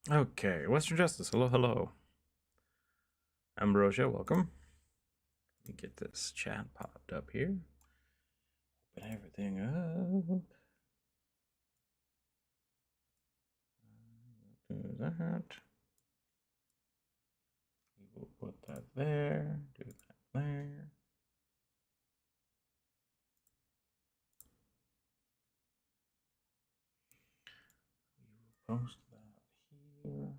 Okay, Western Justice. Hello, hello. Ambrosia, welcome. Let me get this chat popped up here. Open everything up. Do that. We will put that there. Do that there. We will post that here.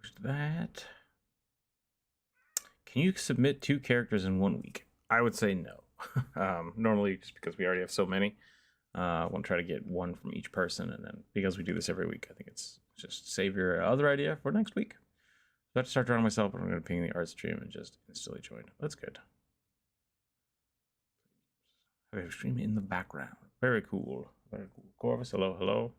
Post that. Can you submit 2 characters in 1 week? I would say no. Normally, just because we already have so many, I want to try to get 1 from each person, and then because we do this every week, I think it's just save your other idea for next week. I have to start drawing myself, but I'm going to ping the art stream and just instantly join. That's good. I have a stream in the background. Very cool. Very cool. Corvus, hello, hello.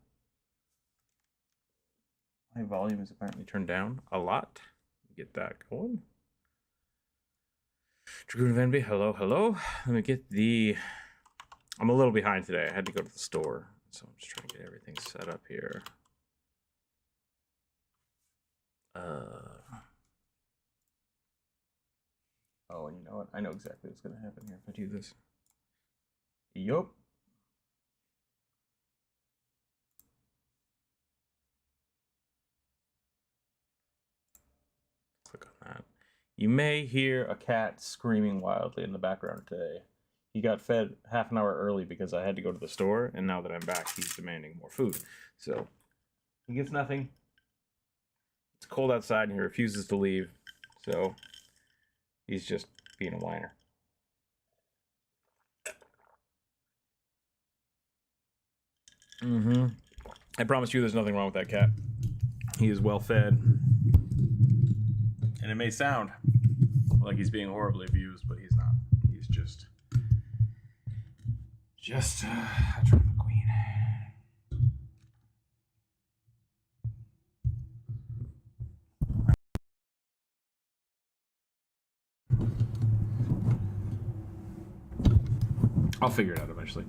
My volume is apparently turned down a lot. Get that going. Dragoon of Envy, hello, hello. Let me get the... I'm a little behind today. I had to go to the store, so I'm just trying to get everything set up here. Oh, and you know what? I know exactly what's going to happen here if I do this. Yup. Click on that. You may hear a cat screaming wildly in the background today. He got fed half an hour early because I had to go to the store, and now that I'm back, he's demanding more food. So he gets nothing. It's cold outside, and he refuses to leave. So he's just being a whiner. I promise you there's nothing wrong with that cat. He is well fed. And it may sound like he's being horribly abused, but he's not. He's just a drama queen. I'll figure it out eventually.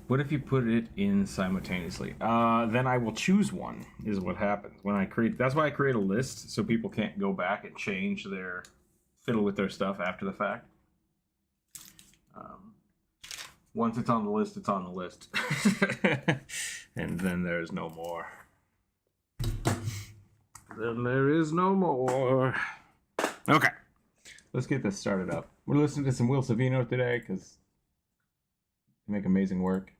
What if you put it in simultaneously? Then I will choose one, is what happens. When I create, that's why I create a list, so people can't go back and change their, fiddle with their stuff after the fact. Once it's on the list, it's on the list. And then there's no more. Then there is no more. Okay, let's get this started up. We're listening to some Will Savino today, because they make amazing work.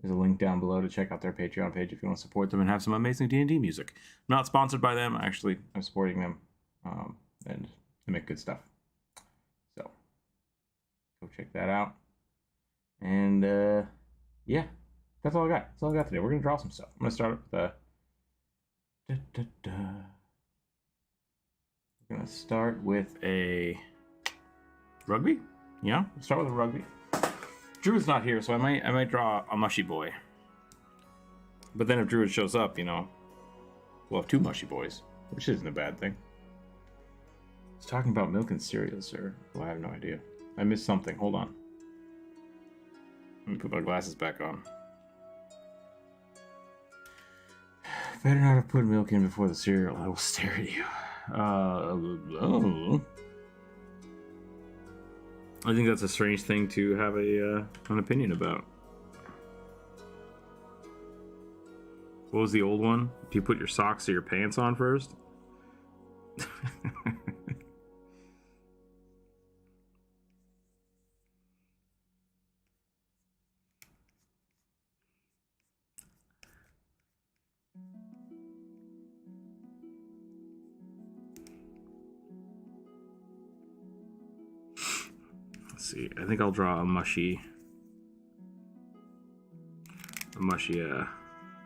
There's a link down below to check out their Patreon page if you want to support them and have some amazing D&D music. I'm not sponsored by them. Actually, I'm supporting them, and they make good stuff. So, go check that out. And, yeah, that's all I got. That's all I got today. We're going to draw some stuff. I'm going to start with the... We're going to start with a rugby. Yeah, we'll start with a rugby. Druid's not here, so I might draw a mushy boy. But then if Druid shows up, you know, we'll have 2 mushy boys, which isn't a bad thing. He's talking about milk and cereal, sir. Well, I have no idea. I missed something. Hold on. Let me put my glasses back on. Better not have put milk in before the cereal. I will stare at you. Oh. I think that's a strange thing to have an opinion about. What was the old one? Do you put your socks or your pants on first? Let's see. I think I'll draw a mushy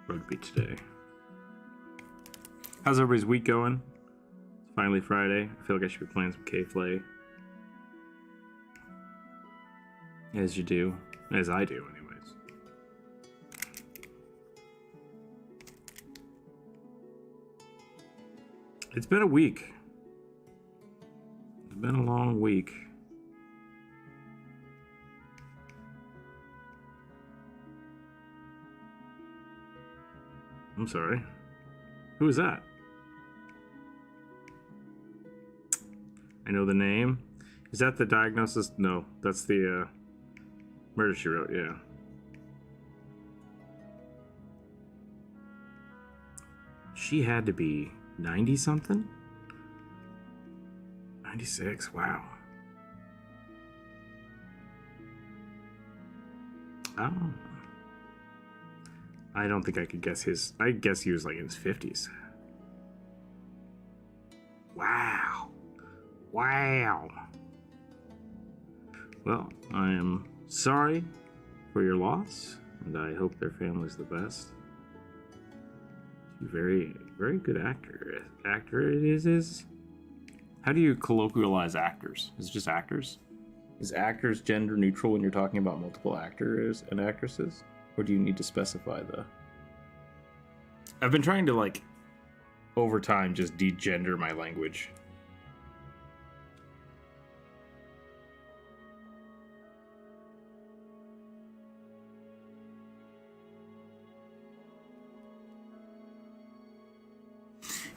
rugby today. How's everybody's week going? It's finally Friday. I feel like I should be playing some K-Flay. As you do. As I do, anyways. It's been a week. It's been a long week. I'm sorry. Who is that? I know the name. Is that the diagnosis? No, that's the murder she wrote, yeah. She had to be 90 something? 96, wow. Oh. I don't think I could guess his. I guess he was like in his 50s. Wow. Wow. Well, I am sorry for your loss, and I hope their family's the best. Very, very good actor. Actor it is. How do you colloquialize actors? Is it just actors? Is actors gender neutral when you're talking about multiple actors and actresses? Or do you need to specify the... I've been trying to, like, over time, just degender my language.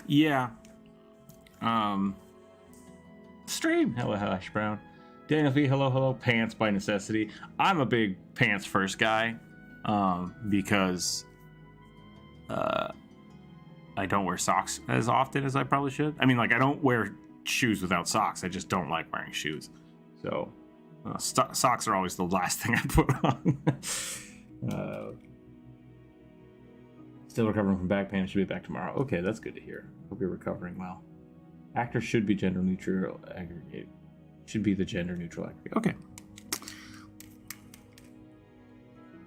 Yeah. Stream. Hello, Hash Brown. Daniel V, hello. Pants by necessity. I'm a big pants first guy. Because I don't wear socks as often as I probably should. I mean, like, I don't wear shoes without socks. I just don't like wearing shoes. So, socks are always the last thing I put on. Still recovering from back pain. Should be back tomorrow. Okay, that's good to hear. Hope you're recovering well. Actors should be gender neutral aggregate. Should be the gender neutral aggregate. Okay.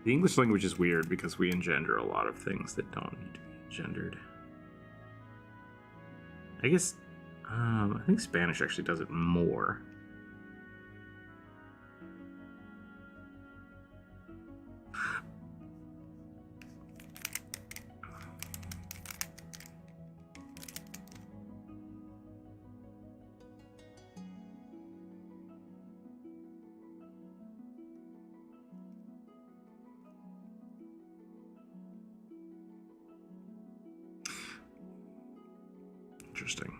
The English language is weird because we engender a lot of things that don't need to be gendered. I guess, I think Spanish actually does it more. Interesting.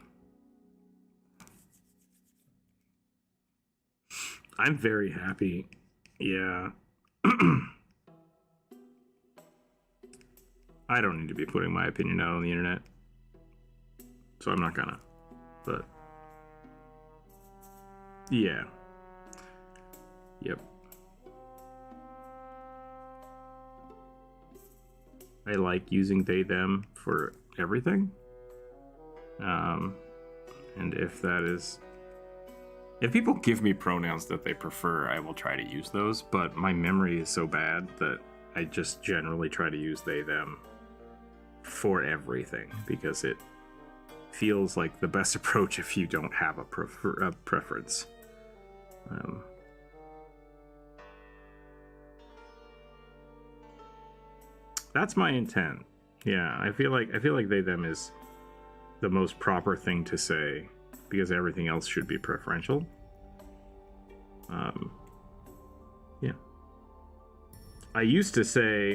I'm very happy. Yeah. I don't need to be putting my opinion out on the internet. So I'm not gonna. But yeah. Yep. I like using they them for everything. And if people give me pronouns that they prefer, I will try to use those, but my memory is so bad that I just generally try to use they, them for everything, because it feels like the best approach if you don't have a preference. That's my intent. Yeah, I feel like they, them is the most proper thing to say, because everything else should be preferential. Yeah. I used to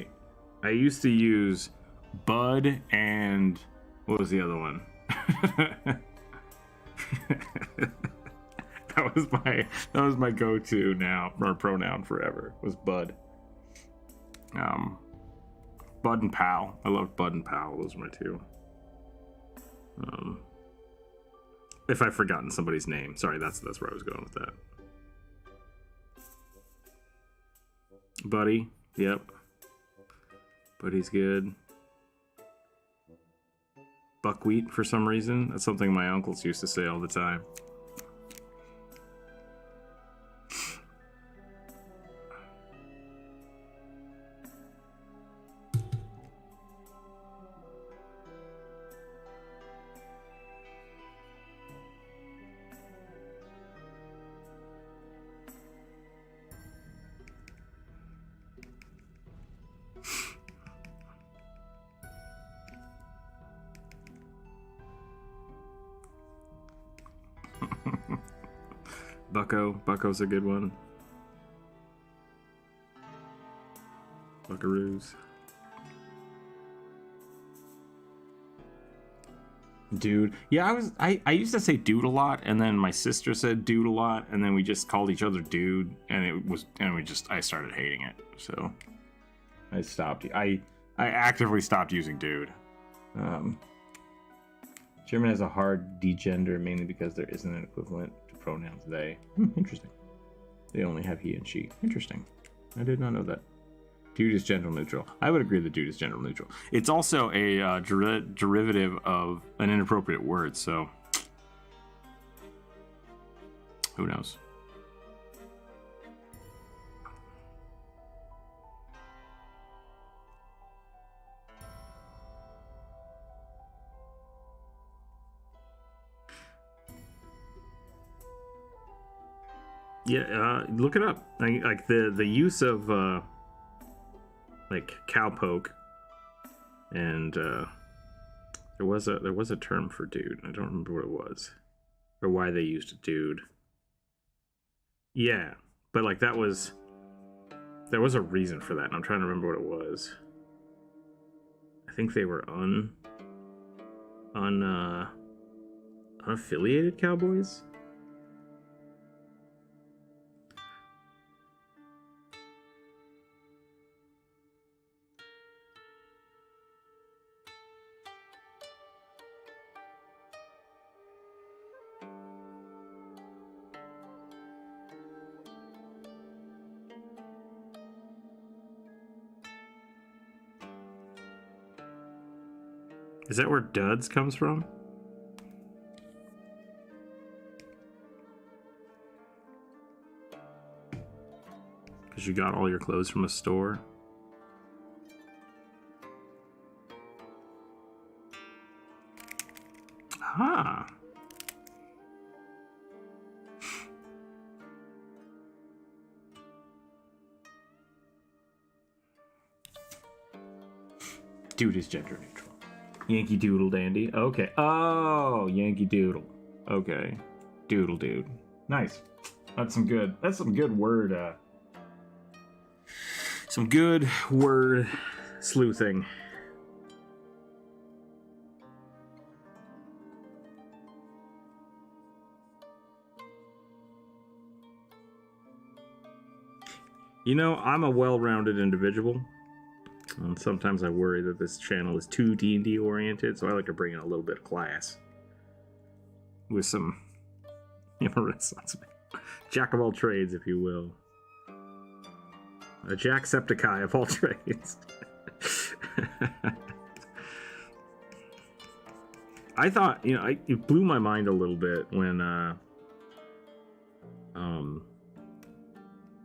use bud and what was the other one? That was my go-to now, or pronoun forever, was bud. Bud and pal. I loved bud and pal. Those were my two. If I've forgotten somebody's name, sorry, that's where I was going with that. Buddy, yep. Buddy's good. Buckwheat for some reason. That's something my uncles used to say all the time. Bucko's a good one. Buckaroos. Dude. Yeah, I used to say dude a lot, and then my sister said dude a lot, and then we just called each other dude, and I started hating it. So I stopped. I actively stopped using dude. German has a hard degender mainly because there isn't an equivalent to pronouns they. Interesting. They only have he and she. Interesting. I did not know that. Dude is gender neutral. I would agree that dude is gender neutral. It's also a derivative of an inappropriate word, so who knows? Yeah, look it up. Like the use of like cowpoke, and there was a term for dude. I don't remember what it was or why they used dude. Yeah, but like there was a reason for that, and I'm trying to remember what it was. I think they were unaffiliated cowboys. Is that where duds comes from? Because you got all your clothes from a store? Ah. Dude is gender neutral. Yankee Doodle Dandy. Okay. Oh, Yankee Doodle. Okay. Doodle Dude. Nice. That's some good word. Some good word sleuthing. You know, I'm a well-rounded individual. And sometimes I worry that this channel is too D&D oriented, so I like to bring in a little bit of class. With some jack of all trades, if you will. A Jacksepticeye of all trades. I thought, it blew my mind a little bit when, oh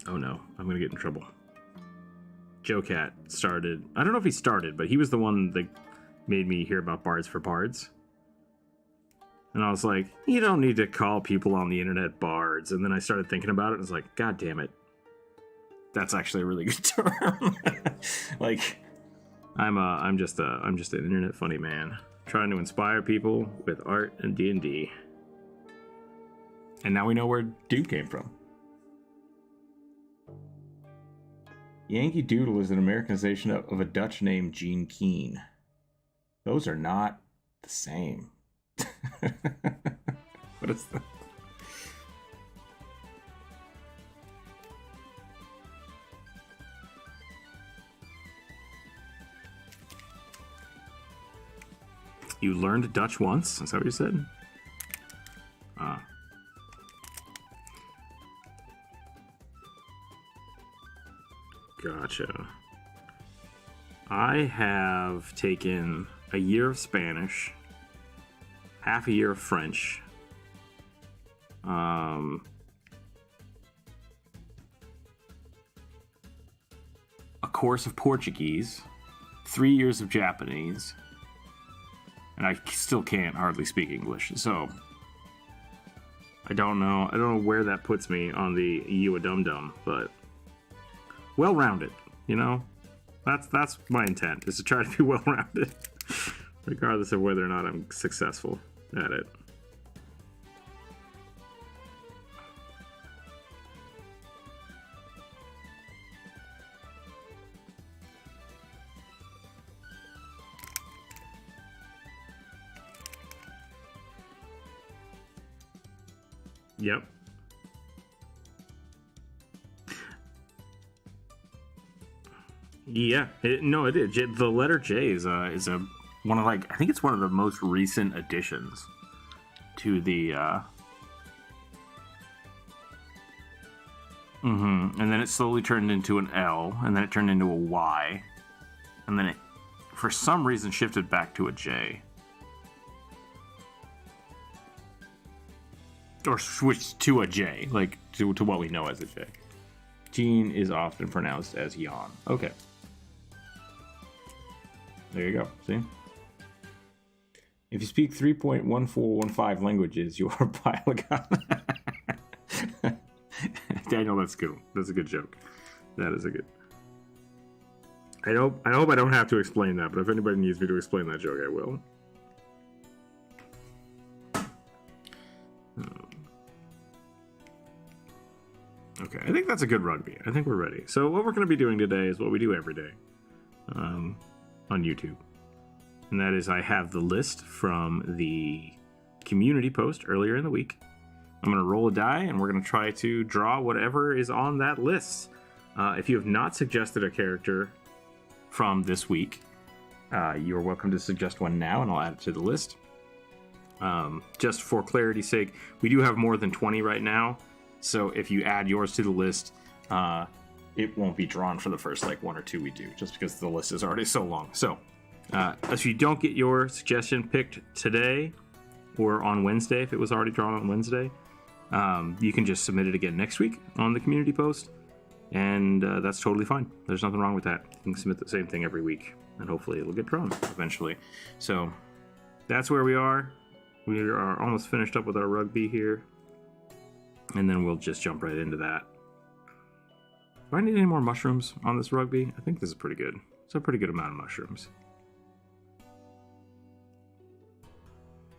no, I'm gonna get in trouble. Joe Cat started. I don't know if he started, but he was the one that made me hear about Bards for Bards. And I was like, you don't need to call people on the internet bards. And then I started thinking about it and was like, God damn it. That's actually a really good term. Like, I'm just an internet funny man trying to inspire people with art and D&D. And now we know where dude came from. Yankee Doodle is an Americanization of a Dutch name, Gene Keen. Those are not the same. What is that? You learned Dutch once? Is that what you said? Ah. Gotcha. I have taken a year of Spanish, half a year of French, a course of Portuguese, 3 years of Japanese, and I still can't hardly speak English, so I don't know where that puts me on the you a dum-dum, but well-rounded, That's my intent, is to try to be well-rounded, regardless of whether or not I'm successful at it. Yep. Yeah, it is. The letter J is one of, like, I think it's one of the most recent additions to the. And then it slowly turned into an L, and then it turned into a Y, and then it, for some reason, shifted back to a J. Or switched to a J, like to what we know as a J. Gene is often pronounced as Jan. Okay. There you go. See? If you speak 3.1415 languages, you are a polygon. Daniel, that's good. That's a good joke. That is a good. I hope I don't have to explain that, but if anybody needs me to explain that joke, I will. Okay, I think that's a good rugby. I think we're ready. So what we're going to be doing today is what we do every day on YouTube. And that is I have the list from the community post earlier in the week. I'm going to roll a die, and we're going to try to draw whatever is on that list. If you have not suggested a character from this week, you're welcome to suggest one now, and I'll add it to the list. Just for clarity's sake, we do have more than 20 right now. So if you add yours to the list, it won't be drawn for the first like one or two we do, just because the list is already so long. So if you don't get your suggestion picked today or on Wednesday, if it was already drawn on Wednesday, you can just submit it again next week on the community post, and that's totally fine. There's nothing wrong with that. You can submit the same thing every week, and hopefully it'll get drawn eventually. So that's where we are. We are almost finished up with our rugby here. And then we'll just jump right into that. Do I need any more mushrooms on this rugby? I think this is pretty good. It's a pretty good amount of mushrooms.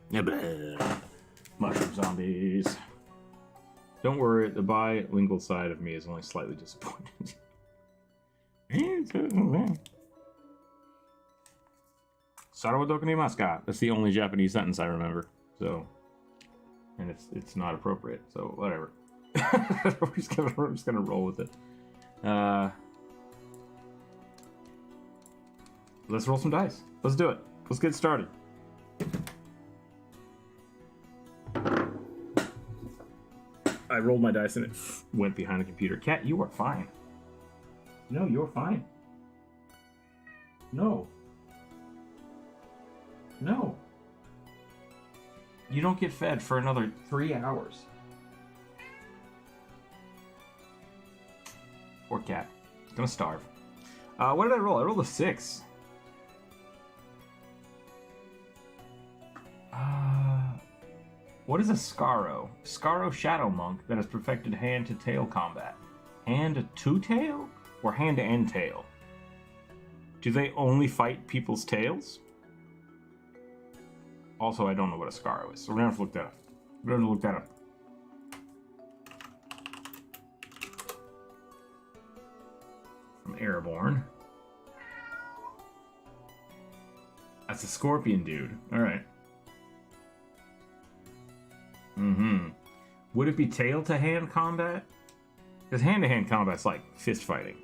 Yeah, mushroom zombies. Don't worry, the bilingual side of me is only slightly disappointed. Sarawa doku ni masu ka? That's the only Japanese sentence I remember. So. And it's not appropriate, so whatever. we're just gonna roll with it. Let's roll some dice. Let's do it. Let's get started. I rolled my dice and it went behind the computer. Cat, you are fine. No, you're fine. No. No. You don't get fed for another 3 hours. Poor cat. It's gonna starve. What did I roll? I rolled a 6. What is a Scaro? Scaro Shadow Monk that has perfected hand-to-tail combat. Hand-to-tail? Or hand-to-end tail? Do they only fight people's tails? Also, I don't know what a Scaro is, so we're gonna have to look that up. We're gonna look that up. From Airborne. That's a scorpion dude. Alright. Would it be tail-to-hand combat? Because hand-to-hand combat's like fist fighting.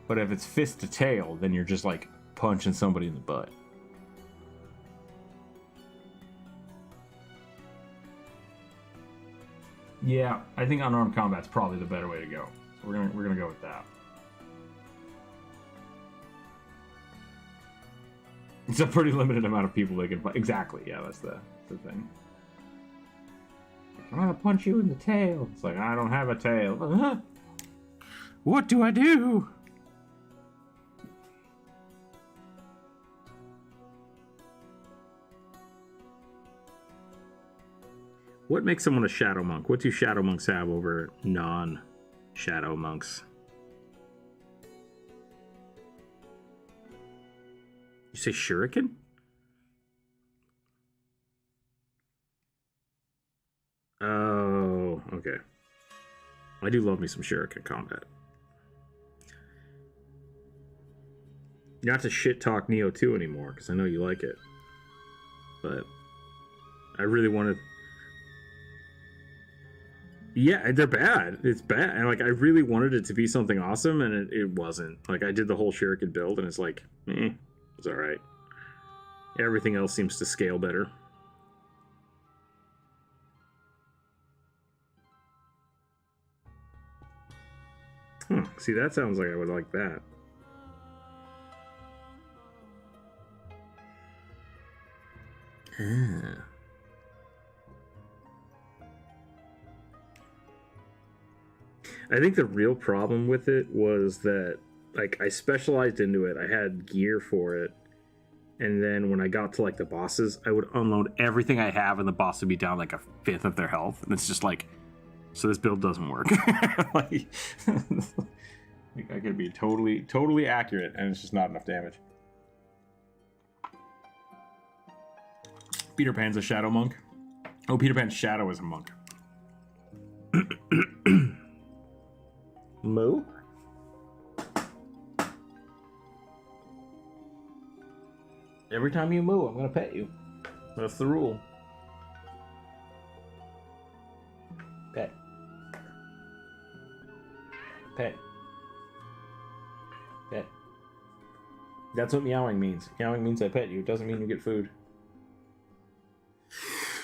But if it's fist-to-tail, then you're just like punching somebody in the butt. Yeah, I think unarmed combat's probably the better way to go. So we're gonna go with that. It's a pretty limited amount of people they can fight. Exactly, yeah, that's the thing. I'm gonna punch you in the tail. It's like, I don't have a tail. What do I do? What makes someone a shadow monk? What do shadow monks have over non-shadow monks? You say shuriken? Oh, okay. I do love me some shuriken combat. Not to shit talk Neo 2 anymore, because I know you like it. But I really wanted... Yeah, they're bad. It's bad. And like I really wanted it to be something awesome, and it wasn't. Like I did the whole shuriken build, and it's like, it's all right. Everything else seems to scale better. See, that sounds like I would like that. I think the real problem with it was that, like, I specialized into it. I had gear for it. And then when I got to, like, the bosses, I would unload everything I have, and the boss would be down, like, a fifth of their health. And it's just like, so this build doesn't work. Like, I could be totally accurate, and it's just not enough damage. Peter Pan's a shadow monk. Oh, Peter Pan's shadow is a monk. Moo? Every time you moo, I'm gonna pet you. That's the rule. Pet. Pet. Pet. That's what meowing means. Meowing means I pet you. It doesn't mean you get food.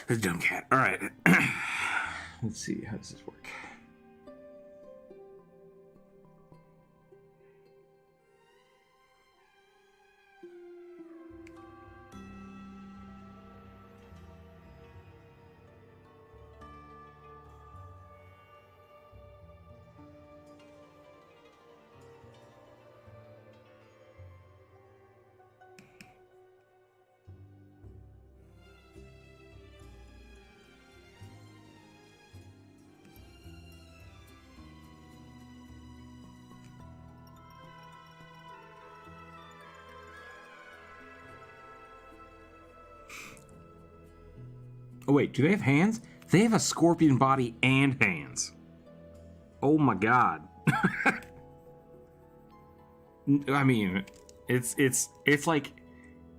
This dumb cat. Alright. Let's see. How does this work? Oh wait, do they have hands? They have a scorpion body and hands. Oh my god. I mean, it's like,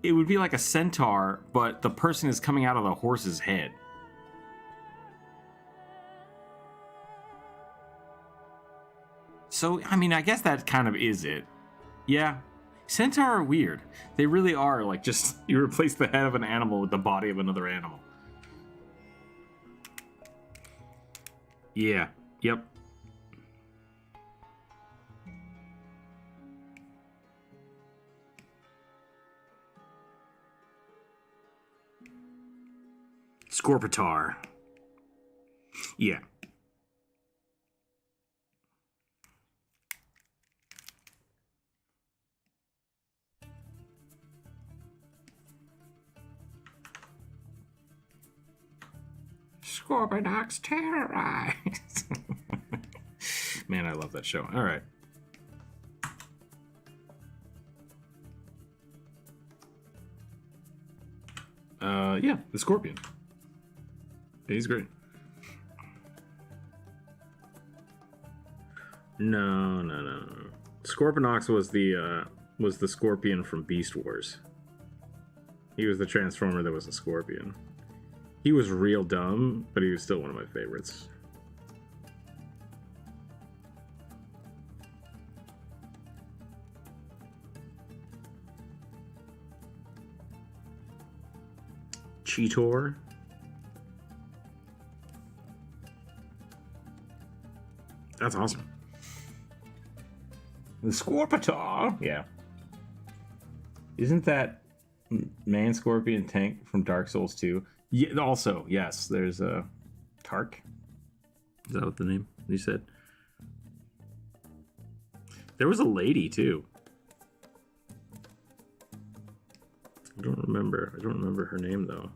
it would be like a centaur, but the person is coming out of the horse's head. So, I mean, I guess that kind of is it. Yeah. Centaur are weird. They really are, like, just, you replace the head of an animal with the body of another animal. Yeah. Yep. Scorpitar. Yeah. Scorpionox terrorize. Man, I love that show. All right. Yeah, the Scorpion. Yeah, he's great. No. Scorpionox was the Scorpion from Beast Wars. He was the Transformer that was a Scorpion. He was real dumb, but he was still one of my favorites. Cheetor. That's awesome. The Scorpitar. Yeah. Isn't that Man Scorpion tank from Dark Souls 2? Yeah, also, yes, there's a Tark. Is that what the name you said? There was a lady too. I don't remember her name though.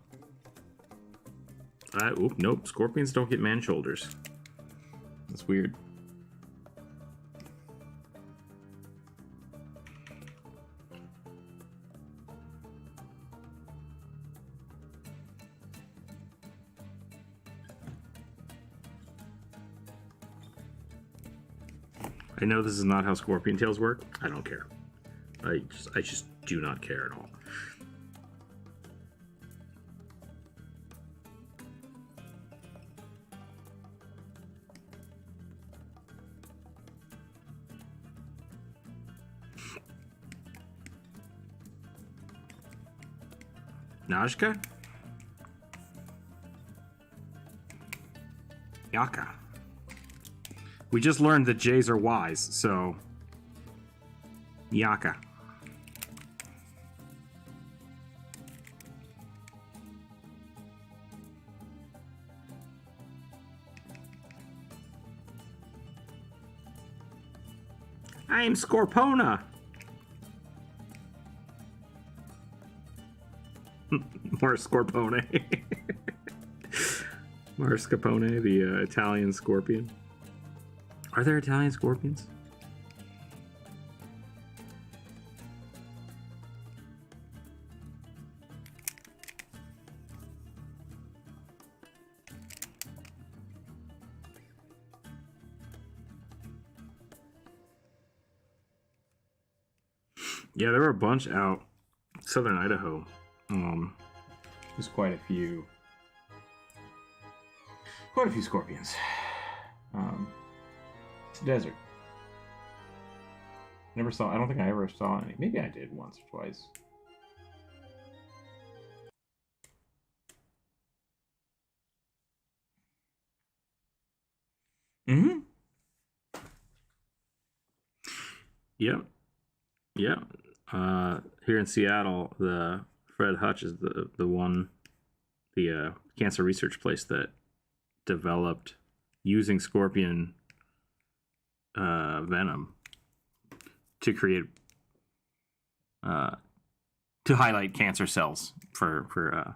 Nope. Scorpions don't get man shoulders. That's weird. I know this is not how Scorpion tails work. I don't care. I just do not care at all. Najka? Yaka. We just learned that J's are Y's, so... Yaka. I am Scorpona. Mascarpone. Mascarpone, the Italian scorpion. Are there Italian scorpions? Yeah, there were a bunch out southern Idaho. There's quite a few scorpions. It's a desert. I don't think I ever saw any. Maybe I did once or twice. Mm-hmm. Yep. Yeah. Here in Seattle, the Fred Hutch is the cancer research place that developed using scorpion venom to create to highlight cancer cells for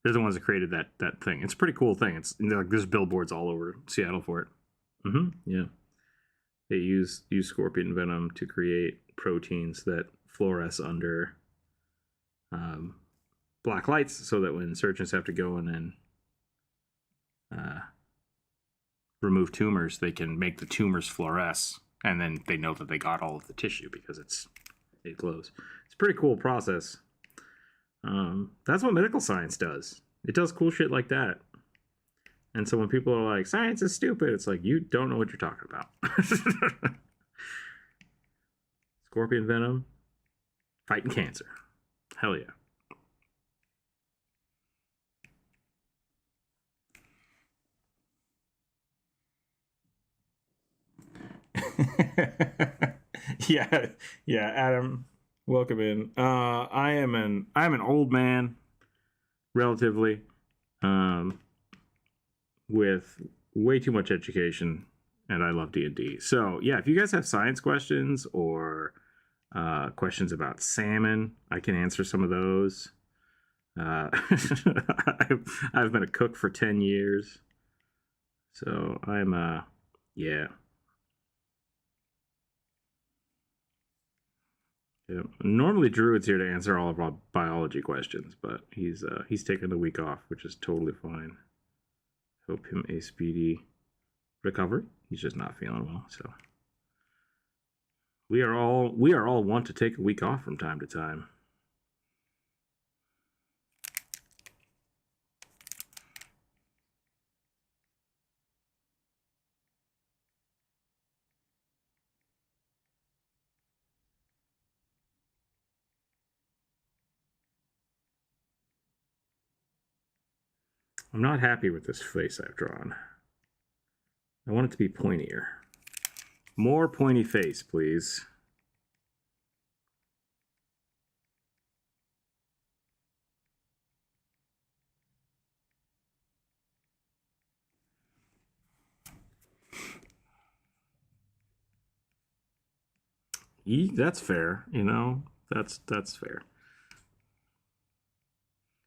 they're the ones that created that thing. It's a pretty cool thing. It's like there's billboards all over Seattle for it. Yeah. They use scorpion venom to create proteins that fluoresce under black lights, so that when surgeons have to go in and remove tumors, they can make the tumors fluoresce, and then they know that they got all of the tissue because it glows. It's a pretty cool process. That's what medical science does. It does cool shit like that. And so when people are like, science is stupid, it's like, you don't know what you're talking about. Scorpion venom, fighting cancer. Hell yeah. yeah, Adam, welcome in. I'm an old man, relatively, with way too much education, and I love D&D. So yeah, if you guys have science questions or questions about salmon, I can answer some of those. I've been a cook for 10 years, so I'm yeah. Yeah. Normally Druid's here to answer all of our biology questions, but he's taking the week off, which is totally fine. Hope him a speedy recovery. He's just not feeling well, so we are all want to take a week off from time to time. I'm not happy with this face I've drawn. I want it to be pointier. More pointy face, please. That's fair, you know? That's fair.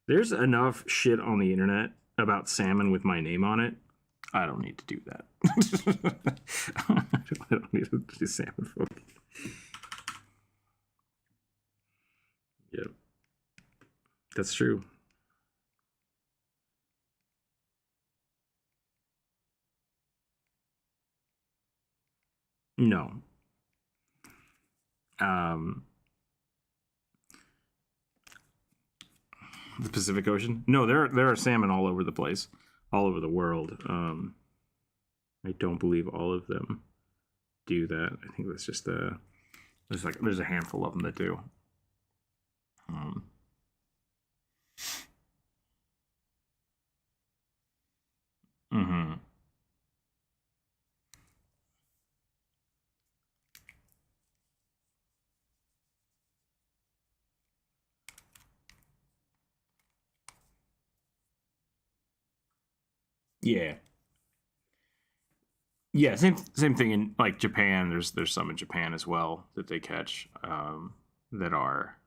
There's enough shit on the internet about salmon with my name on it. I don't need to do that. I don't need to do salmon folk. Yep. That's true. No. The Pacific Ocean? No, there are salmon all over the place, all over the world. I don't believe all of them do that. I think that's just there's a handful of them that do. Yeah. Yeah, same thing in like Japan. There's some in Japan as well that they catch that are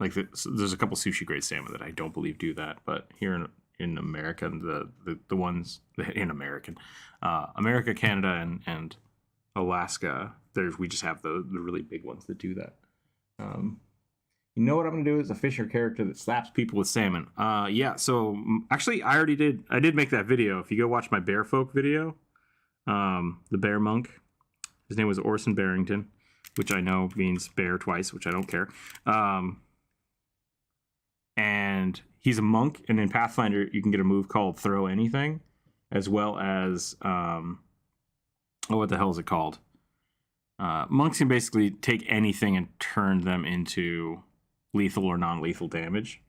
like there's a couple sushi grade salmon that I don't believe do that, but here in America, the ones in America, Canada, and Alaska, we just have the really big ones that do that. You know what I'm gonna do is a fisher character that slaps people with salmon. Yeah. So actually, I did make that video. If you go watch my bear folk video, the bear monk, his name was Orson Barrington, which I know means bear twice, which I don't care. And he's a monk, and in Pathfinder you can get a move called Throw Anything, as well as what the hell is it called? Monks can basically take anything and turn them into lethal or non-lethal damage.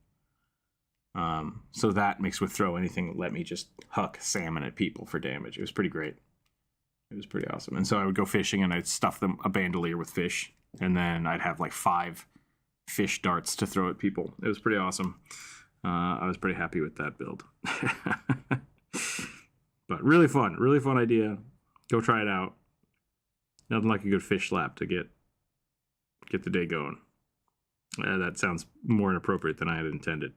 So that mixed with Throw Anything let me just huck salmon at people for damage. It was pretty great. It was pretty awesome. And so I would go fishing and I'd stuff a bandolier with fish, and then I'd have like 5 fish darts to throw at people. It was pretty awesome. I was pretty happy with that build. But really fun idea. Go try it out. Nothing like a good fish slap to get the day going. That sounds more inappropriate than I had intended.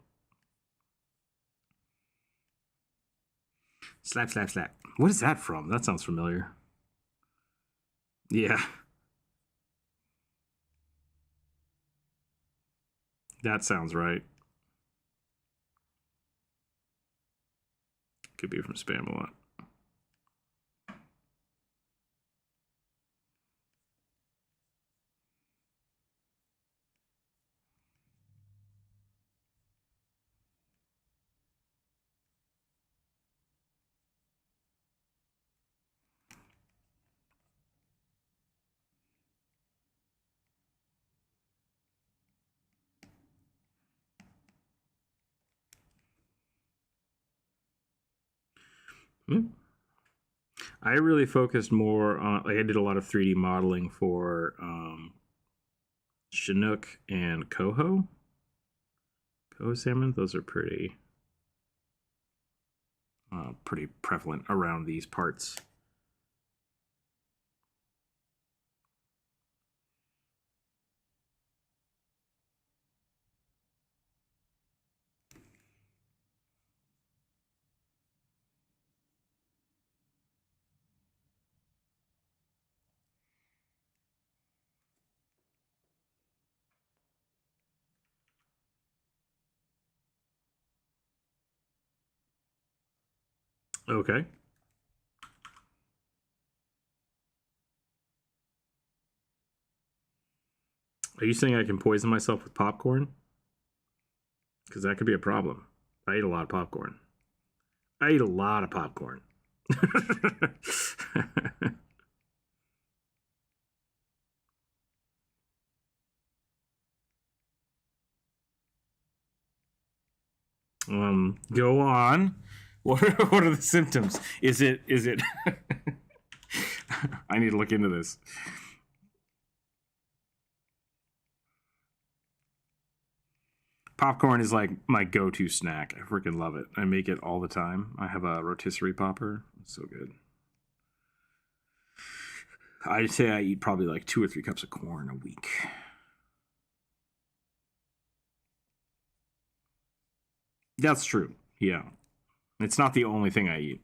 Slap, slap, slap. What is that from? That sounds familiar. Yeah. That sounds right. Could be from Spamalot. I really focused more on, like, I did a lot of 3D modeling for Chinook and Coho salmon. Those are pretty prevalent around these parts. Okay. Are you saying I can poison myself with popcorn? Because that could be a problem. I eat a lot of popcorn. Go on. What are the symptoms? Is it I need to look into this. Popcorn is like my go-to snack. I freaking love it. I make it all the time. I have a rotisserie popper. It's so good. I'd say I eat probably like 2 or 3 cups of corn a week. That's true. Yeah. It's not the only thing I eat.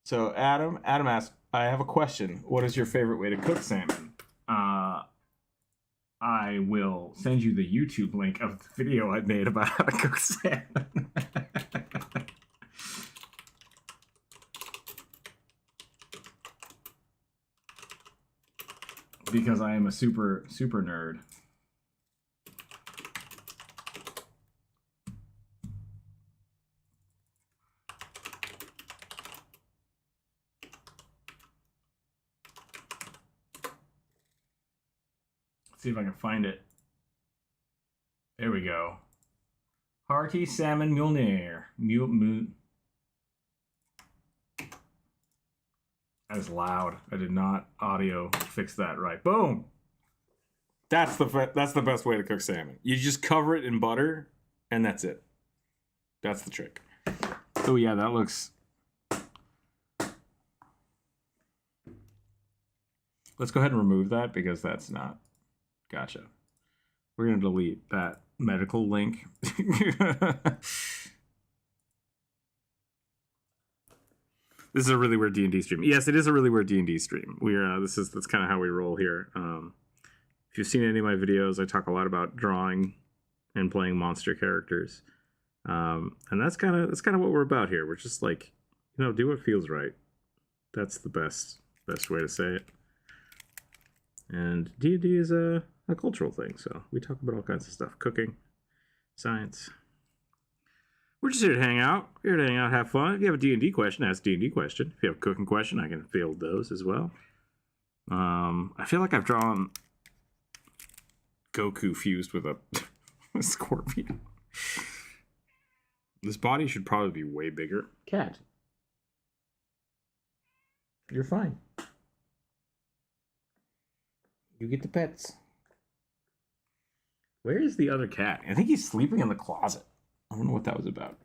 So Adam asked, I have a question. What is your favorite way to cook salmon? I will send you the YouTube link of the video I made about how to cook salmon. Because I am a super nerd. Let's see if I can find it. There we go. Hearty salmon Mulnier. That is loud. I did not audio fix that right. Boom! That's the best way to cook salmon. You just cover it in butter, and that's it. That's the trick. Oh yeah, that looks. Let's go ahead and remove that because that's not. Gotcha. We're gonna delete that medical link. This is a really weird D&D stream. Yes, it is a really weird D&D stream. That's kind of how we roll here. If you've seen any of my videos, I talk a lot about drawing and playing monster characters, and that's kind of what we're about here. We're just like, do what feels right. That's the best way to say it. And D&D is a cultural thing, so we talk about all kinds of stuff: cooking, science. We're just here to hang out. We're here to hang out, have fun. If you have a D&D question, ask a D&D question. If you have a cooking question, I can field those as well. I feel like I've drawn Goku fused with a scorpion. This body should probably be way bigger. Cat. You're fine. You get the pets. Where is the other cat? I think he's sleeping in the closet. I don't know what that was about.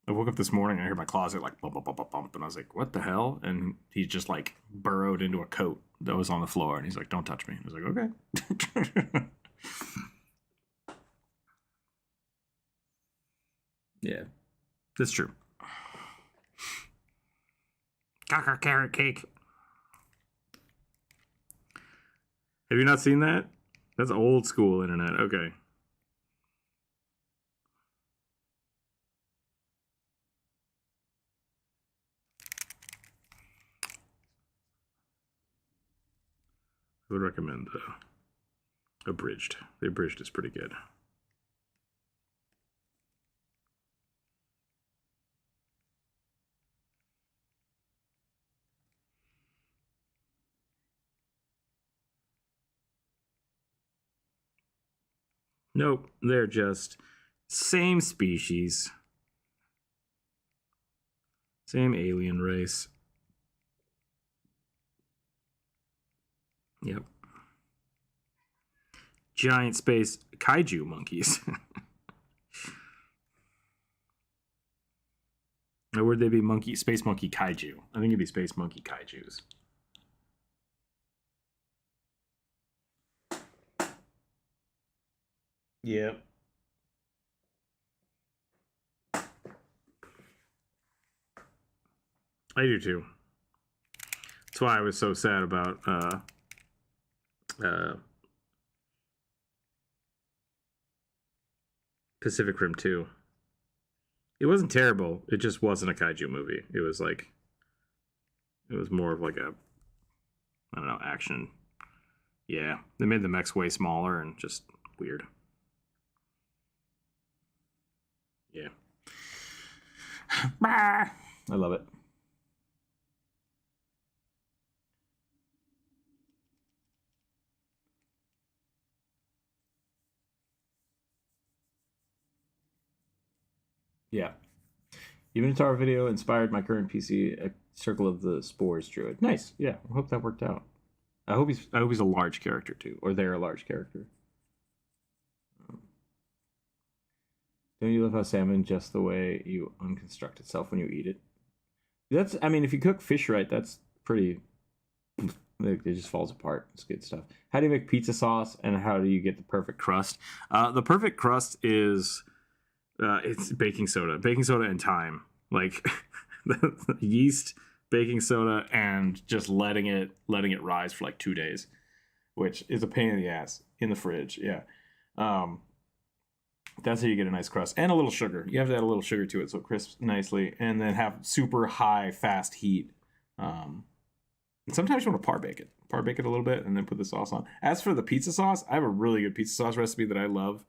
I woke up this morning and I heard my closet like bump, bump, bump, bump, bump, and I was like, what the hell? And he just like burrowed into a coat that was on the floor, and he's like, don't touch me. I was like, okay. Yeah, that's true. Cocker carrot cake. Have you not seen that? That's old school internet. Okay. I would recommend abridged. The abridged is pretty good. Nope, they're just same species. Same alien race. Yep. Giant space kaiju monkeys. Or would they be space monkey kaiju? I think it'd be space monkey kaijus. Yep. I do too. That's why I was so sad about Pacific Rim 2. It wasn't terrible. It just wasn't a kaiju movie. It was more of like a, I don't know, action. Yeah, they made the mechs way smaller and just weird. Yeah. I love it. Yeah. Even Tara video inspired my current PC, a Circle of the Spores druid. Nice. Yeah, I hope that worked out. I hope he's a large character too, or they're a large character. Don't you love how salmon just the way you unconstruct itself when you eat it? That's, I mean, if you cook fish right, that's pretty. It just falls apart. It's good stuff. How do you make pizza sauce, and how do you get the perfect crust? The perfect crust is it's baking soda and thyme, like yeast, baking soda, and just letting it rise for like 2 days, which is a pain in the ass in the fridge. Yeah. That's how you get a nice crust, and a little sugar. You have to add a little sugar to it so it crisps nicely, and then have super high fast heat. And sometimes you want to par-bake it a little bit, and then put the sauce on. As for the pizza sauce, I have a really good pizza sauce recipe that I love,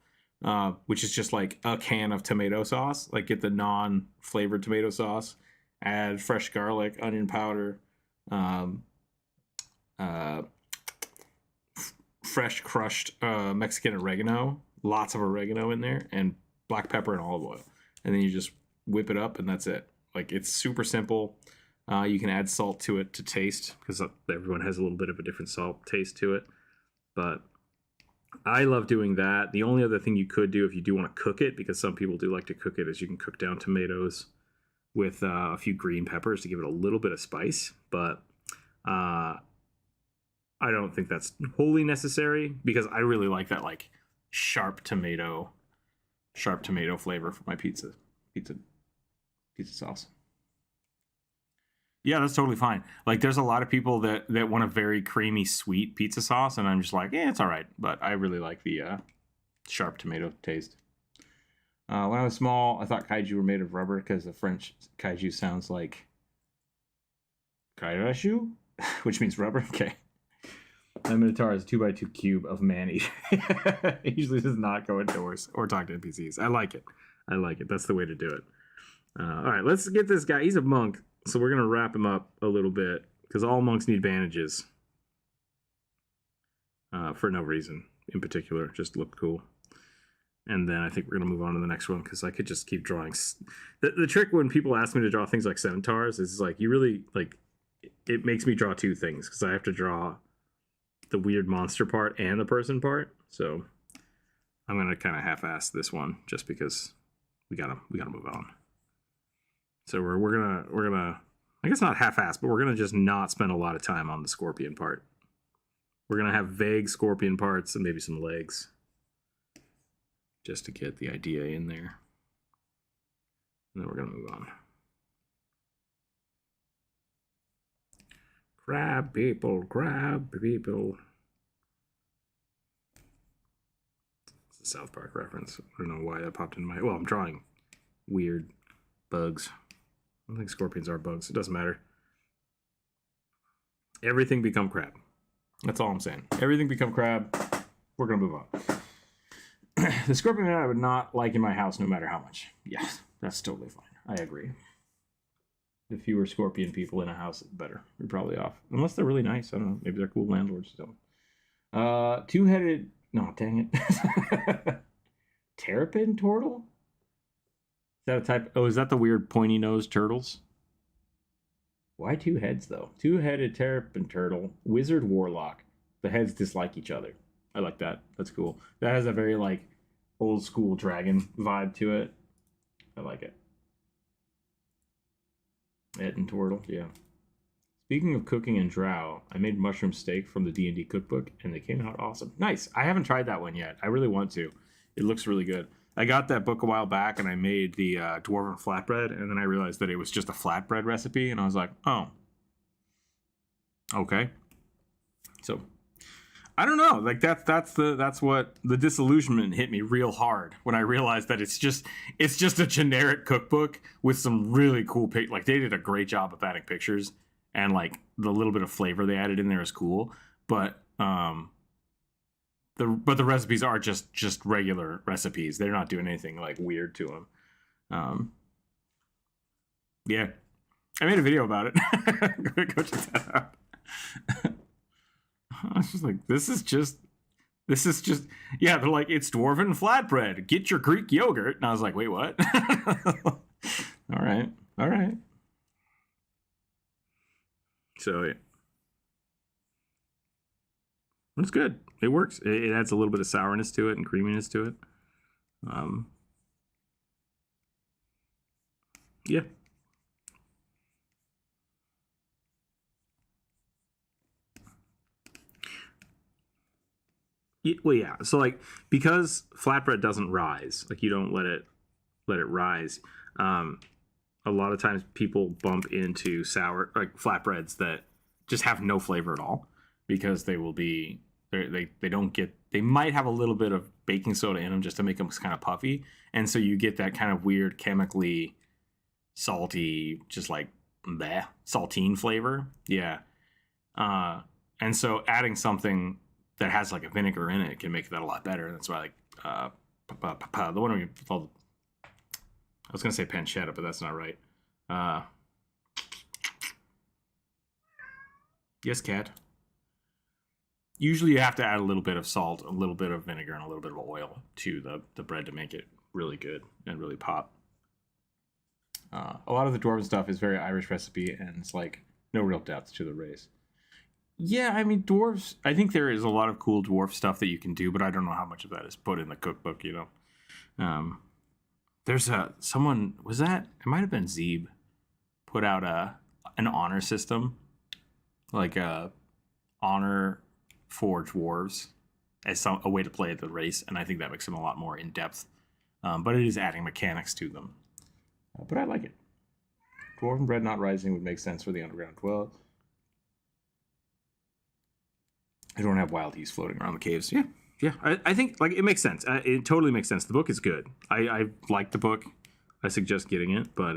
which is just like a can of tomato sauce. Like, get the non-flavored tomato sauce, add fresh garlic, onion powder, fresh crushed Mexican oregano. Lots of oregano in there, and black pepper and olive oil, and then you just whip it up, and that's it. Like, it's super simple. You can add salt to it to taste, because everyone has a little bit of a different salt taste to it, but I love doing that. The only other thing you could do if you do want to cook it, because some people do like to cook it, is you can cook down tomatoes with a few green peppers to give it a little bit of spice. But I don't think that's wholly necessary, because I really like that like sharp tomato flavor for my pizza sauce. Yeah, that's totally fine. Like, there's a lot of people that want a very creamy, sweet pizza sauce, and I'm just like, it's all right. But I really like the sharp tomato taste. When I was small, I thought kaiju were made of rubber because the French kaiju sounds like kaiju, which means rubber. Okay. My Minotaur is a 2x2 cube of man-eating. It usually does not go indoors or talk to NPCs. I like it. That's the way to do it. All right, let's get this guy. He's a monk. So we're going to wrap him up a little bit, because all monks need bandages. For no reason in particular, just look cool. And then I think we're going to move on to the next one, because I could just keep drawing. The trick when people ask me to draw things like centaurs is like, you really, like, it makes me draw two things, because I have to draw the weird monster part and the person part. So I'm going to kind of half-ass this one, just because we gotta move on. So we're gonna I guess not half-ass, but we're gonna just not spend a lot of time on the scorpion part. We're gonna have vague scorpion parts and maybe some legs, just to get the idea in there. And then we're gonna move on. Crab people. It's a South Park reference. I don't know why that popped in my head. Well, I'm drawing weird bugs. I don't think scorpions are bugs. It doesn't matter. Everything become crab. That's all I'm saying. Everything become crab. We're going to move on. The scorpion I would not like in my house no matter how much. Yes, that's totally fine. I agree. The fewer scorpion people in a house, the better. You're probably off. Unless they're really nice. I don't know. Maybe they're cool landlords or something. Two-headed... No, dang it. Terrapin turtle? Is that a type? Oh, is that the weird pointy-nosed turtles? Why two heads, though? Two-headed terrapin turtle, wizard warlock. The heads dislike each other. I like that. That's cool. That has a very, like, old-school dragon vibe to it. I like it. Ed and turtle, yeah. Speaking of cooking and drow, I made mushroom steak from the D&D cookbook, and they came out awesome. Nice. I haven't tried that one yet. I really want to. It looks really good. I got that book a while back, and I made the dwarven flatbread, and then I realized that it was just a flatbread recipe, and I was like, oh, okay. So, I don't know. Like that's what the disillusionment hit me real hard when I realized that it's just a generic cookbook with some really cool like they did a great job of adding pictures, and like the little bit of flavor they added in there is cool, but the recipes are just regular recipes. They're not doing anything like weird to them. Yeah, I made a video about it. Go check that out. I was just like, this is just yeah. They're like, it's dwarven flatbread. Get your Greek yogurt, and I was like, wait, what? All right. So yeah. It's good. It works. It adds a little bit of sourness to it and creaminess to it. Yeah. Well, yeah. So like, because flatbread doesn't rise, like you don't let it rise. A lot of times people bump into sour like flatbreads that just have no flavor at all, because they will be they don't get, they might have a little bit of baking soda in them just to make them kind of puffy, and so you get that kind of weird chemically salty, just like bleh, saltine flavor. Yeah. And so adding something that has like a vinegar in it can make that a lot better. That's why like the one we called, I was gonna say pancetta, but that's not right. Yes, cat. Usually you have to add a little bit of salt, a little bit of vinegar, and a little bit of oil to the bread to make it really good and really pop. A lot of the dwarven stuff is very Irish recipe, and it's like no real depth to the race. Yeah, I mean, dwarves, I think there is a lot of cool dwarf stuff that you can do, but I don't know how much of that is put in the cookbook, you know. There's someone, was that, it might have been Zeeb, put out an honor system, like a honor for dwarves as a way to play the race, and I think that makes them a lot more in depth. But it is adding mechanics to them. But I like it. Dwarven bread not rising would make sense for the underground. Well, I don't have wild geese floating around the caves. Yeah. I think like it makes sense. It totally makes sense. The book is good. I like the book. I suggest getting it, but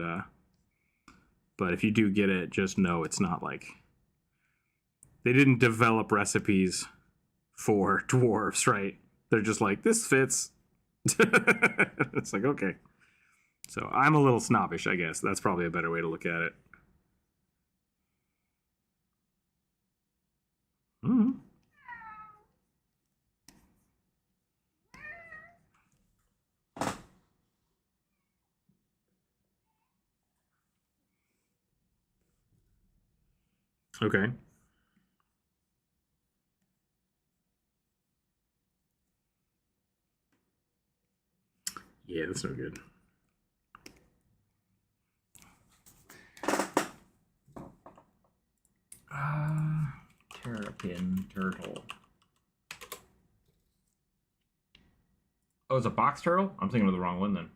if you do get it, just know it's not like they didn't develop recipes for dwarves, right? They're just like, this fits. It's like, okay. So I'm a little snobbish, I guess. That's probably a better way to look at it. Mm-hmm. Okay. Yeah, that's no good. Terrapin turtle. Oh, it's a box turtle? I'm thinking of the wrong one then.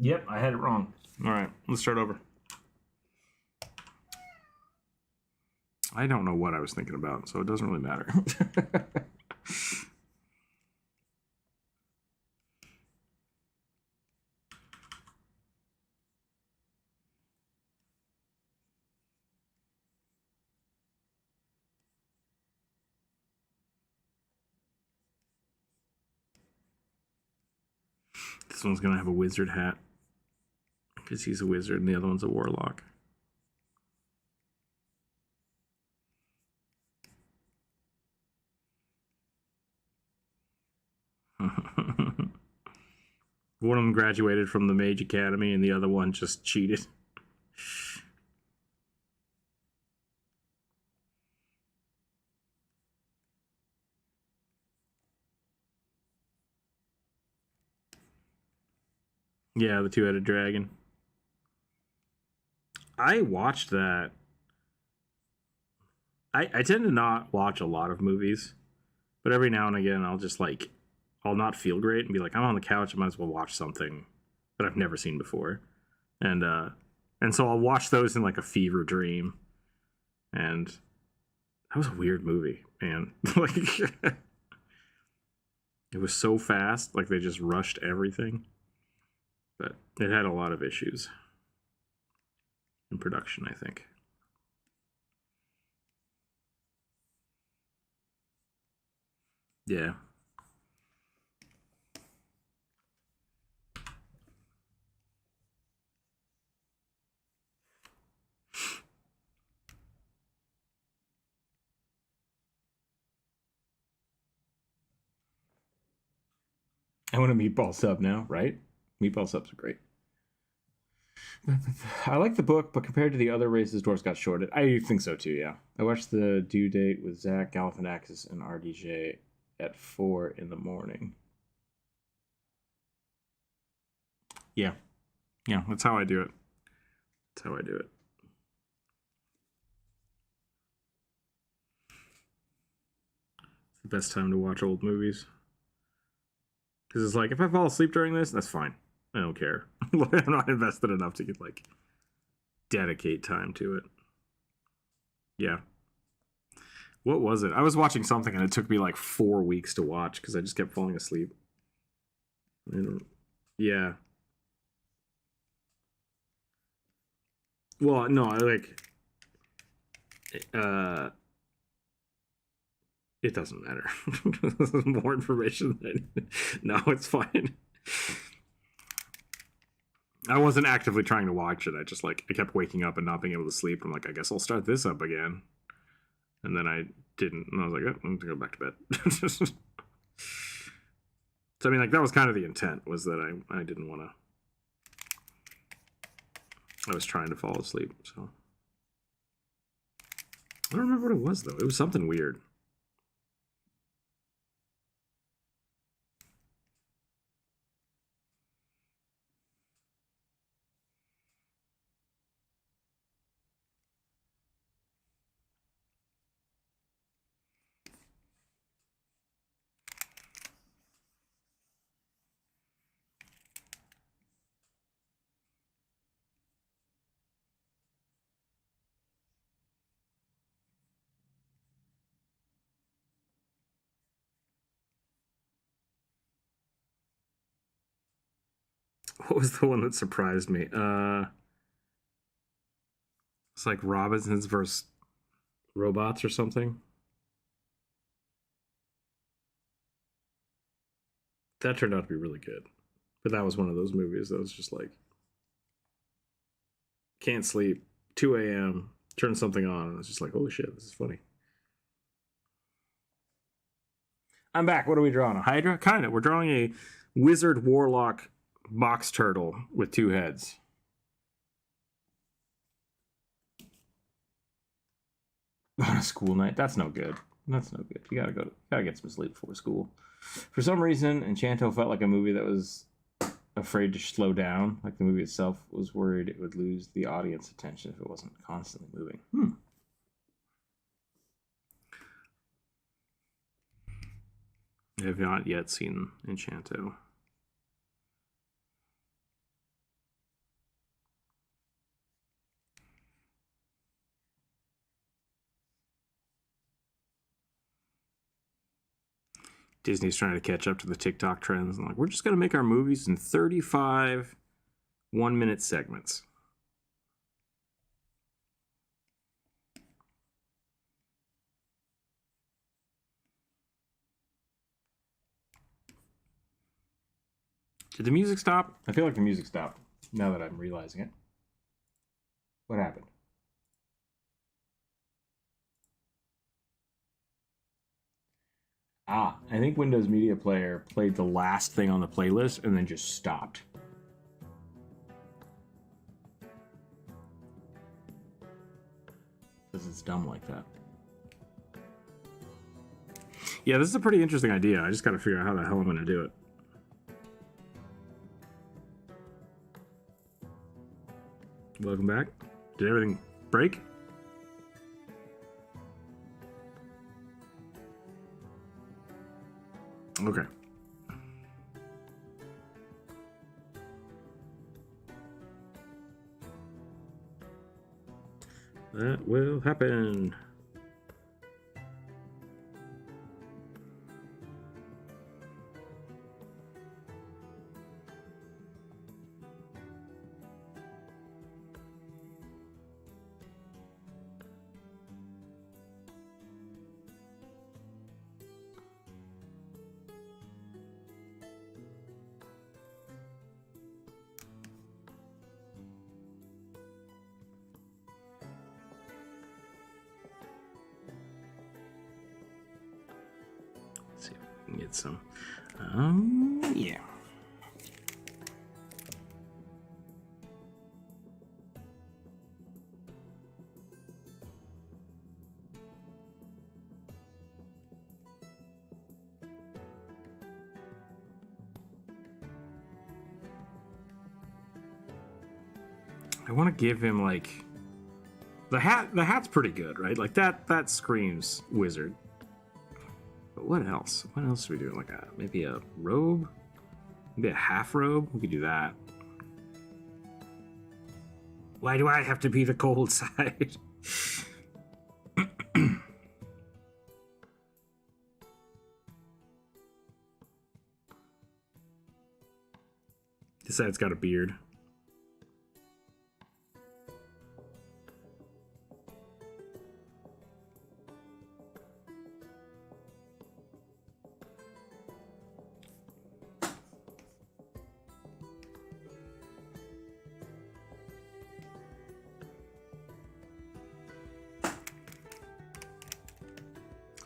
Yep, I had it wrong. All right, let's start over. I don't know what I was thinking about, so it doesn't really matter. This one's gonna have a wizard hat because he's a wizard and the other one's a warlock. One of them graduated from the Mage Academy and the other one just cheated. Yeah, the two-headed dragon. I watched that. I tend to not watch a lot of movies, but every now and again I'll just like, I'll not feel great and be like, I'm on the couch, I might as well watch something that I've never seen before. And so I'll watch those in like a fever dream. And that was a weird movie, man. Like it was so fast, like they just rushed everything. But it had a lot of issues in production, I think. Yeah. I want a meatball sub now, right? Meatball subs are great. I like the book, but compared to the other races, dwarves got shorted. I think so too, yeah. I watched the due date with Zach, Galifianakis, and RDJ at 4 in the morning. Yeah. Yeah, that's how I do it. That's how I do it. It's the best time to watch old movies. Because it's like, if I fall asleep during this, that's fine. I don't care. I'm not invested enough to get, like, dedicate time to it. Yeah. What was it? I was watching something and it took me like 4 weeks to watch because I just kept falling asleep. Yeah. Well, no, I like it doesn't matter. This is more information than no, it's fine. I wasn't actively trying to watch it. I just like I kept waking up and not being able to sleep. I'm like, I guess I'll start this up again. And then I didn't, and I was like, oh, I'm gonna go back to bed. So I mean, like, that was kind of the intent, was that I didn't want to. I was trying to fall asleep, so I don't remember what it was though. It was something weird. What was the one that surprised me? It's like Robinsons versus robots or something. That turned out to be really good. But that was one of those movies that was just like, can't sleep, 2 a.m., turn something on, and it's just like, holy shit, this is funny. I'm back. What are we drawing? A Hydra? Kind of. We're drawing a wizard warlock box turtle with 2 heads. On a school night? That's no good. That's no good. You gotta get some sleep before school. For some reason, Enchanto felt like a movie that was afraid to slow down. Like the movie itself was worried it would lose the audience attention if it wasn't constantly moving. I have not yet seen Enchanto. Disney's trying to catch up to the TikTok trends. And like, we're just going to make our movies in 35 one-minute segments. Did the music stop? I feel like the music stopped now that I'm realizing it. What happened? I think Windows Media Player played the last thing on the playlist and then just stopped. Because it's dumb like that. Yeah, this is a pretty interesting idea. I just got to figure out how the hell I'm going to do it. Welcome back. Did everything break? Okay. That will happen. Get some. Yeah. I want to give him like the hat. The hat's pretty good, right? Like that screams wizard. But what else? What else do we do? Like maybe a robe? Maybe a half robe? We could do that. Why do I have to be the cold side? This side's got a beard.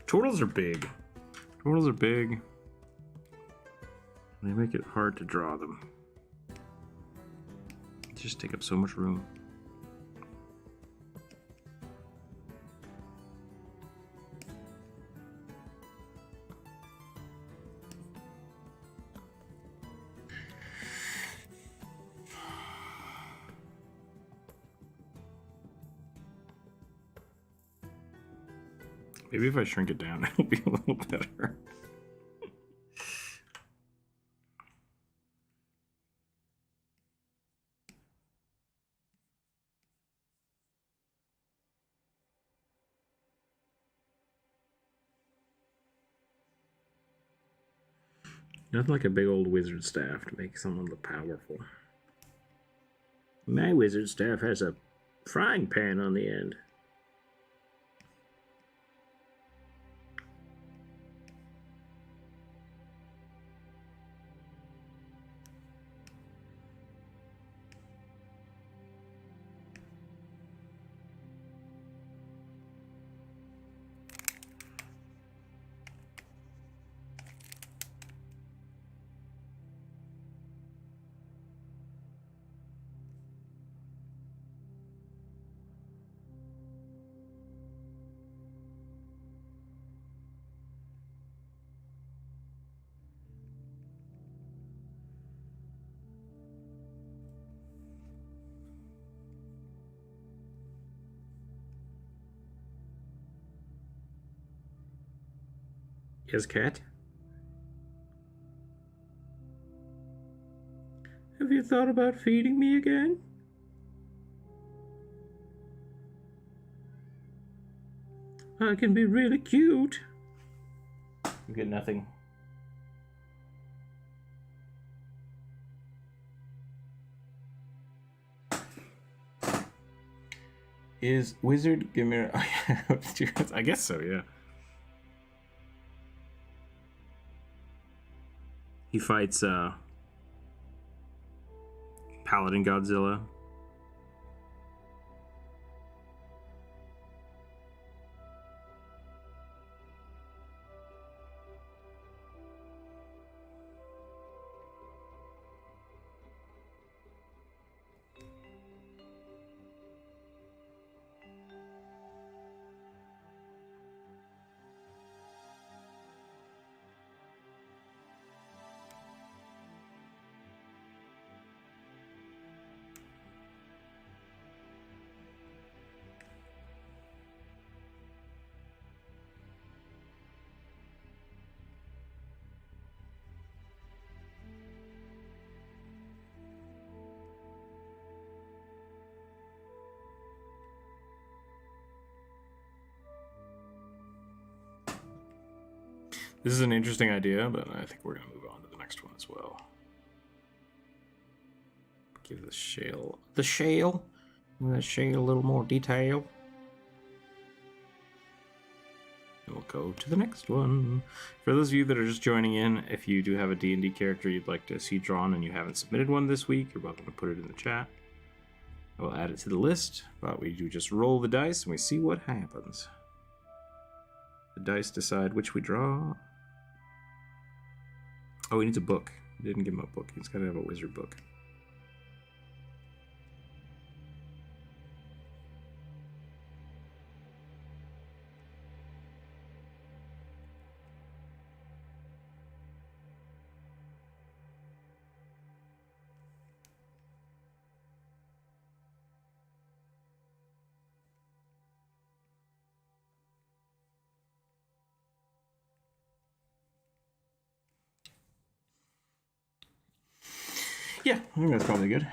Turtles are big. Turtles are big. They make it hard to draw them. They just take up so much room. Maybe if I shrink it down, it'll be a little better. Nothing like a big old wizard staff to make someone look powerful. My wizard staff has a frying pan on the end. Yes, cat? Have you thought about feeding me again? I can be really cute. You get nothing. Is Wizard Gimir... I guess so, yeah. He fights Paladin Godzilla. This is an interesting idea, but I think we're going to move on to the next one as well. Give the shale a little more detail. And we'll go to the next one. For those of you that are just joining in, if you do have a D&D character you'd like to see drawn and you haven't submitted one this week, you're welcome to put it in the chat. I will add it to the list, but we do just roll the dice and we see what happens. The dice decide which we draw. Oh, he needs a book. I didn't give him a book. He's got to have a wizard book. Yeah, I think that's probably good.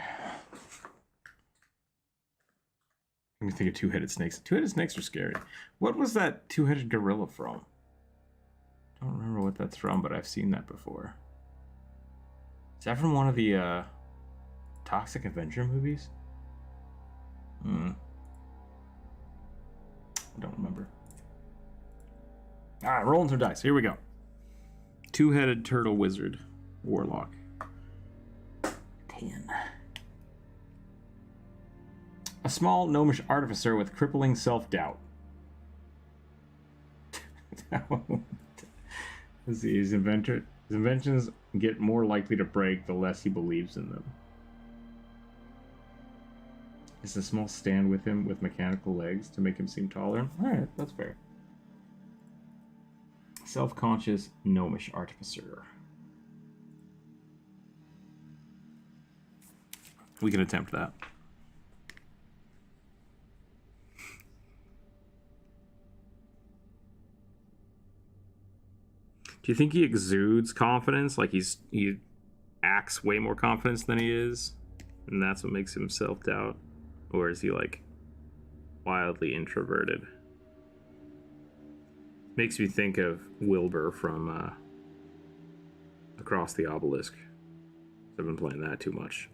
Let me think of two-headed snakes. Two-headed snakes are scary. What was that two-headed gorilla from? I don't remember what that's from, but I've seen that before. Is that from one of the Toxic Avenger movies? I don't remember. Alright, rolling some dice. Here we go. Two-headed turtle wizard. Warlock. 10. A small gnomish artificer with crippling self-doubt. He's inventor. His inventions get more likely to break the less he believes in them. It's a small stand with him with mechanical legs to make him seem taller. Alright, that's fair. Self-conscious, gnomish artificer. We can attempt that. Do you think he exudes confidence? Like he acts way more confidence than he is? And that's what makes him self-doubt? Or is he like wildly introverted? Makes me think of Wilbur from Across the Obelisk. I've been playing that too much.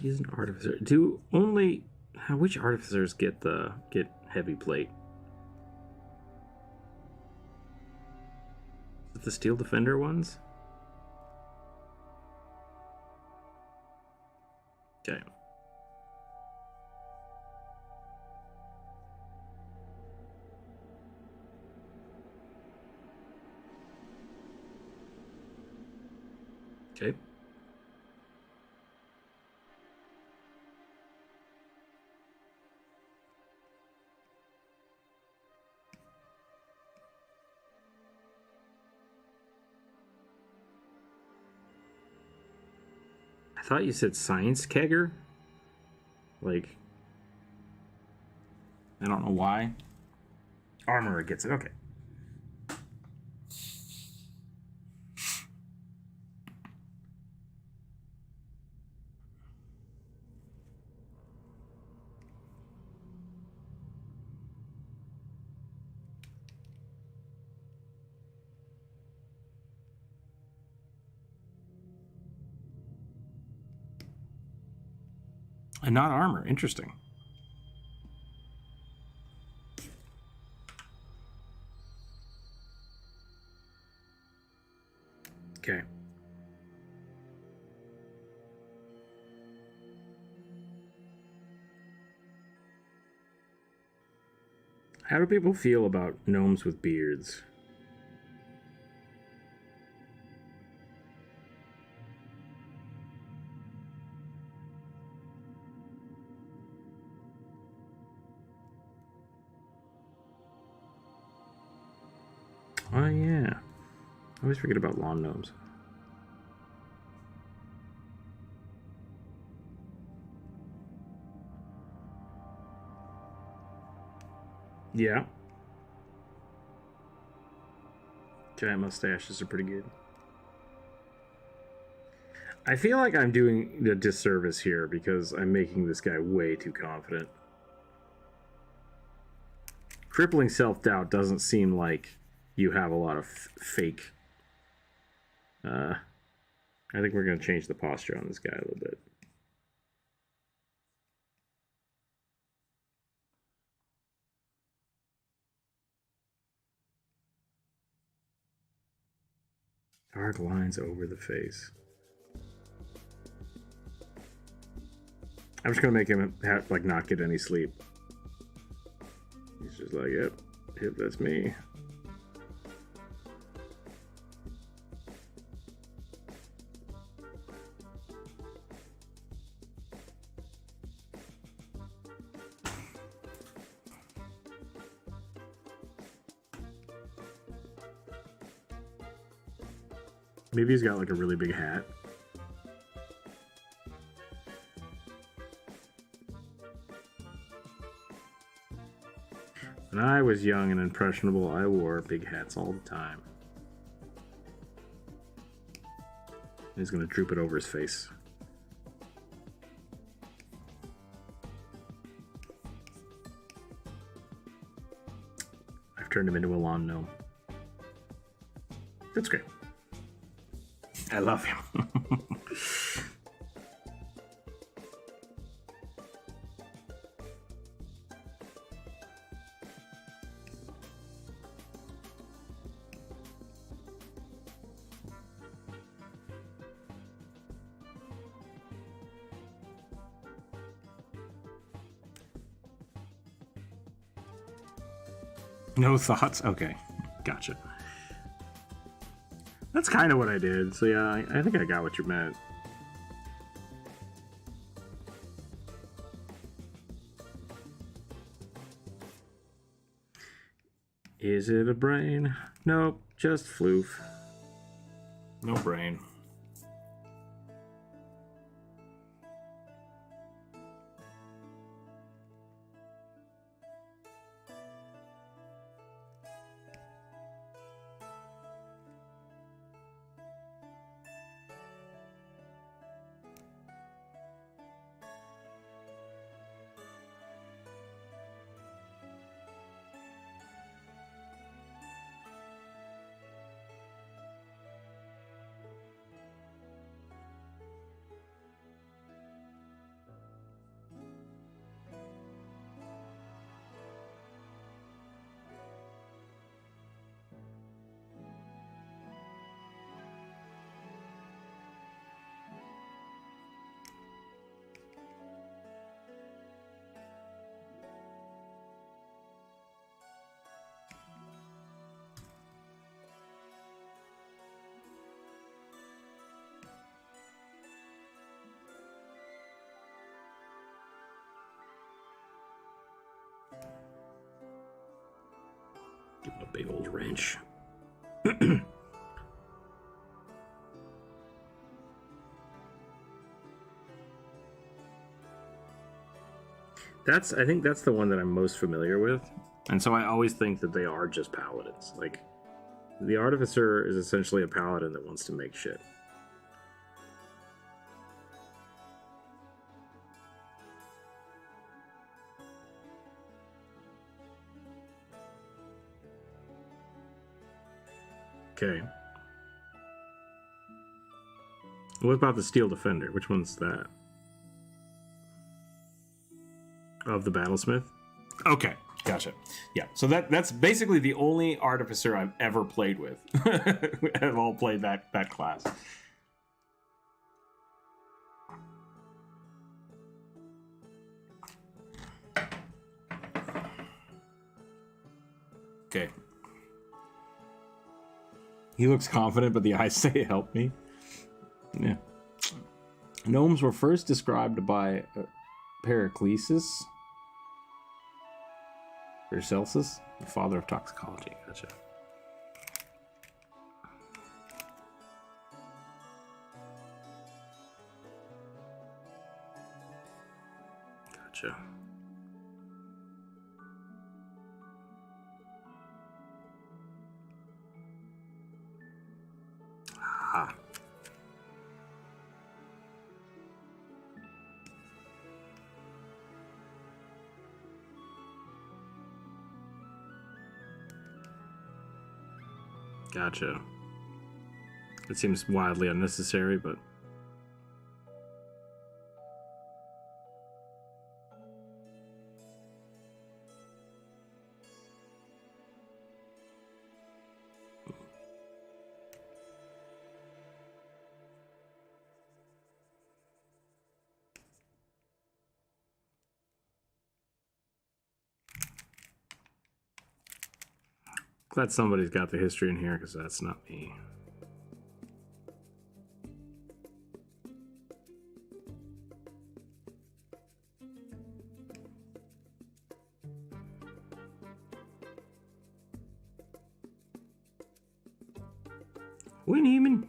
He's an artificer. Which artificers get heavy plate? Is it the Steel Defender ones? Okay. Okay. I thought you said science kegger. Like, I don't know why. Armorer gets it. Okay. And not armor. Interesting. Okay. How do people feel about gnomes with beards? Oh, yeah. I always forget about lawn gnomes. Yeah. Giant mustaches are pretty good. I feel like I'm doing a disservice here because I'm making this guy way too confident. Crippling self-doubt doesn't seem like you have a lot of fake. I think we're going to change the posture on this guy a little bit. Dark lines over the face. I'm just going to make him like not get any sleep. He's just like, yep, that's me. Maybe he's got like a really big hat. When I was young and impressionable, I wore big hats all the time. He's gonna droop it over his face. I've turned him into a lawn gnome. That's great. I love him. No thoughts? Okay, gotcha. That's kind of what I did. So yeah, I think I got what you meant. Is it a brain? Nope, just floof. No brain. Give him a big old wrench. I think that's the one that I'm most familiar with. And so I always think that they are just paladins. Like, the Artificer is essentially a paladin that wants to make shit. Okay. What about the Steel Defender? Which one's that? Of the Battlesmith? Okay, gotcha. Yeah, so that's basically the only Artificer I've ever played with. I've all played that class. Okay. He looks confident, but the eyes say, help me. Yeah. Gnomes were first described by Paracelsus, the father of toxicology. Gotcha. Gotcha. Ah. Gotcha. It seems wildly unnecessary, but... glad somebody's got the history in here, because that's not me. Winnieman.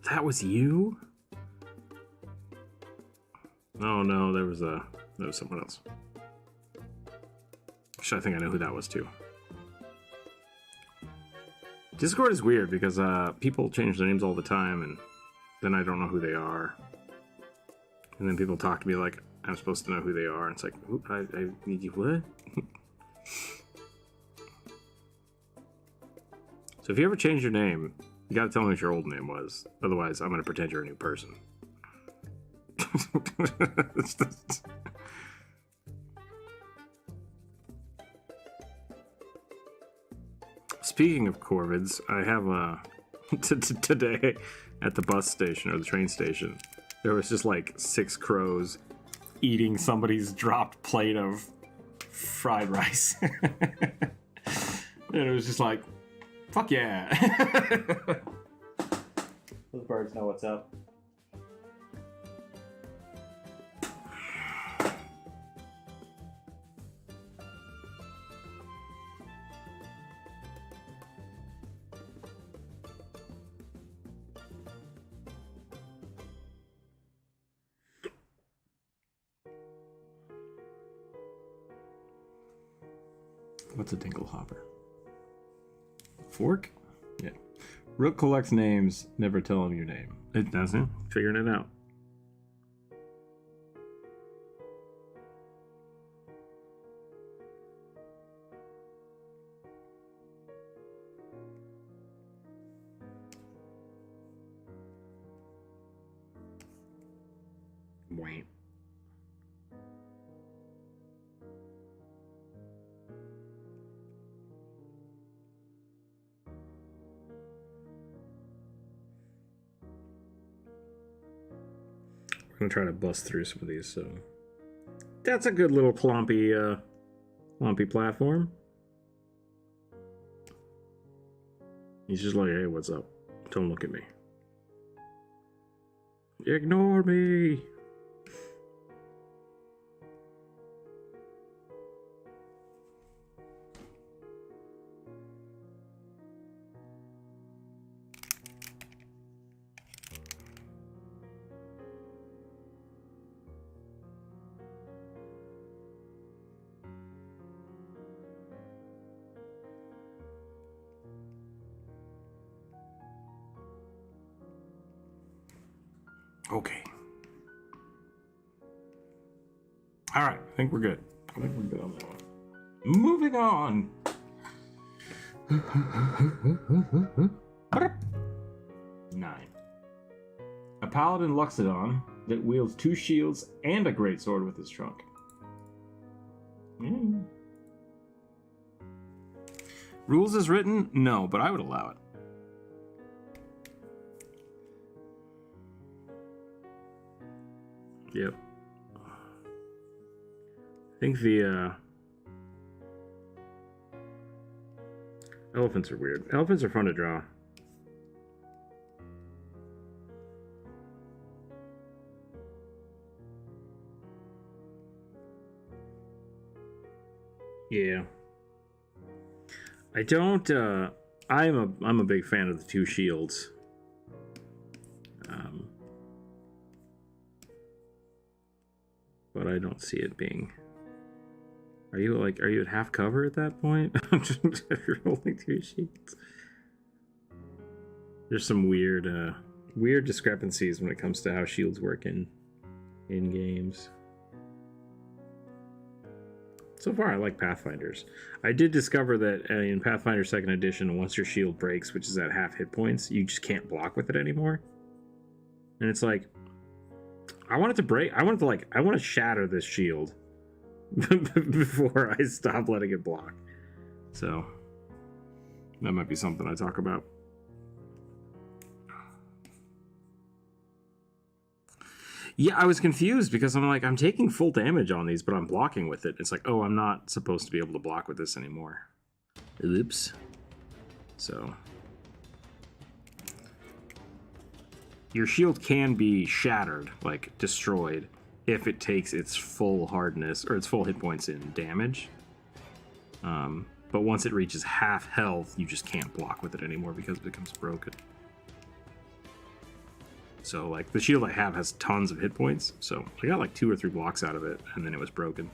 That was you? Oh no, there that was someone else. Actually, I think I know who that was too. Discord is weird because people change their names all the time, and then I don't know who they are. And then people talk to me like I'm supposed to know who they are, and it's like, what? So if you ever change your name, you gotta tell me what your old name was. Otherwise, I'm gonna pretend you're a new person. Speaking of corvids, I have today at the bus station or the train station, there was just like 6 crows eating somebody's dropped plate of fried rice. And it was just like, fuck yeah. Those birds know what's up. What's a dinkle hopper? Fork? Yeah. Rook collects names, never tell him your name. It doesn't. Figuring it out. Wait. I'm gonna try to bust through some of these, so that's a good little clumpy platform. He's just like, hey, what's up? Don't look at me. Ignore me. Okay. All right. I think we're good. I think we're good on that one. Moving on. 9. A paladin Luxodon that wields 2 shields and a greatsword with his trunk. Rules as written? No, but I would allow it. Yep. I think the elephants are weird. Elephants are fun to draw. Yeah. I don't I'm a big fan of the 2 shields. But I don't see it being. Are you at half cover at that point? You're holding 2 sheets. There's some weird discrepancies when it comes to how shields work in games. So far, I like Pathfinders. I did discover that in Pathfinder 2nd Edition, once your shield breaks, which is at half hit points, you just can't block with it anymore. And it's like, I want it to break. I want to shatter this shield before I stop letting it block. So that might be something I talk about. Yeah, I was confused because I'm taking full damage on these, but I'm blocking with it. It's like, oh, I'm not supposed to be able to block with this anymore. Oops. So your shield can be shattered, like destroyed, if it takes its full hardness or its full hit points in damage. But once it reaches half health, you just can't block with it anymore because it becomes broken. So like the shield I have has tons of hit points, so I got like 2 or 3 blocks out of it, and then it was broken.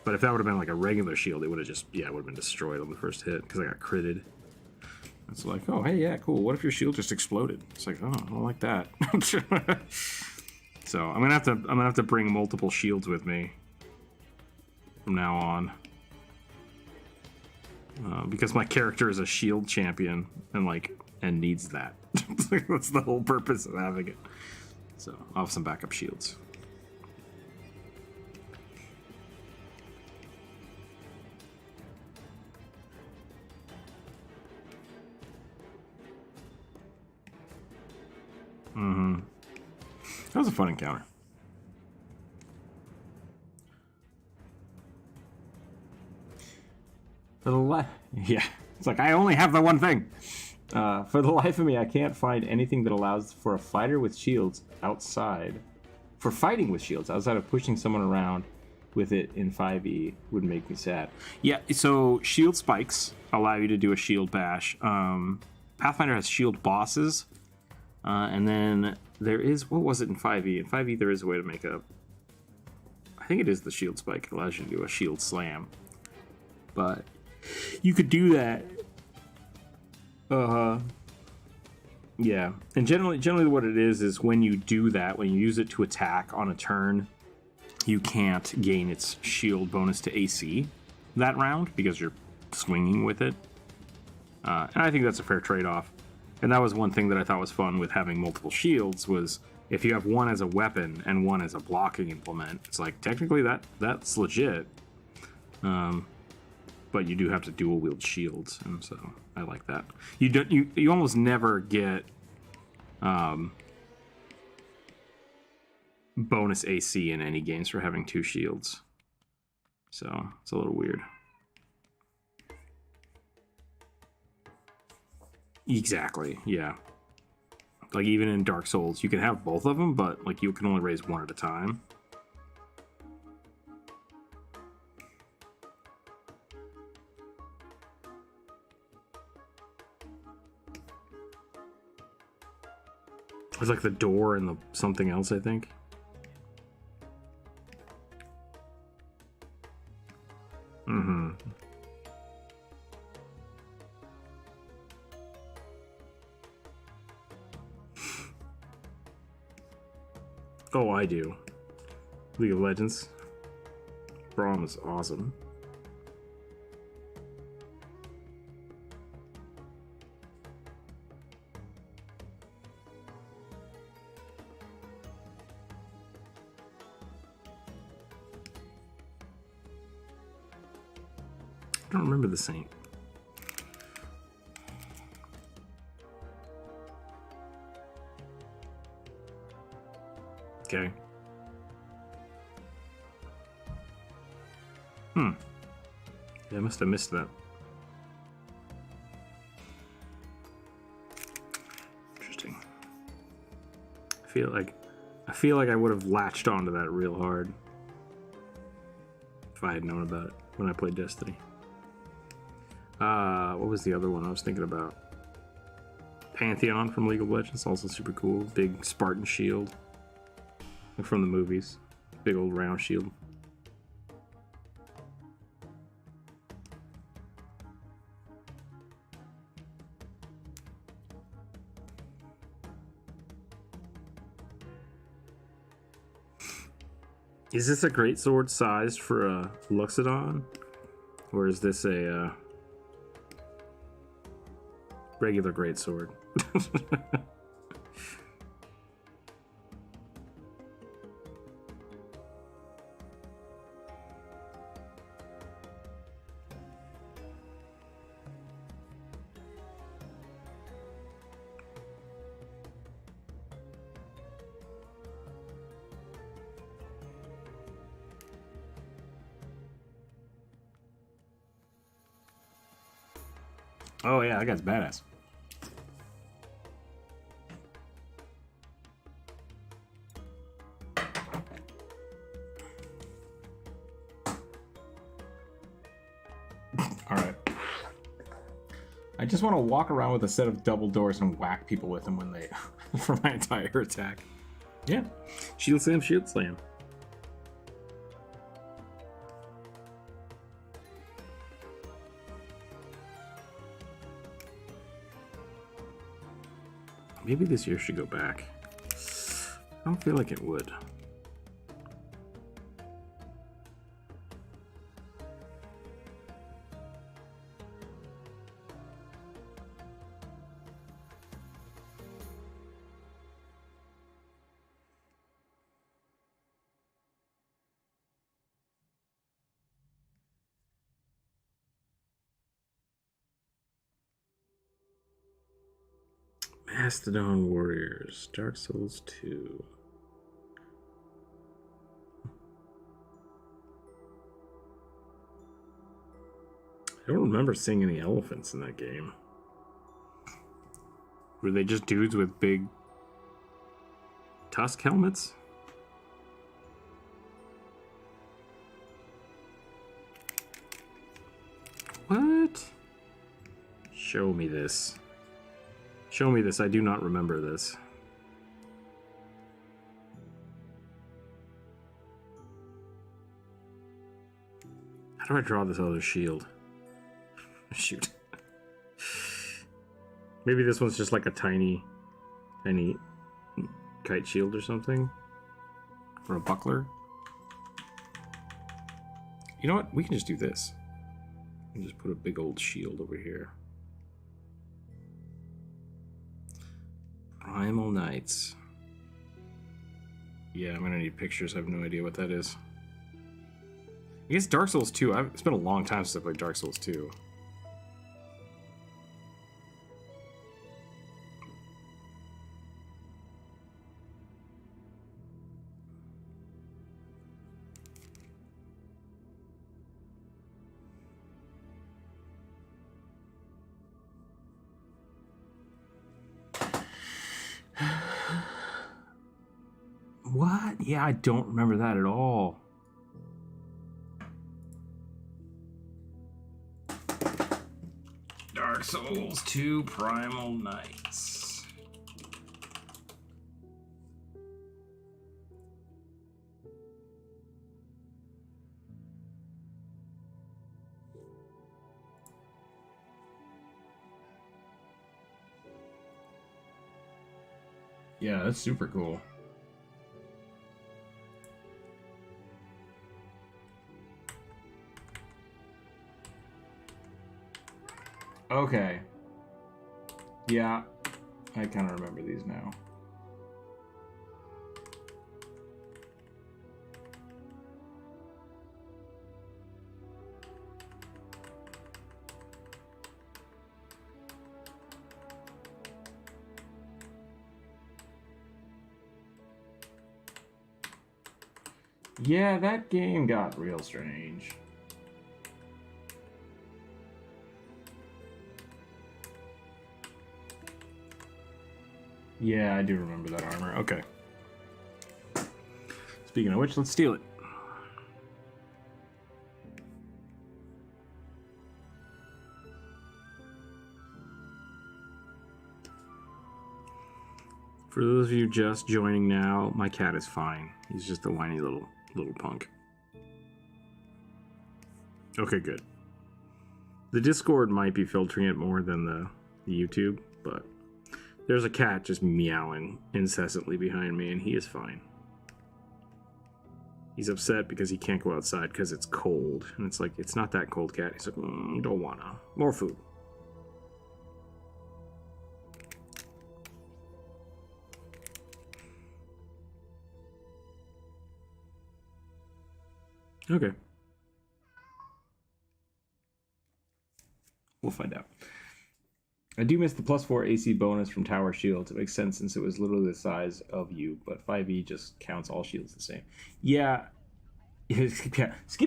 But if that would have been like a regular shield, it would have just, yeah, it would have been destroyed on the first hit because I got critted. It's like, oh, hey, yeah, cool. What if your shield just exploded? It's like, oh, I don't like that. So I'm gonna have to bring multiple shields with me from now on, because my character is a shield champion and needs that. That's the whole purpose of having it. So I'll have some backup shields. That was a fun encounter. Yeah, it's like I only have the one thing. For the life of me, I can't find anything that allows for a fighter with shields outside. For fighting with shields outside of pushing someone around with it in 5e would make me sad. Yeah, so shield spikes allow you to do a shield bash. Pathfinder has shield bosses. And then there is, what was it in 5e? In 5e, there is a way to make a, I think it is the shield spike. It allows you to do a shield slam. But you could do that. Yeah. And generally what it is when you do that, when you use it to attack on a turn, you can't gain its shield bonus to AC that round because you're swinging with it. And I think that's a fair trade-off. And that was one thing that I thought was fun with having multiple shields was if you have one as a weapon and one as a blocking implement, it's like technically that's legit. But you do have to dual wield shields, and so I like that. You almost never get bonus AC in any games for having 2 shields. So it's a little weird. Exactly, yeah. Like even in Dark Souls, you can have both of them, but like you can only raise one at a time. It's like the door and the something else, I think. Mm-hmm. Oh, I do. League of Legends. Braum is awesome. I don't remember the Saint. Okay. Yeah, I must have missed that. Interesting. I feel like I would have latched onto that real hard if I had known about it when I played Destiny. What was the other one I was thinking about? Pantheon from League of Legends, also super cool. Big Spartan shield. From the movies. Big old round shield. Is this a greatsword sized for a Luxodon? Or is this a regular greatsword? Oh yeah, that guy's badass. All right. I just want to walk around with a set of double doors and whack people with them when they for my entire attack. Yeah. Shield slam, shield slam. Maybe this year should go back. I don't feel like it would. Mastodon Warriors, Dark Souls 2. I don't remember seeing any elephants in that game. Were they just dudes with big tusk helmets? What? Show me this. Show me this. I do not remember this. How do I draw this other shield? Shoot. Maybe this one's just like a tiny kite shield or something. Or a buckler. You know what? We can just do this. And just put a big old shield over here. Primal Knights. Yeah, I'm gonna need pictures. I have no idea what that is. I guess Dark Souls 2. It's been a long time since I played Dark Souls 2. What? Yeah, I don't remember that at all. Dark Souls 2 Primal Knights. Yeah, that's super cool. Okay. Yeah, I kind of remember these now. Yeah, that game got real strange. Yeah, I do remember that armor. Okay. Speaking of which, let's steal it. For those of you just joining now, my cat is fine. He's just a whiny little punk. Okay, good. The Discord might be filtering it more than the YouTube, but there's a cat just meowing incessantly behind me, and he is fine. He's upset because he can't go outside because it's cold. And it's like, it's not that cold, cat. He's like, don't wanna. More food. Okay. We'll find out. I do miss the +4 AC bonus from Tower Shields. It makes sense since it was literally the size of you, but 5e just counts all shields the same. Yeah, Skip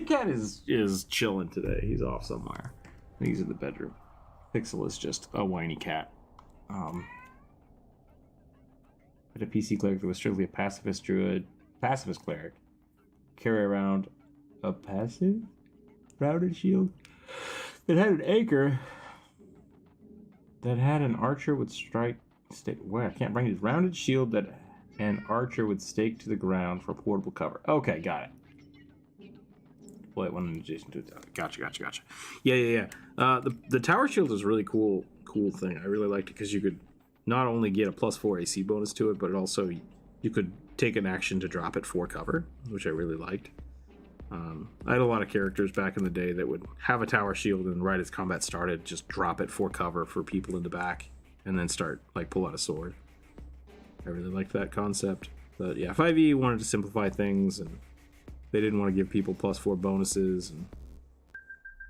Cat is chilling today. He's off somewhere. I think he's in the bedroom. Pixel is just a whiny cat. I had a PC cleric that was strictly a pacifist cleric. Carry around a passive routed shield that had an anchor that had an archer with strike Where I can't bring his rounded shield that an archer would stake to the ground for portable cover. Okay, got it. Play it when adjacent to a tower. Gotcha. Yeah. The tower shield is a really cool thing. I really liked it because you could not only get a +4 AC bonus to it, but it also you could take an action to drop it for cover, which I really liked. I had a lot of characters back in the day that would have a tower shield and right as combat started, just drop it for cover for people in the back, and then start pull out a sword. I really liked that concept. But yeah, 5e wanted to simplify things, and they didn't want to give people +4 bonuses, and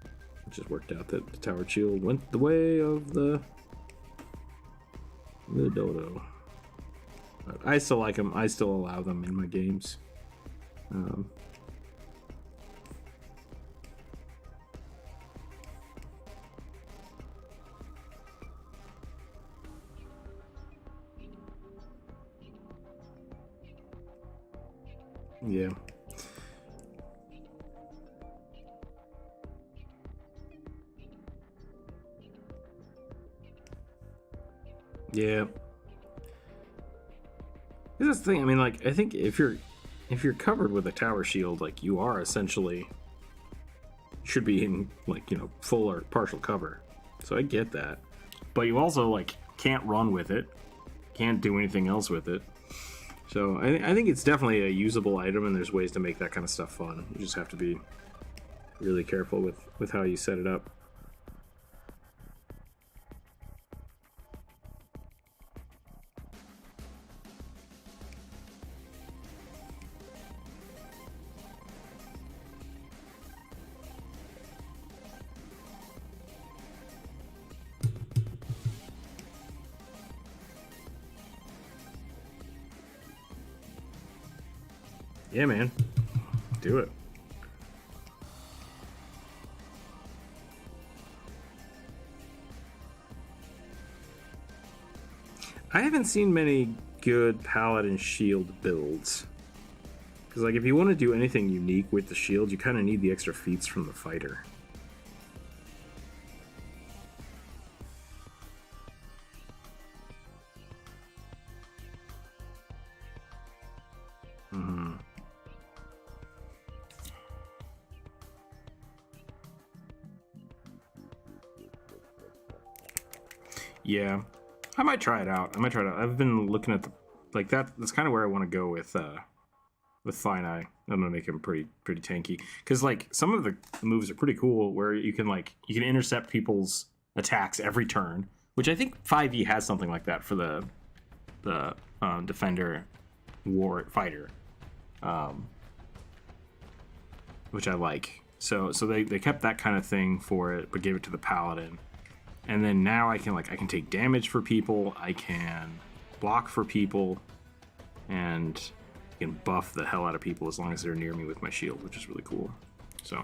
it just worked out that the tower shield went the way of the dodo. But I still like them. I still allow them in my games. Yeah. Yeah. This is the thing. I mean, I think if you're covered with a tower shield, you are essentially should be in full or partial cover. So I get that, but you also can't run with it, can't do anything else with it. So I think it's definitely a usable item, and there's ways to make that kind of stuff fun. You just have to be really careful with how you set it up. Yeah, man. Do it. I haven't seen many good paladin shield builds. Because, if you want to do anything unique with the shield, you kind of need the extra feats from the fighter. Yeah, I might try it out. I've been looking at that's kind of where I want to go with Fine Eye. I'm gonna make him pretty tanky because some of the moves are pretty cool where you can intercept people's attacks every turn, which I think 5e has something like that for the defender war fighter, which I like. So they kept that kind of thing for it, but gave it to the paladin. And then now I can take damage for people, I can block for people, and I can buff the hell out of people as long as they're near me with my shield, which is really cool. So.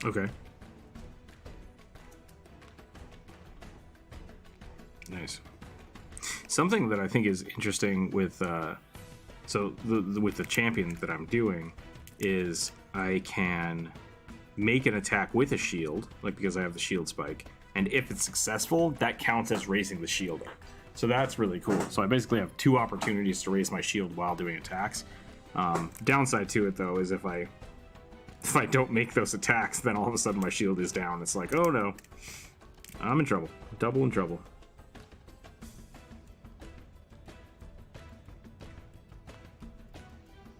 Okay. Nice. Something that I think is interesting with with the champion that I'm doing is I can make an attack with a shield, because I have the shield spike, and if it's successful, that counts as raising the shield up. So that's really cool. So I basically have 2 opportunities to raise my shield while doing attacks. Downside to it though is if I don't make those attacks, then all of a sudden my shield is down. It's like, oh no, I'm in trouble, double in trouble.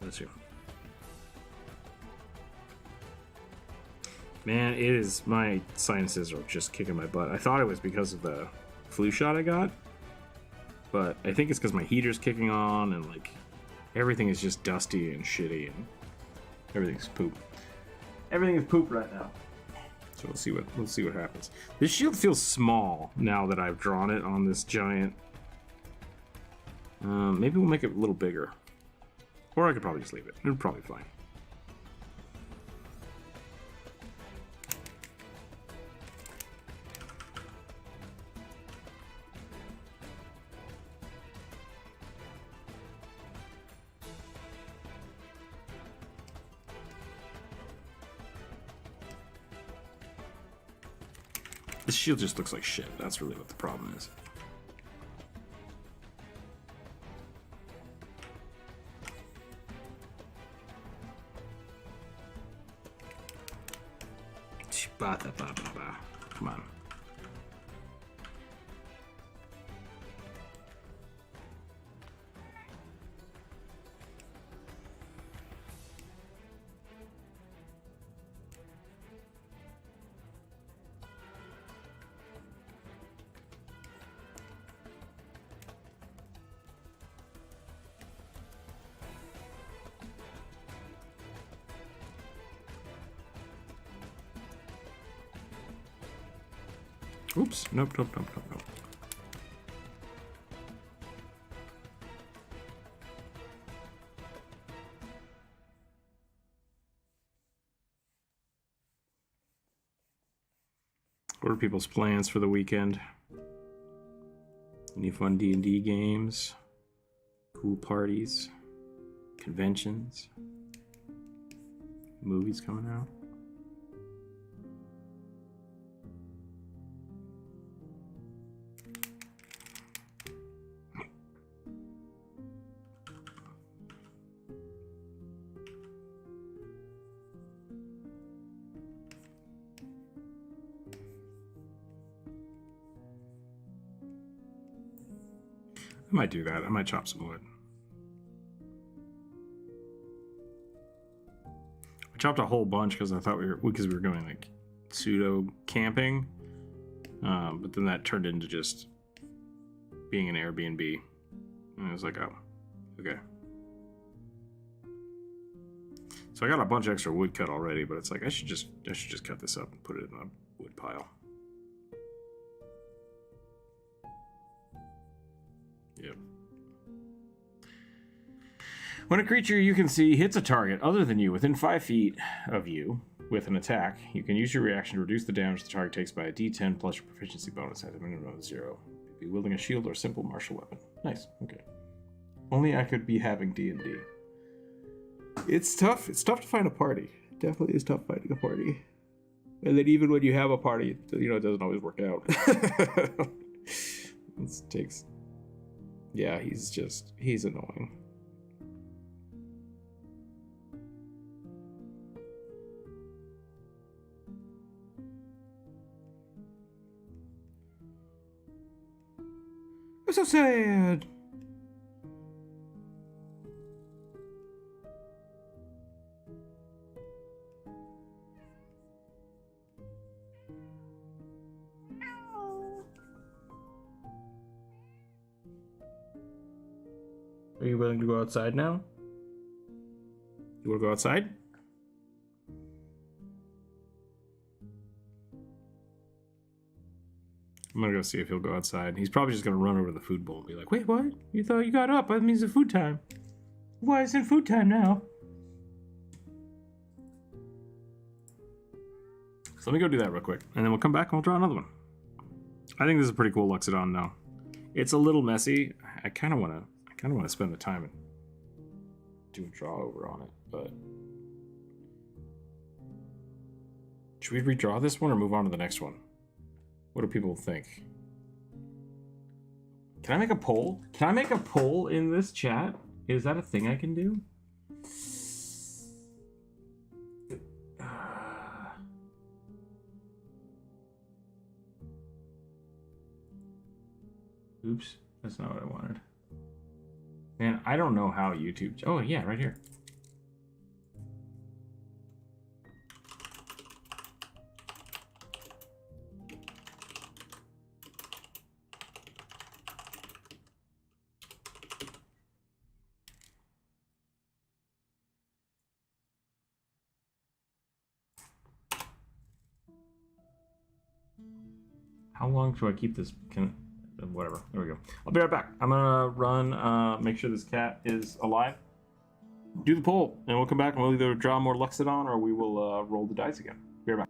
Let's see. Man, my sinuses are just kicking my butt. I thought it was because of the flu shot I got, but I think it's because my heater's kicking on and everything is just dusty and shitty and everything's poop. Everything is poop right now. So we'll see what happens. This shield feels small now that I've drawn it on this giant. Maybe we'll make it a little bigger. Or I could probably just leave it. It'll probably be fine. The shield just looks like shit. That's really what the problem is. Come on. Oops. Nope. What are people's plans for the weekend? Any fun D&D games? Cool parties? Conventions? Movies coming out? I might do that. I might chop some wood. I chopped a whole bunch because I thought we were going like pseudo camping, but then that turned into just being an Airbnb, and I was like, oh, okay. So I got a bunch of extra wood cut already, but it's like I should just cut this up and put it in a wood pile. Yep. When a creature you can see hits a target other than you within 5 feet of you with an attack, you can use your reaction to reduce the damage the target takes by a d10 plus your proficiency bonus at a minimum of 0. Be wielding a shield or a simple martial weapon. Nice. Okay. Only I could be having D&D. It's tough. It's tough to find a party. It definitely is tough finding a party. And then even when you have a party, it doesn't always work out. It takes... Yeah, he's annoying. I'm so sad. Are you willing to go outside now? You want to go outside? I'm gonna go see if he'll go outside. He's probably just gonna run over to the food bowl and be like, wait, what? You thought you got up? That means it's food time. Why isn't it food time now? So let me go do that real quick, and then we'll come back and we'll draw another one. I think this is a pretty cool Luxodon now. It's a little messy. I kind of want to spend the time and do a draw over on it, but should we redraw this one or move on to the next one? What do people think? Can I make a poll? Can I make a poll in this chat? Is that a thing I can do? Oops, that's not what I wanted. Man, I don't know how YouTube... Oh, yeah, right here. How long do I keep this? Whatever. There we go. I'll be right back. I'm gonna run, make sure this cat is alive. Do the poll, and we'll come back and we'll either draw more Luxodon or we will roll the dice again. Be right back.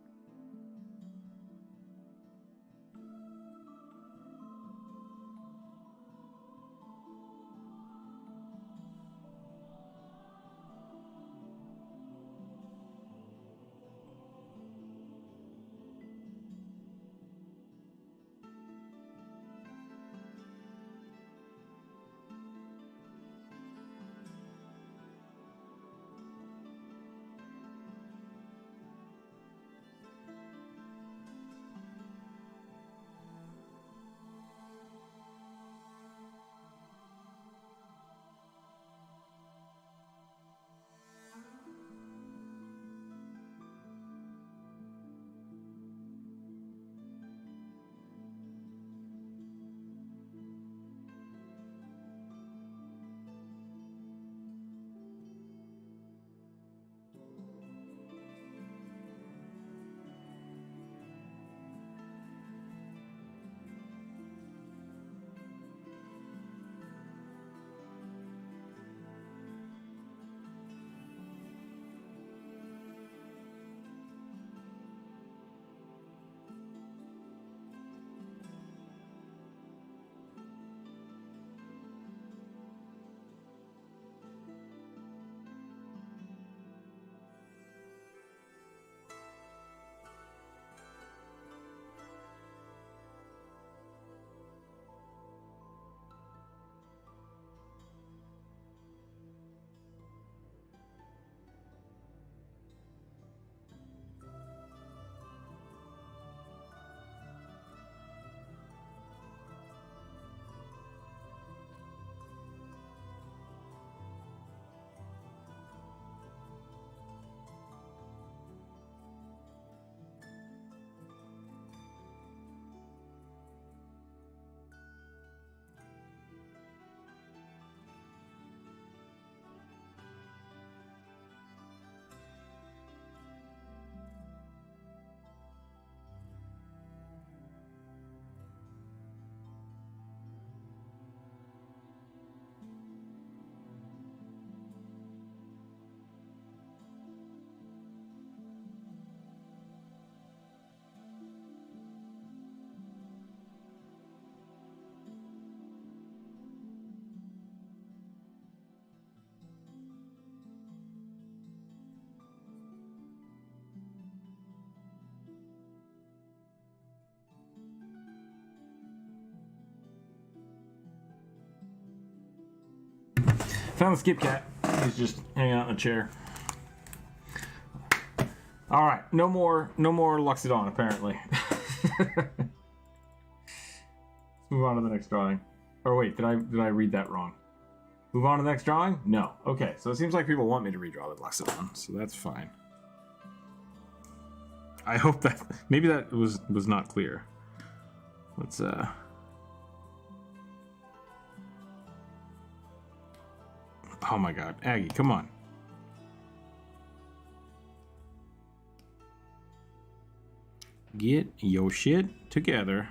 Found the skip cat. He's just hanging out in a chair. All right, no more Luxodon apparently. Let's move on to the next drawing. Or wait, did I read that wrong? Move on to the next drawing? No. Okay, so it seems like people want me to redraw the Luxodon, so that's fine. I hope that maybe that was not clear. Let's oh my god, Aggie, come on. Get your shit together.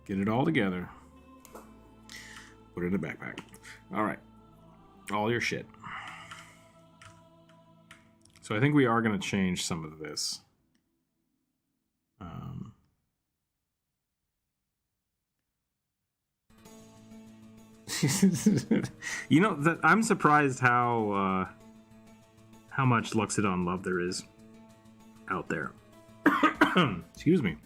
Get it all together. Put it in a backpack. All right. All your shit. So I think we are going to change some of this. You know, that I'm surprised how much Luxodon love there is out there. Excuse me.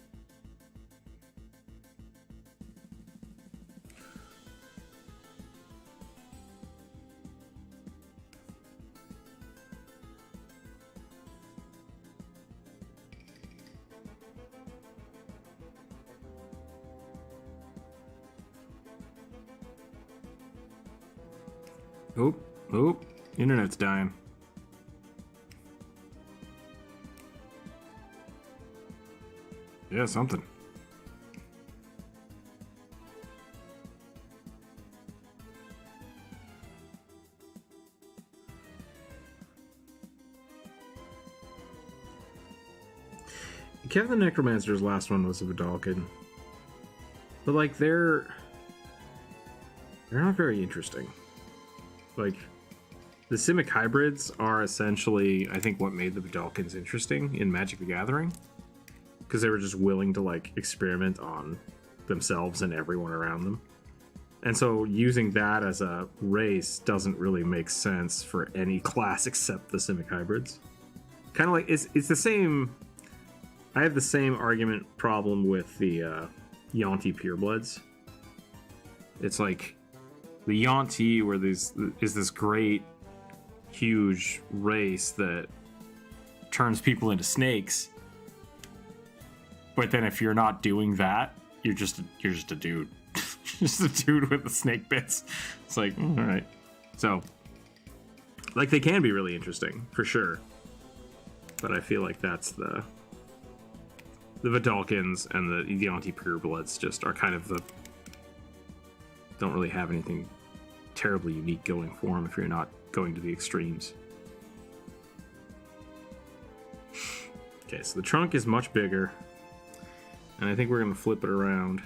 Oh, internet's dying. Yeah, something. Kevin the Necromancer's last one was a Vidalkin. But like they're not very interesting. Like the Simic hybrids are essentially, I think, what made the Vidalkins interesting in Magic the Gathering. Because they were just willing to like experiment on themselves and everyone around them. And so using that as a race doesn't really make sense for any class except the Simic hybrids. Kind of like, it's the same. I have the same argument problem with the Yuan-Ti purebloods. It's like the Yuan-Ti where is this great, huge race that turns people into snakes. But then if you're not doing that, you're just a dude. Just a dude with the snake bits. It's like, all right. So, like, they can be really interesting, for sure. But I feel like that's the Vidalkins and the Yuan-Ti purebloods just are kind of the... don't really have anything terribly unique going for them if you're not going to the extremes. Okay, so the trunk is much bigger. And I think we're going to flip it around.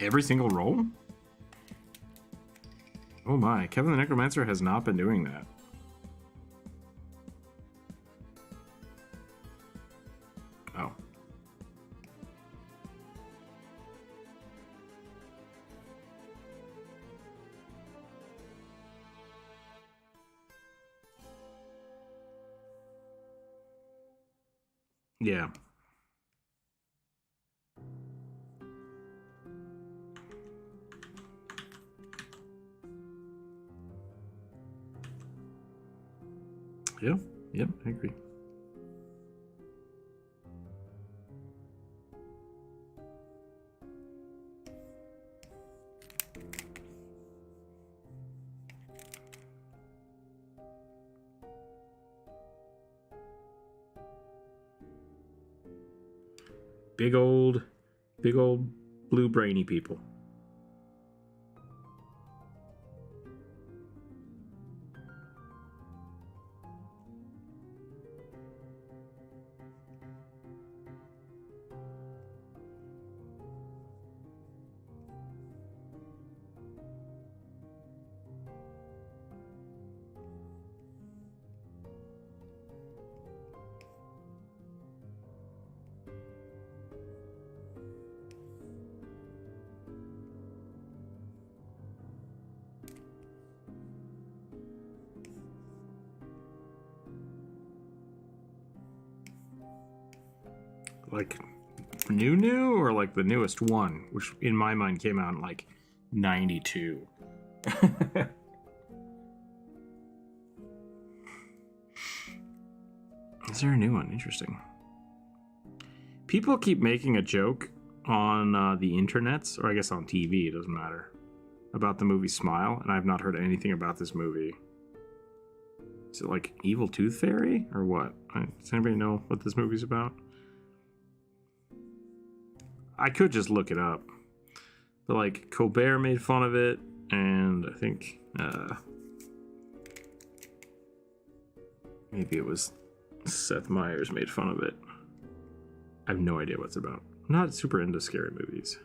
Every single roll? Oh my, Kevin the Necromancer has not been doing that. Oh. Yeah. Yep, I agree. Big old blue brainy people. like new or like the newest one, which in my mind came out in like 92. Is there a new one? Interesting. People keep making a joke on the internets, or I guess on TV, it doesn't matter, about the movie Smile, and I've not heard anything about this movie. Is it like Evil Tooth Fairy, or what? Does anybody know what this movie's about? I could just look it up. But like, Colbert made fun of it, and I think, maybe it was Seth Meyers made fun of it. I have no idea what it's about. I'm not super into scary movies.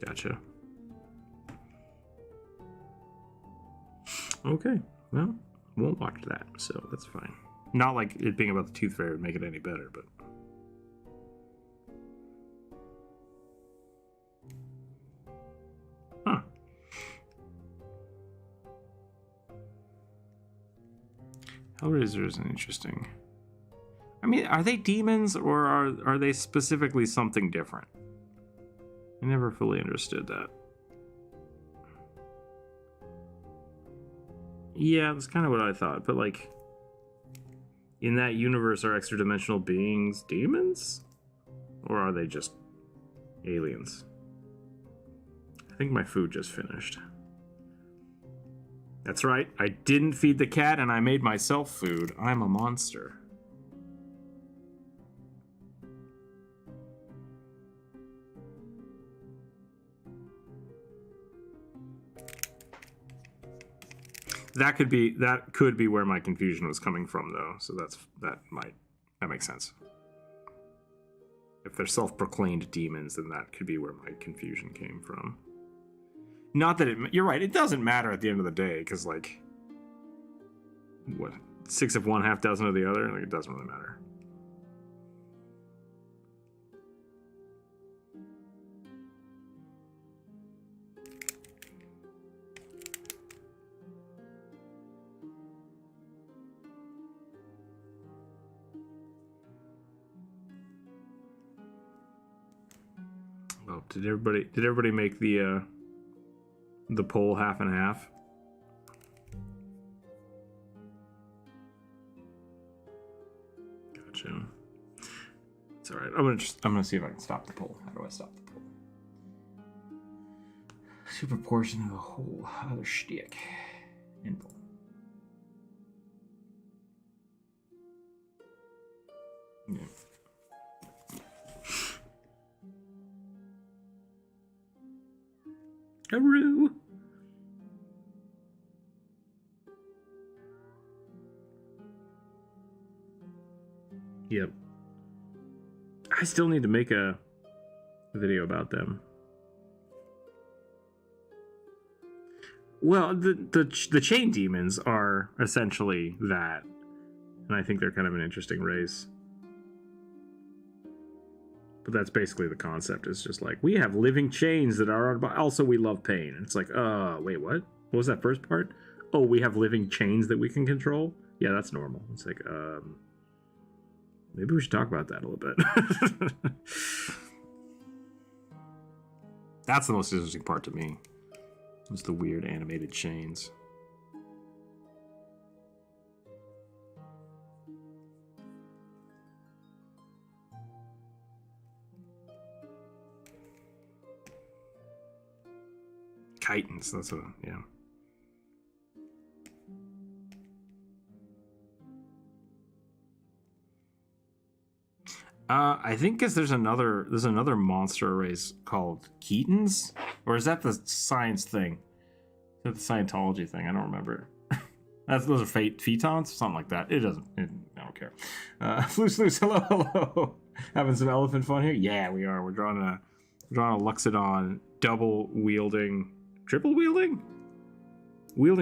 Gotcha. Okay, well, won't watch that, so that's fine. Not like it being about the Tooth Fairy would make it any better, but... Huh. Hellraiser isn't interesting. I mean, are they demons, or are they specifically something different? I never fully understood that. Yeah, that's kind of what I thought, but like, in that universe, are extra-dimensional beings demons? Or are they just aliens? I think my food just finished. That's right, I didn't feed the cat and I made myself food. I'm a monster. That could be where my confusion was coming from, though. So that makes sense. If they're self-proclaimed demons, then that could be where my confusion came from. Not that you're right. It doesn't matter at the end of the day, because like, what, 6 of one, half dozen of the other. Like, it doesn't really matter. Oh, did everybody make the poll half and half? Gotcha. It's all right. I'm gonna see if I can stop the poll. How do I stop the poll? Super portion of the whole other shtick. And poll. Yeah. Karoo. Yep. I still need to make a video about them. Well, the chain demons are essentially that, and I think they're kind of an interesting race. But that's basically the concept. It's just like, we have living chains that are also we love pain. And it's like, wait, what? What was that first part? Oh, we have living chains that we can control? Yeah, that's normal. It's like, maybe we should talk about that a little bit. That's the most interesting part to me. Was the weird animated chains. Chitons, that's a, yeah. I think there's another monster race called Ketons, or is that the science thing? Is that the Scientology thing? I don't remember. Those are Phaetons, something like that. I don't care. Floose, hello. Having some elephant fun here? Yeah, we are. We're drawing a Luxodon, triple wielding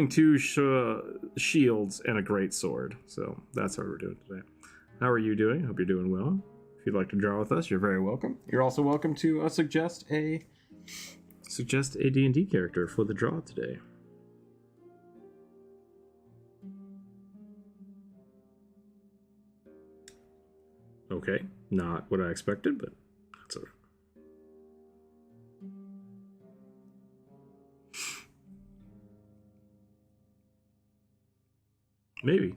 2 shields and a great sword. So that's what we're doing today. How are you doing? Hope you're doing well. If you'd like to draw with us, you're very welcome. You're also welcome to suggest a D&D character for the draw today. Okay, not what I expected, but that's all right. Maybe.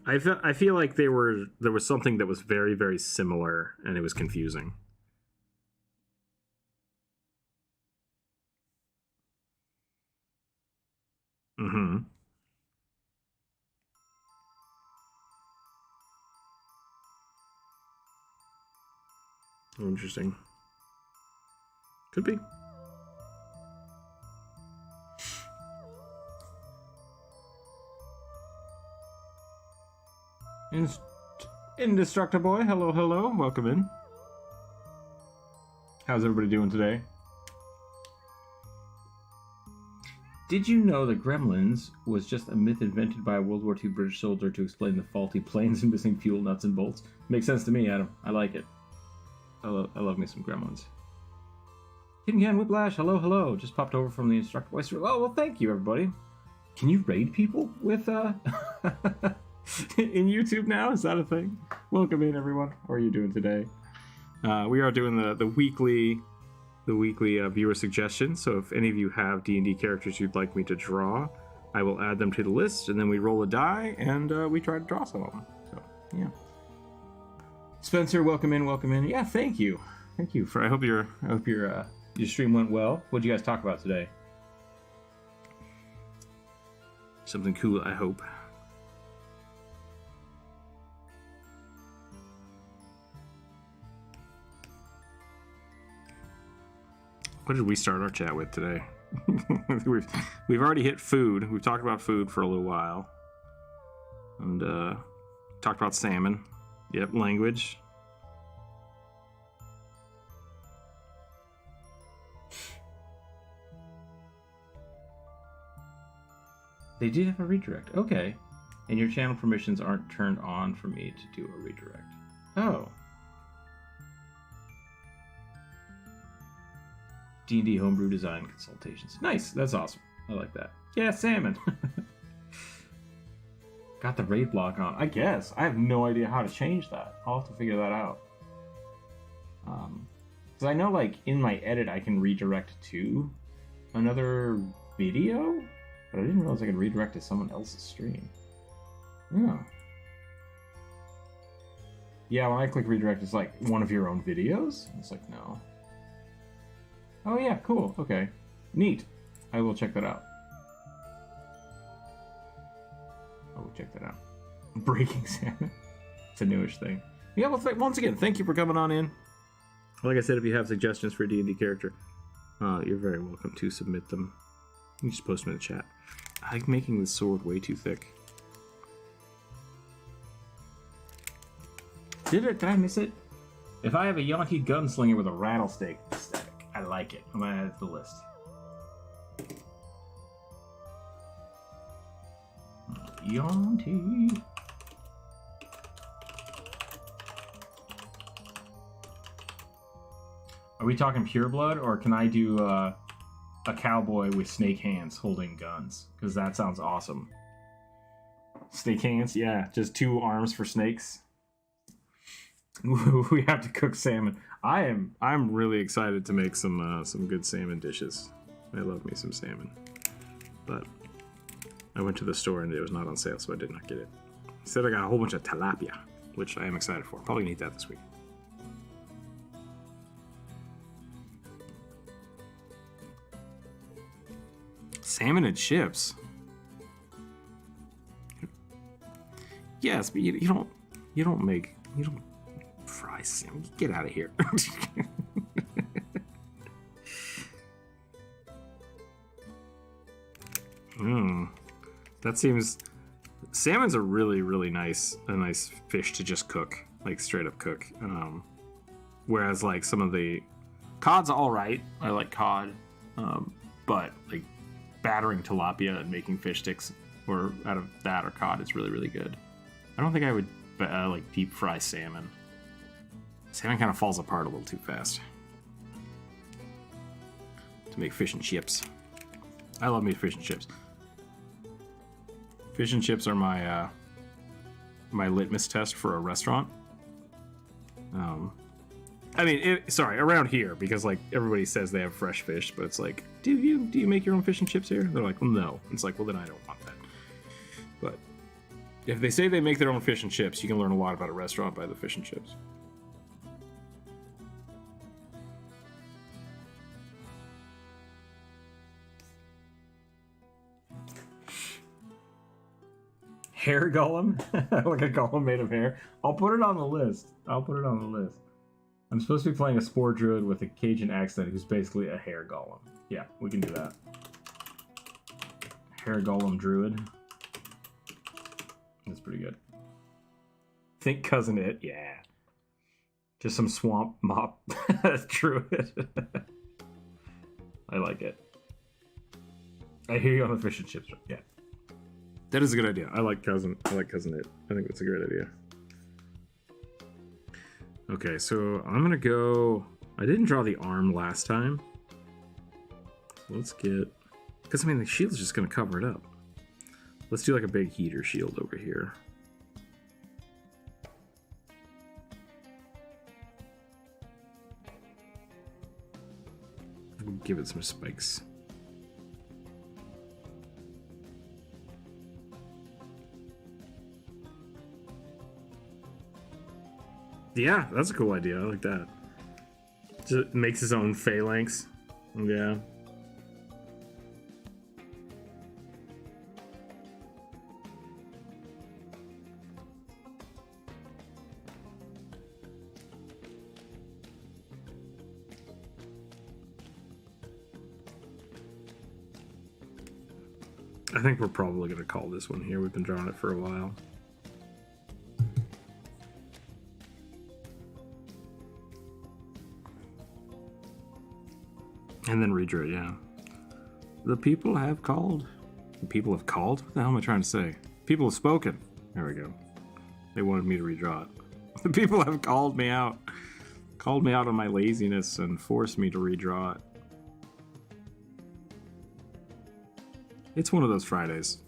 I feel like there was something that was very, very similar, and it was confusing. Mm-hmm. Oh, interesting. Could be. Indestructible, hello, hello, welcome in. How's everybody doing today? Did you know that Gremlins was just a myth invented by a World War II British soldier to explain the faulty planes and missing fuel nuts and bolts? Makes sense to me, Adam. I like it. I love me some Gremlins. Tin Can Whiplash, hello, hello. Just popped over from the Instructor Voice. Oh, well, thank you, everybody. Can you raid people with, in YouTube now? Is that a thing? Welcome in, everyone. How are you doing today? We are doing the weekly viewer suggestions. So if any of you have D&D characters you'd like me to draw, I will add them to the list, and then we roll a die, and we try to draw some of them. So yeah. Spencer, welcome in, welcome in. Yeah, thank you for. I hope your stream went well. What did you guys talk about today? Something cool, I hope. What did we start our chat with today? we've already hit food. We've talked about food for a little while. And talked about salmon. Yep, language. They did have a redirect. Okay. And your channel permissions aren't turned on for me to do a redirect. Oh. D&D homebrew design consultations. Nice. That's awesome. I like that. Yeah, salmon. Got the raid block on. I guess. I have no idea how to change that. I'll have to figure that out. Because I know, like, in my edit, I can redirect to another video, but I didn't realize I could redirect to someone else's stream. Oh. Yeah, when I click redirect, it's like one of your own videos? It's like, no. Oh yeah, cool. Okay. Neat. I will check that out. I will check that out. Breaking salmon. It's a newish thing. Yeah, well, once again, thank you for coming on in. Like I said, if you have suggestions for a D&D character, you're very welcome to submit them. You just post them in the chat. I'm making this sword way too thick. Did I miss it? If I have a Yankee gunslinger with a rattlesnake aesthetic, I like it. I'm gonna add it to the list. Yankee. Are we talking pure blood, or can I do a cowboy with snake hands holding guns? Because that sounds awesome. Snake hands, yeah, just 2 arms for snakes. We have to cook salmon. I'm really excited to make some good salmon dishes. I love me some salmon, but I went to the store and it was not on sale, so I did not get it. Instead, I got a whole bunch of tilapia, which I am excited for. Probably gonna eat that this week. Salmon and chips. Yes, but you don't fry salmon. Get out of here. That seems. Salmon's a really nice fish to just cook, like straight up cook. Whereas like some of the cod's all right. I like cod, but like battering tilapia and making fish sticks or out of that or cod is really good. I don't think I would like deep fry salmon. Salmon kind of falls apart a little too fast. To make fish and chips. I love me fish and chips. Fish and chips are my my litmus test for a restaurant. I mean, sorry, around here, because like everybody says they have fresh fish, but it's like, do you make your own fish and chips here? They're like, well, no. It's like, well, then I don't want that. But if they say they make their own fish and chips, you can learn a lot about a restaurant by the fish and chips. Hair golem? Like a golem made of hair? I'll put it on the list. I'm supposed to be playing a spore druid with a Cajun accent who's basically a hair golem. Yeah, we can do that. Hair golem druid. That's pretty good. Think cousin it, yeah. Just some swamp mop druid. I like it. I hear you on the fish and chips. Yeah. That is a good idea. I like cousin it. I think that's a great idea. Okay, so I'm gonna go. I didn't draw the arm last time. Let's get, because I mean the shield's just gonna cover it up. Let's do like a big heater shield over here. We'll give it some spikes. Yeah, that's a cool idea. I like that. Just makes his own phalanx. Yeah. I think we're probably going to call this one here. We've been drawing it for a while. And then redraw it, yeah. The people have called. The people have called? What the hell am I trying to say? People have spoken. There we go. They wanted me to redraw it. The people have called me out. Called me out on my laziness and forced me to redraw it. It's one of those Fridays.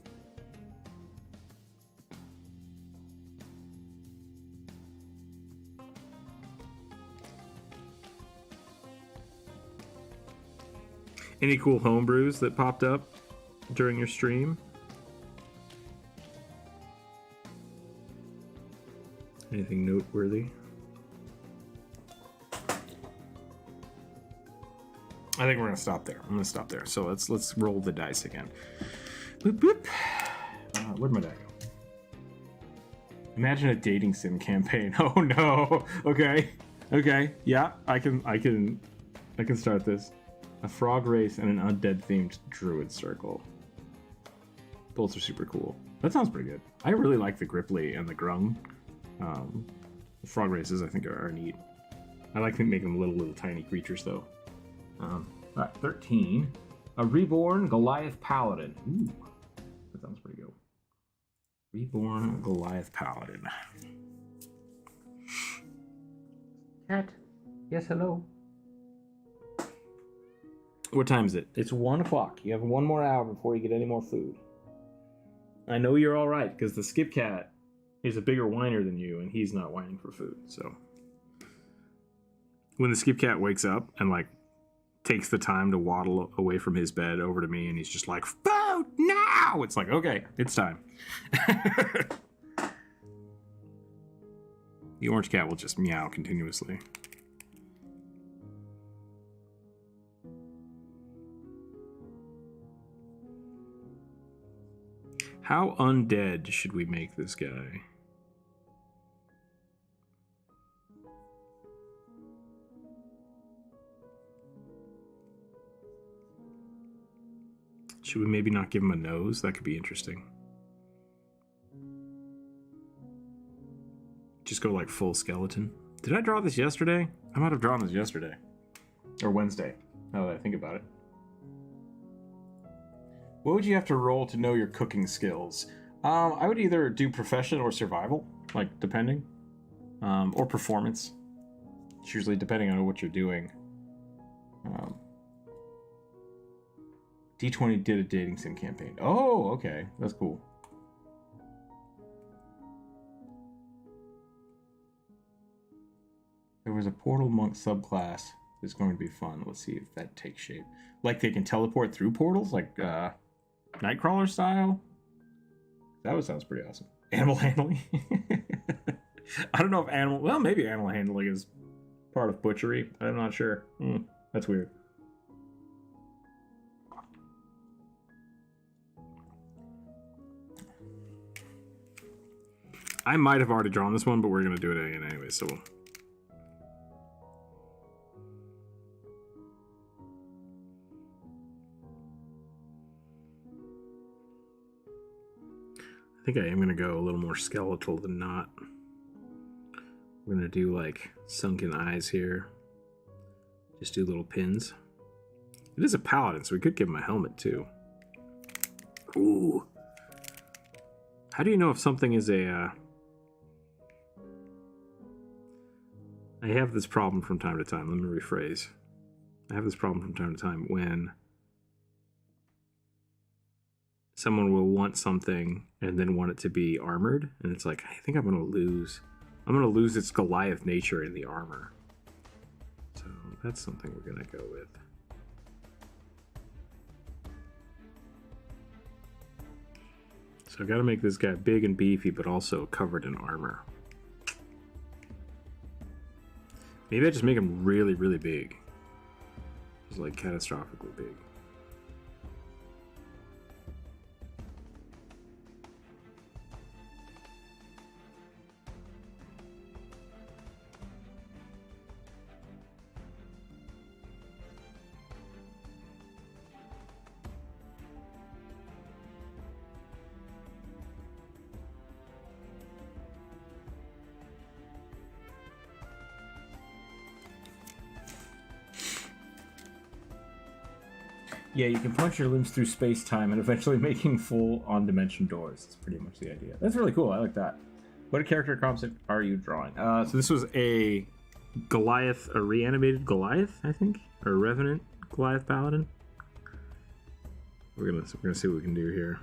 Any cool homebrews that popped up during your stream? Anything noteworthy? I think we're gonna stop there. I'm gonna stop there. So let's roll the dice again. Boop boop. Where'd my die go? Imagine a dating sim campaign. Oh no. Okay. Okay. Yeah, I can start this. A frog race and an undead themed druid circle. Both are super cool. That sounds pretty good. I really like the Gripply and the Grung. The frog races I think are neat. I like to make them little tiny creatures though. Alright, 13. A reborn Goliath Paladin. Ooh, that sounds pretty good. Reborn Goliath Paladin. Cat. Yes, hello. What time is it? It's 1 o'clock. You have 1 more hour before you get any more food. I know you're all right, because the Skip Cat is a bigger whiner than you, and he's not whining for food, so. When the Skip Cat wakes up and, like, takes the time to waddle away from his bed over to me, and he's just like, food now! It's like, okay, it's time. The orange cat will just meow continuously. How undead should we make this guy? Should we maybe not give him a nose? That could be interesting. Just go like full skeleton. Did I draw this yesterday? I might have drawn this yesterday. Or Wednesday, now that I think about it. What would you have to roll to know your cooking skills? I would either do profession or survival, like depending. Or performance. It's usually depending on what you're doing. D20 did a dating sim campaign. Oh, okay. That's cool. was a Portal Monk subclass that's going to be fun. Let's see if that takes shape. Like they can teleport through portals, like Nightcrawler style. That sounds pretty awesome. Animal handling. I don't know if well, maybe animal handling is part of butchery. I'm not sure. That's weird. I might have already drawn this one, but we're going to do it again anyway, so we'll... I think I am going to go a little more skeletal than not. We're going to do like sunken eyes here. Just do little pins. It is a paladin, so we could give him a helmet too. Ooh. How do you know if something is a... I have this problem from time to time. Let me rephrase. I have this problem from time to time when someone will want something and then want it to be armored, and it's like, I think I'm going to lose. I'm going to lose its Goliath nature in the armor. So that's something we're going to go with. So I got to make this guy big and beefy, but also covered in armor. Maybe I just make him really, really big. Just like catastrophically big. Yeah, you can punch your limbs through space-time and eventually making full on-dimension doors. That's pretty much the idea. That's really cool. I like that. What character concept are you drawing? So this was a Goliath, a reanimated Goliath, I think, or a Revenant Goliath Paladin. We're gonna see what we can do here.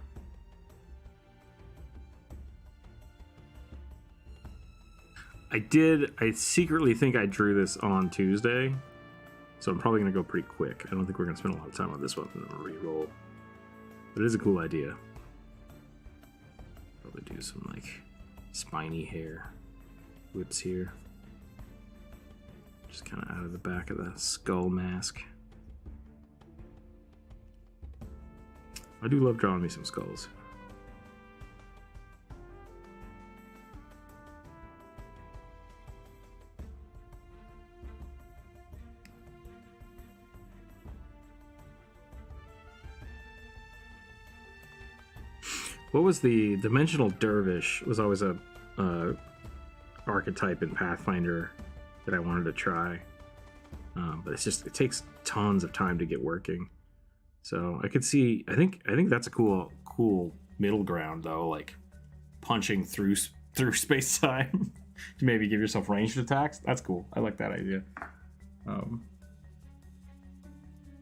I secretly think I drew this on Tuesday. So I'm probably going to go pretty quick. I don't think we're going to spend a lot of time on this one. I'm going to re-roll. But it is a cool idea. Probably do some, like, spiny hair whips here. Just kind of out of the back of the skull mask. I do love drawing me some skulls. What was the Dimensional Dervish? Was always a archetype in Pathfinder that I wanted to try, but it takes tons of time to get working. So I could see. I think that's a cool middle ground though, like punching through space time to maybe give yourself ranged attacks. That's cool. I like that idea.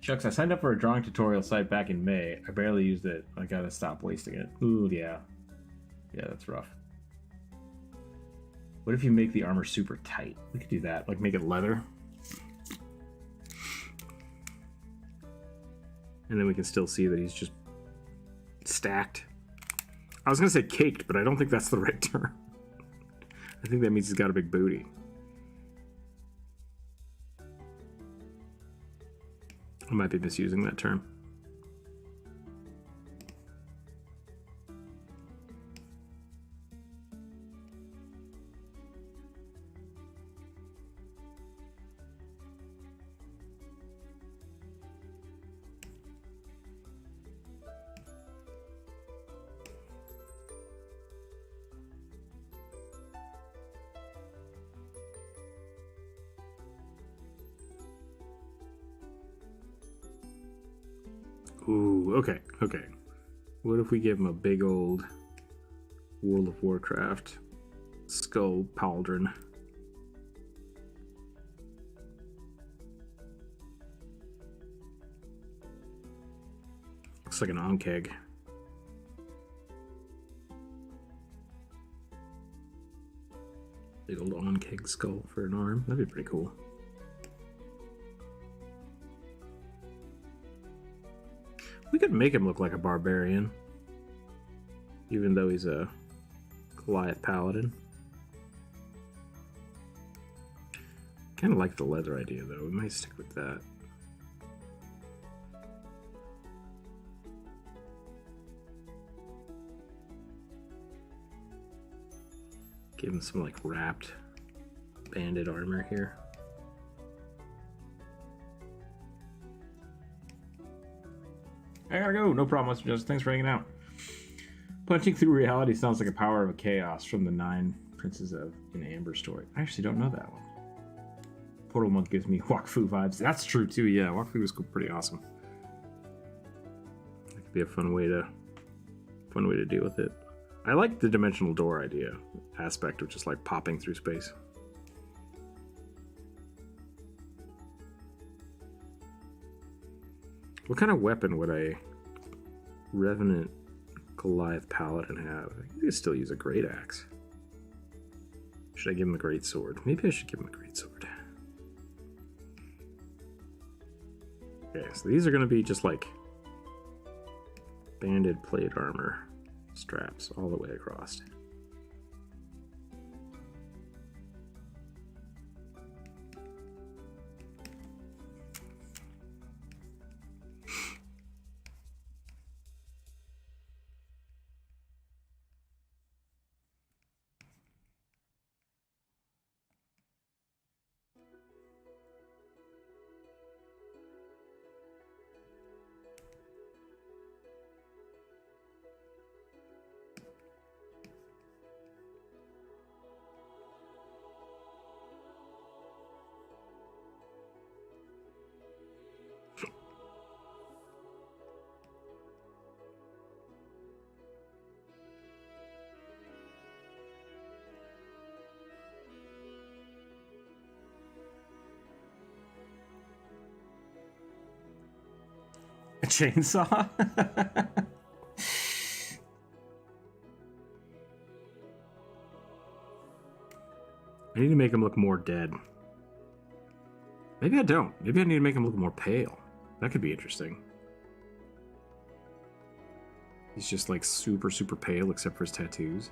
Shucks, I signed up for a drawing tutorial site back in May. I barely used it. I gotta stop wasting it. Ooh, yeah. Yeah, that's rough. What if you make the armor super tight? We could do that. Like, make it leather. And then we can still see that he's just stacked. I was gonna say caked, but I don't think that's the right term. I think that means he's got a big booty. I might be misusing that term. Ooh, okay. What if we give him a big old World of Warcraft skull pauldron? Looks like an Ankeg. Big old on-keg skull for an arm. That'd be pretty cool. We could make him look like a barbarian, even though he's a Goliath paladin. Kind of like the leather idea, though. We might stick with that. Give him some like wrapped banded armor here. I gotta go. No problem, Mr. Justice. Thanks for hanging out. Punching through reality sounds like a power of chaos from the 9 Princes of an Amber story. I actually don't know that one. Portal Monk gives me Wakfu vibes. That's true too. Yeah, Wakfu was pretty awesome. That could be a fun way to deal with it. I like the dimensional door aspect of just like popping through space. What kind of weapon would a Revenant Goliath Paladin have? I could still use a great axe. Should I give him a great sword? Maybe I should give him a great sword. Okay, so these are going to be just like banded plate armor straps all the way across. A chainsaw? I need to make him look more dead. Maybe I don't. Maybe I need to make him look more pale. That could be interesting. He's just like super, super pale except for his tattoos.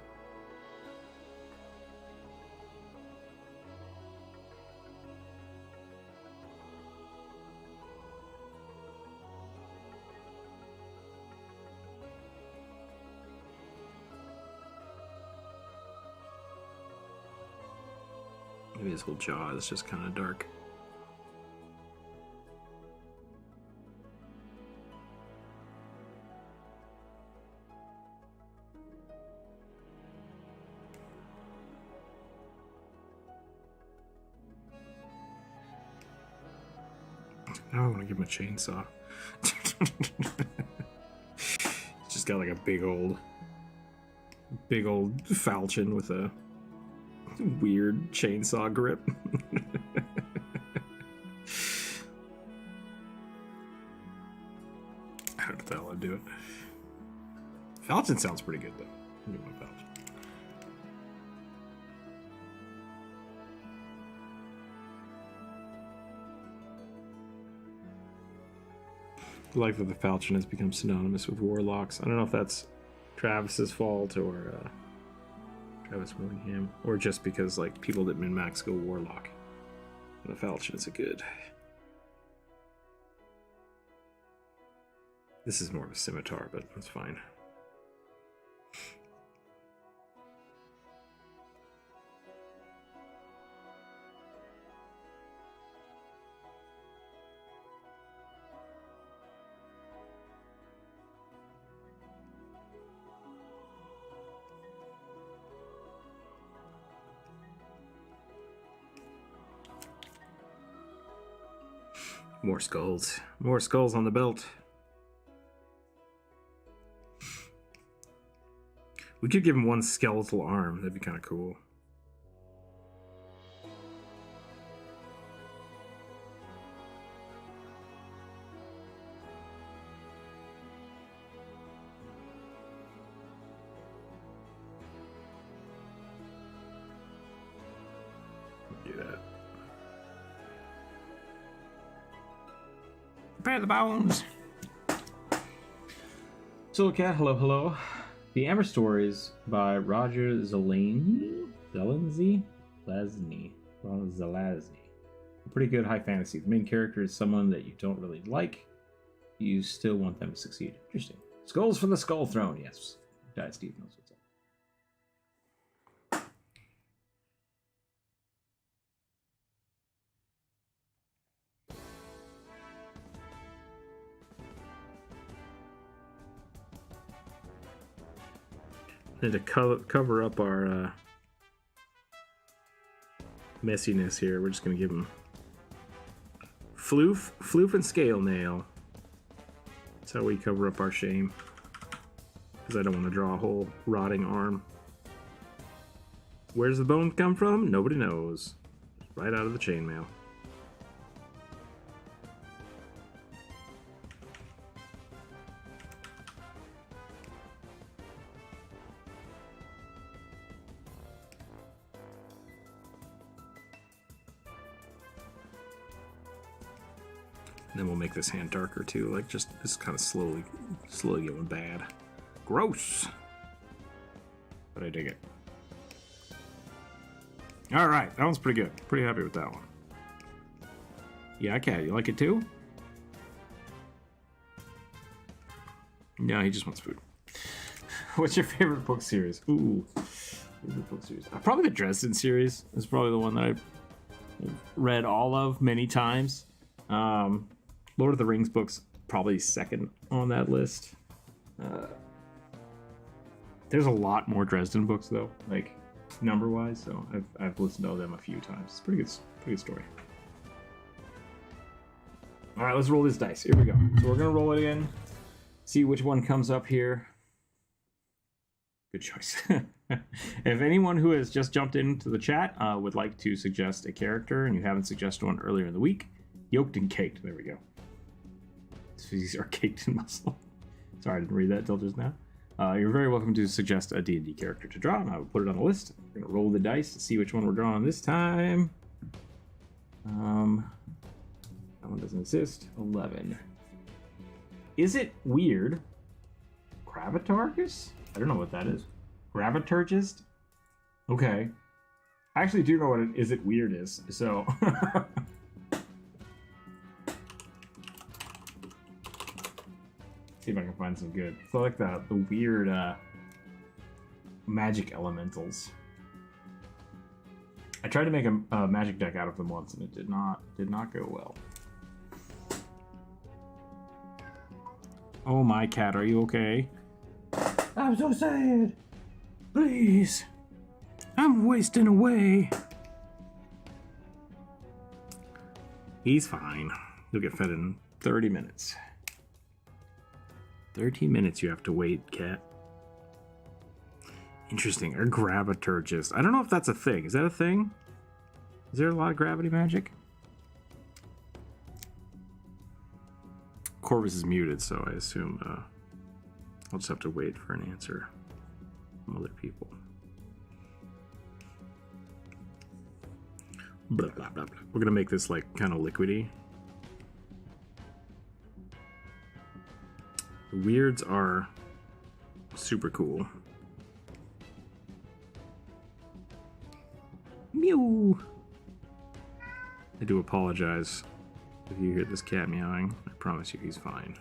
Maybe his whole jaw is just kind of dark. Now I want to give him a chainsaw. He's just got like a big old falchion with a weird chainsaw grip. I don't know if the hell I'd do it. Falchion sounds pretty good though. I'll give him a falchion. I like that the falchion has become synonymous with warlocks. I don't know if that's Travis's fault or Travis Willingham, or just because like people that min-max go warlock. And the falchion is a good. This is more of a scimitar, but that's fine. More skulls. More skulls on the belt. We could give him one skeletal arm. That'd be kind of cool. Prepare the bones. So, Cat, hello, hello. The Amber Stories by Roger Zelazny. A pretty good high fantasy. The main character is someone that you don't really like. You still want them to succeed. Interesting. Skulls for the Skull Throne. Yes. Died Steve knows what's up. And to cover up our messiness here, we're just going to give him floof and scale nail. That's how we cover up our shame. Because I don't want to draw a whole rotting arm. Where's the bone come from? Nobody knows. Right out of the chainmail. Then we'll make this hand darker too, like just it's kind of slowly going bad. Gross. But I dig it. All right, that one's pretty good. Pretty happy with that one. Yeah, Cat, you like it too? No, he just wants food. What's your favorite book series? Ooh, favorite book series. Probably the Dresden series is probably the one that I've read all of many times. Lord of the Rings books probably second on that list. There's a lot more Dresden books though, like number wise. So I've listened to them a few times. It's pretty good story. All right, let's roll this dice. Here we go. So we're gonna roll it in, see which one comes up here. Good choice. If anyone who has just jumped into the chat would like to suggest a character and you haven't suggested one earlier in the week, yoked and caked. There we go. These are caked in muscle. Sorry, I didn't read that till just now. You're very welcome to suggest a D&D character to draw, and I will put it on the list. We're going to roll the dice to see which one we're drawing this time. That one doesn't exist. 11. Is it weird? Gravitargus? I don't know what that is. Graviturgist? Okay. I actually do know what it is. It weird is, so... See if I can find some good. So I like the weird magic elementals. I tried to make a magic deck out of them once, and it did not go well. Oh my Cat, are you okay? I'm so sad. Please, I'm wasting away. He's fine. He'll get fed in 30 minutes. 13 minutes you have to wait, Cat. Interesting. Or graviturgist. I don't know if that's a thing. Is that a thing? Is there a lot of gravity magic? Corvus is muted, so I assume I'll just have to wait for an answer from other people. Blah, blah, blah, blah. We're gonna make this like kind of liquidy. The weirds are super cool. Mew. I do apologize if you hear this cat meowing. I promise you he's fine.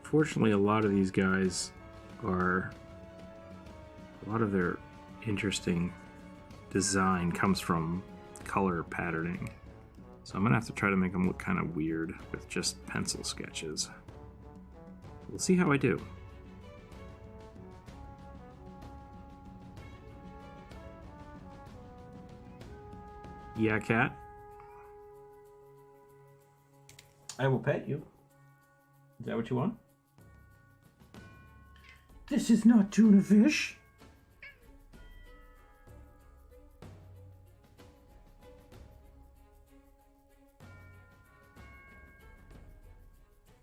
Fortunately, a lot of these guys are... A lot of their interesting design comes from color patterning. So I'm gonna have to try to make them look kind of weird with just pencil sketches. We'll see how I do. Yeah, Cat? I will pet you. Is that what you want? This is not tuna fish.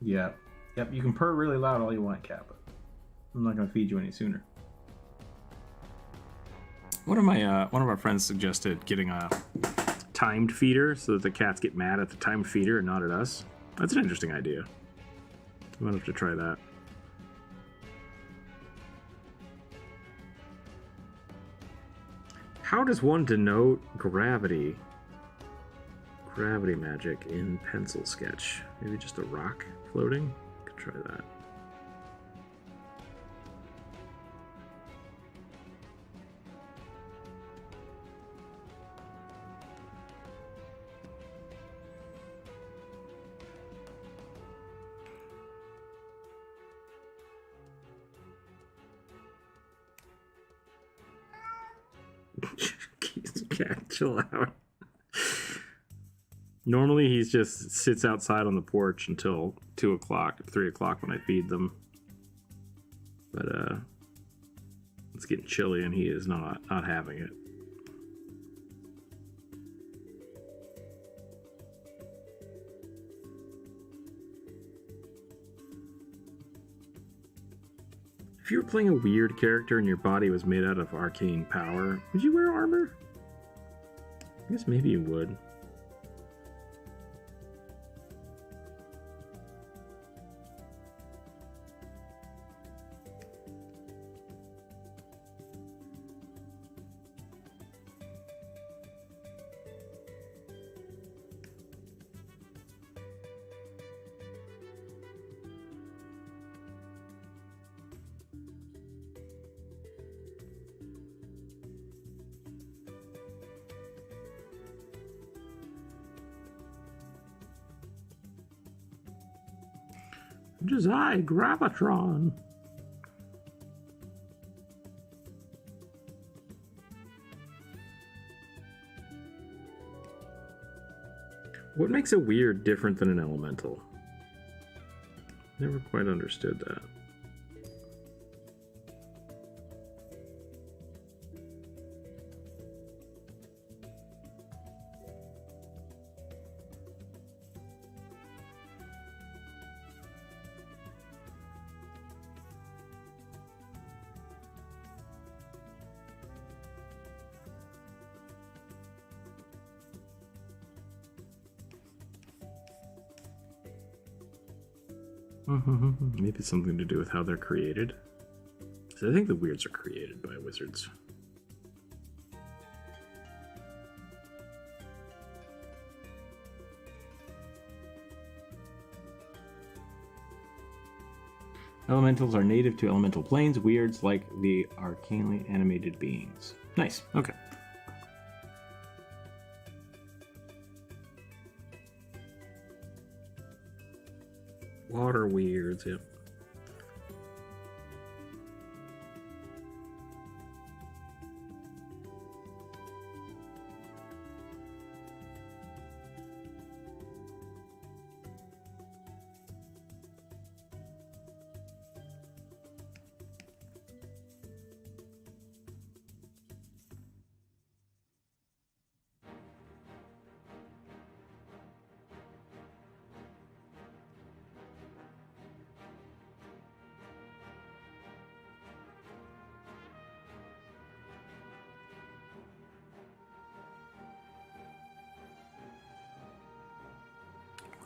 Yeah. Yep, you can purr really loud all you want, Cat, but I'm not going to feed you any sooner. One of our friends suggested getting a timed feeder so that the cats get mad at the timed feeder and not at us. That's an interesting idea. I might have to try that. How does one denote gravity? Gravity magic in pencil sketch. Maybe just a rock floating? Could try that. Cat, chill out. Normally he just sits outside on the porch until 2 o'clock or 3 o'clock when I feed them. But it's getting chilly and he is not having it. If you were playing a weird character and your body was made out of arcane power, would you wear armor? I guess maybe you would. Just I, Gravitron. What makes a weird different than an elemental? Never quite understood that. Maybe it's something to do with how they're created. So I think the weirds are created by wizards. Elementals are native to elemental planes, weirds like the arcanely animated beings. Nice, okay. Water weirds, yep.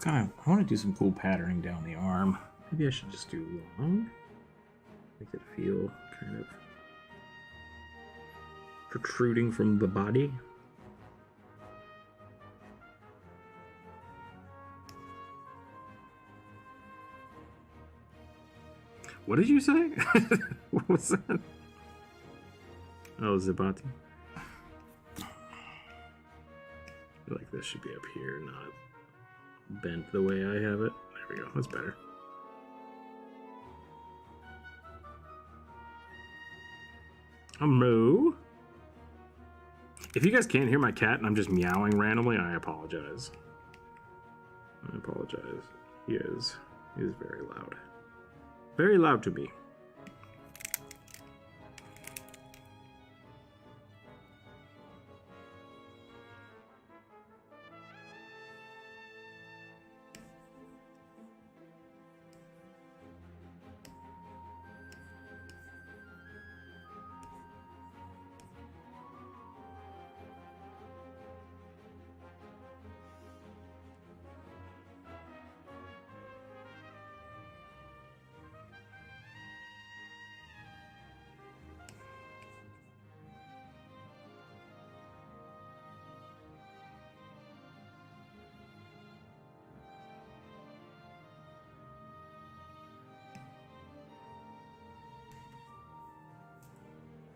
I want to do some cool patterning down the arm. Maybe I should just do long. Make it feel kind of protruding from the body. What did you say? What was that? Oh, Zibati. I feel like this should be up here, not bent the way I have it. There we go. That's better. A moo. If you guys can't hear my cat and I'm just meowing randomly, I apologize. I apologize. He is very loud. Very loud to me.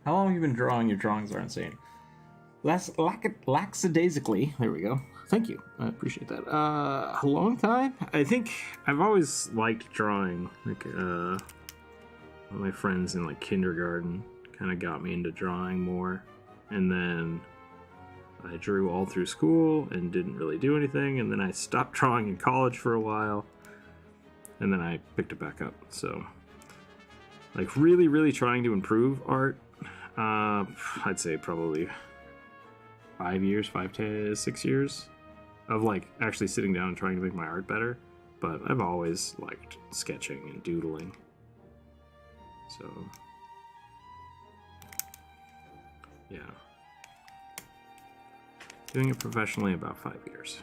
How long have you been drawing? Your drawings are insane. Lackadaisically. There we go. Thank you. I appreciate that. A long time? I think I've always liked drawing. Like, one of my friends in like kindergarten kind of got me into drawing more. And then I drew all through school and didn't really do anything. And then I stopped drawing in college for a while. And then I picked it back up. So, like, really, really trying to improve art. I'd say probably 5 years, 5 to 6 years of like actually sitting down and trying to make my art better. But I've always liked sketching and doodling. So, yeah. Doing it professionally about 5 years.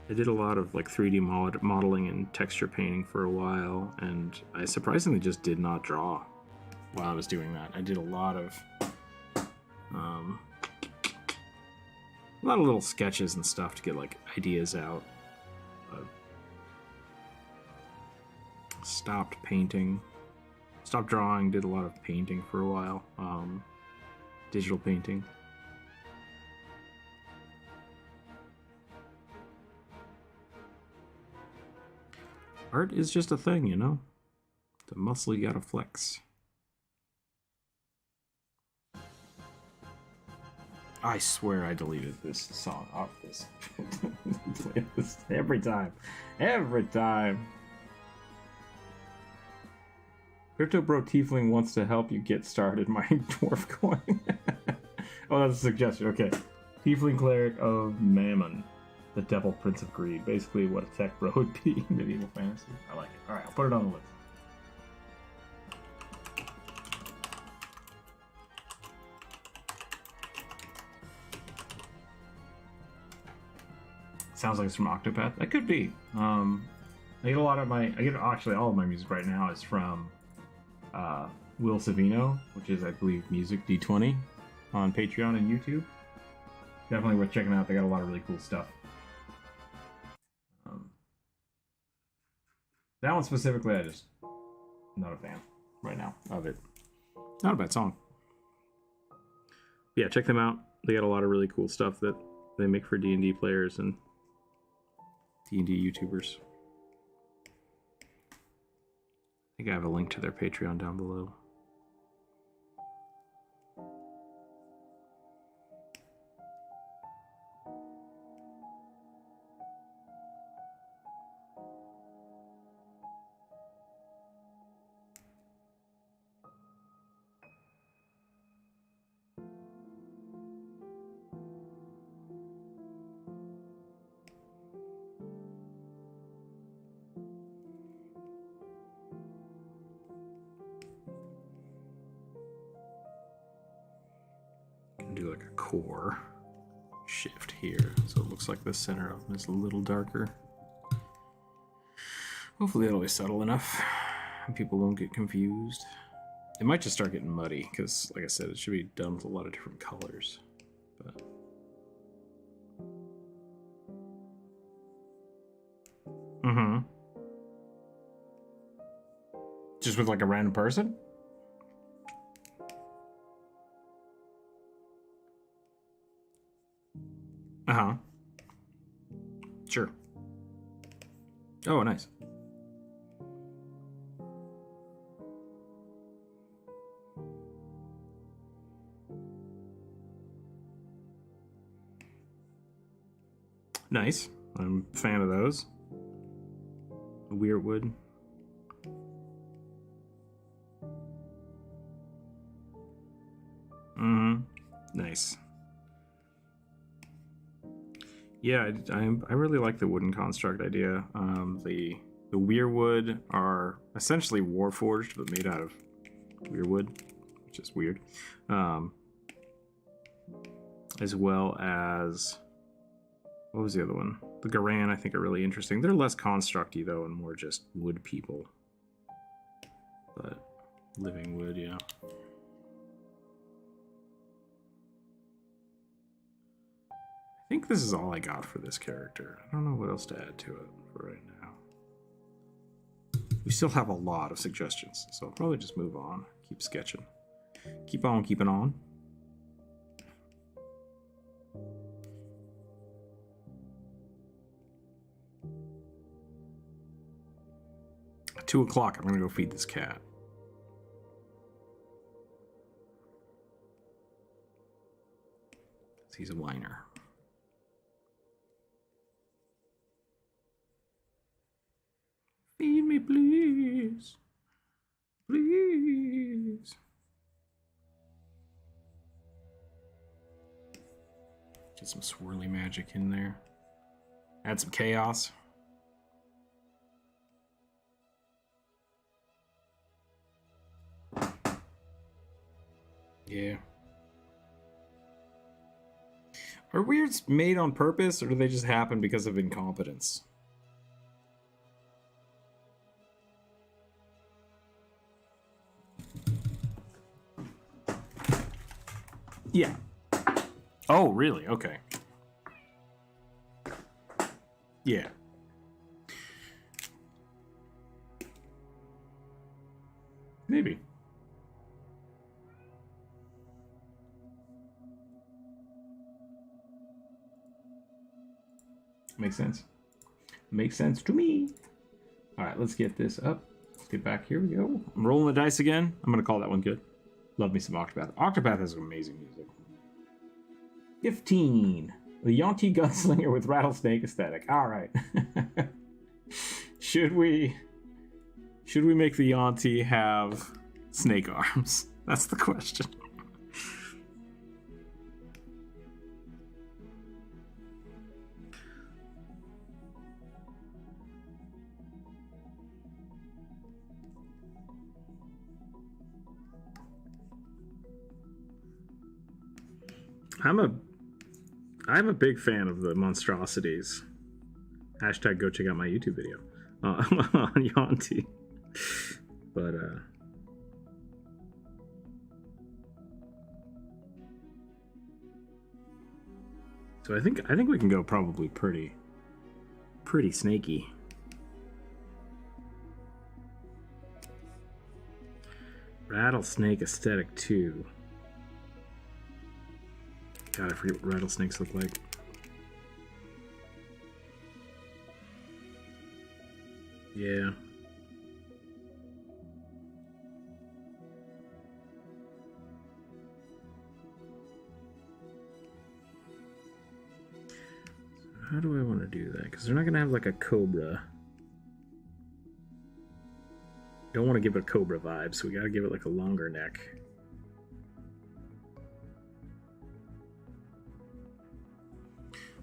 I did a lot of like 3D modeling and texture painting for a while, and I surprisingly just did not draw while I was doing that. I did a lot of little sketches and stuff to get like ideas out. But stopped painting, stopped drawing, did a lot of painting for a while, digital painting. Art is just a thing, you know? It's a muscle you gotta flex. I swear I deleted this song off this. Playlist every time. Every time. Crypto Bro Tiefling wants to help you get started mining dwarf coin. Oh, that's a suggestion. Okay. Tiefling Cleric of Mammon. The Devil Prince of Greed. Basically what a tech bro would be in medieval fantasy. I like it. Alright, I'll put it on the list. Sounds like it's from Octopath. That could be. I get a lot of my... actually all of my music right now is from Will Savino, which is, I believe, Music D20 on Patreon and YouTube. Definitely worth checking out. They got a lot of really cool stuff. That one specifically, I'm not a fan right now of it. Not a bad song. Yeah, check them out. They got a lot of really cool stuff that they make for D&D players and D&D YouTubers. I think I have a link to their Patreon down below. Do like a core shift here so it looks like the center of them is a little darker. Hopefully it'll be subtle enough and people won't get confused. It might just start getting muddy because, like I said, it should be done with a lot of different colors. But just with like a random person? Uh-huh. Sure. Oh, nice. Nice. I'm a fan of those. Weirwood. Nice. Yeah, I really like the wooden construct idea. The weirwood are essentially warforged, but made out of weirwood, which is weird. As well as, what was the other one? The Garan, I think, are really interesting. They're less constructy though, and more just wood people. But living wood, yeah. I think this is all I got for this character. I don't know what else to add to it for right now. We still have a lot of suggestions, so I'll probably just move on. Keep sketching. Keep on keeping on. At 2 o'clock, I'm gonna go feed this cat. He's a whiner. Feed me, please. Please. Get some swirly magic in there. Add some chaos. Yeah. Are weirds made on purpose, or do they just happen because of incompetence? Yeah. Oh, really? Okay. Yeah. Maybe. Makes sense. Makes sense to me. All right, let's get this up. Let's get back. Here we go. I'm rolling the dice again. I'm going to call that one good. Love me some Octopath. Octopath has amazing music. 15. The Yonti Gunslinger with Rattlesnake aesthetic. All right. Should we make the Yonti have snake arms? That's the question. I'm a big fan of the monstrosities. Hashtag go check out my YouTube video on Yonti. But so I think we can go probably pretty snaky. Rattlesnake aesthetic 2. God, I forget what rattlesnakes look like. Yeah. So how do I want to do that? Because they're not going to have like a cobra. Don't want to give it a cobra vibe, so we got to give it like a longer neck.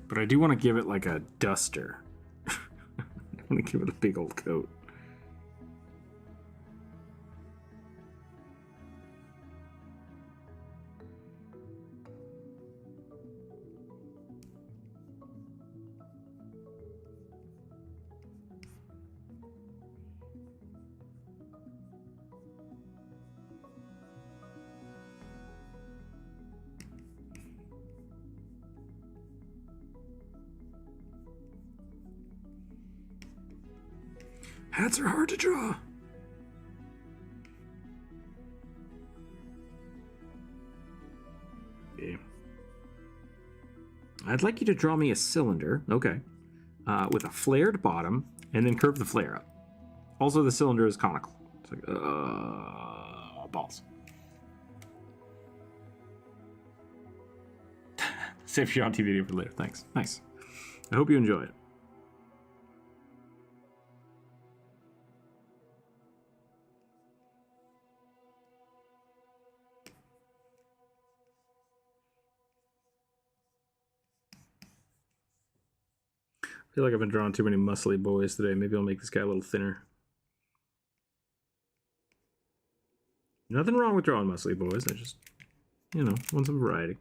But I do want to give it like a duster. I want to give it a big old coat. Hats are hard to draw. Yeah. I'd like you to draw me a cylinder, okay, with a flared bottom, and then curve the flare up. Also, the cylinder is conical. It's like, balls. Save your Yonti video for later. Thanks. Nice. I hope you enjoy it. I feel like I've been drawing too many muscly boys today. Maybe I'll make this guy a little thinner. Nothing wrong with drawing muscly boys. I just, want some variety.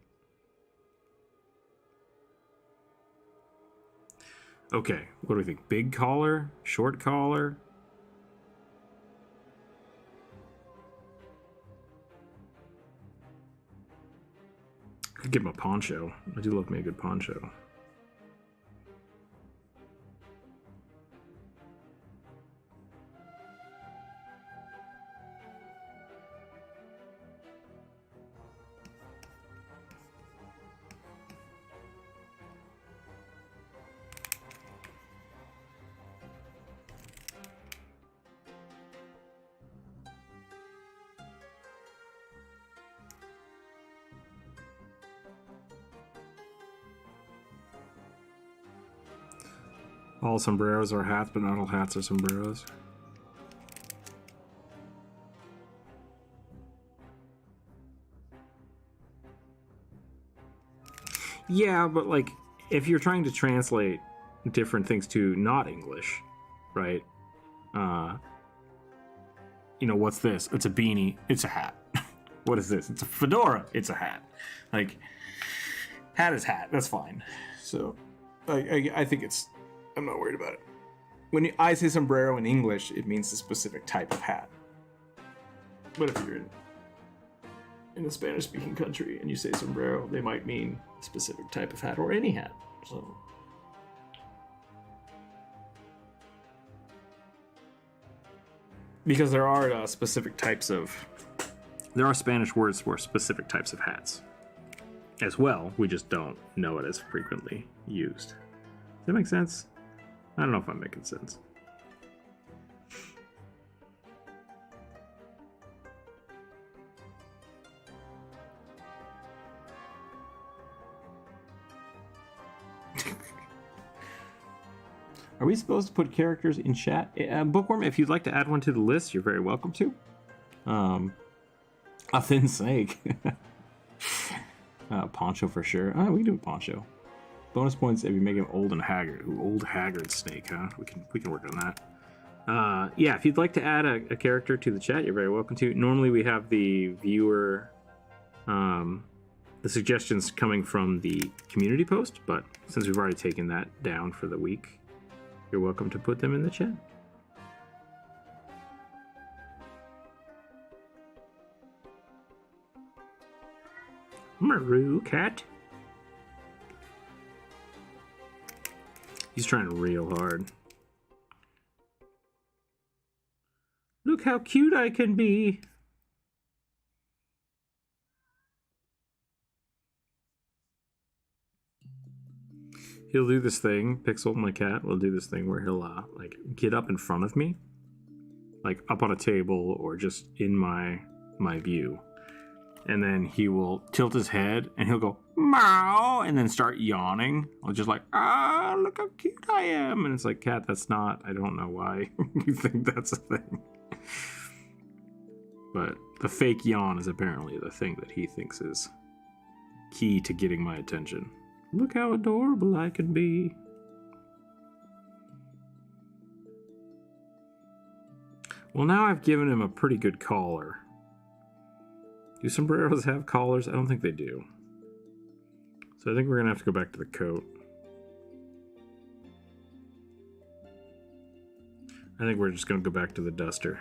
Okay, what do we think? Big collar? Short collar? I could give him a poncho. I do love me a good poncho. All sombreros are hats, but not all hats are sombreros. Yeah, but like, if you're trying to translate different things to not English, right? You know, what's this? It's a beanie. It's a hat. What is this? It's a fedora. It's a hat. Like, hat is hat. That's fine. So, I think it's. I'm not worried about it. When I say sombrero in English, it means a specific type of hat. But if you're in a Spanish-speaking country and you say sombrero, they might mean a specific type of hat or any hat. So. Because there are specific types of. There are Spanish words for specific types of hats. As well, we just don't know it as frequently used. Does that make sense? I don't know if I'm making sense. Are we supposed to put characters in chat? Bookworm, if you'd like to add one to the list, you're very welcome to. A thin snake. Poncho for sure. We can do a poncho. Bonus points if you make him old and haggard. Ooh, old haggard snake, huh? We can work on that. Yeah, if you'd like to add a character to the chat, you're very welcome to. Normally we have the viewer, the suggestions coming from the community post, but since we've already taken that down for the week, you're welcome to put them in the chat. Maru cat. He's trying real hard. Look how cute I can be. He'll do this thing, Pixel, my cat, will do this thing where he'll like get up in front of me, like up on a table or just in my view. And then he will tilt his head and he'll go, meow, and then start yawning. I'll just like, look how cute I am. And it's like, cat, that's not, I don't know why you think that's a thing. But the fake yawn is apparently the thing that he thinks is key to getting my attention. Look how adorable I can be. Well, now I've given him a pretty good collar. Do sombreros have collars? I don't think they do. So I think we're going to have to go back to the coat. I think we're just going to go back to the duster.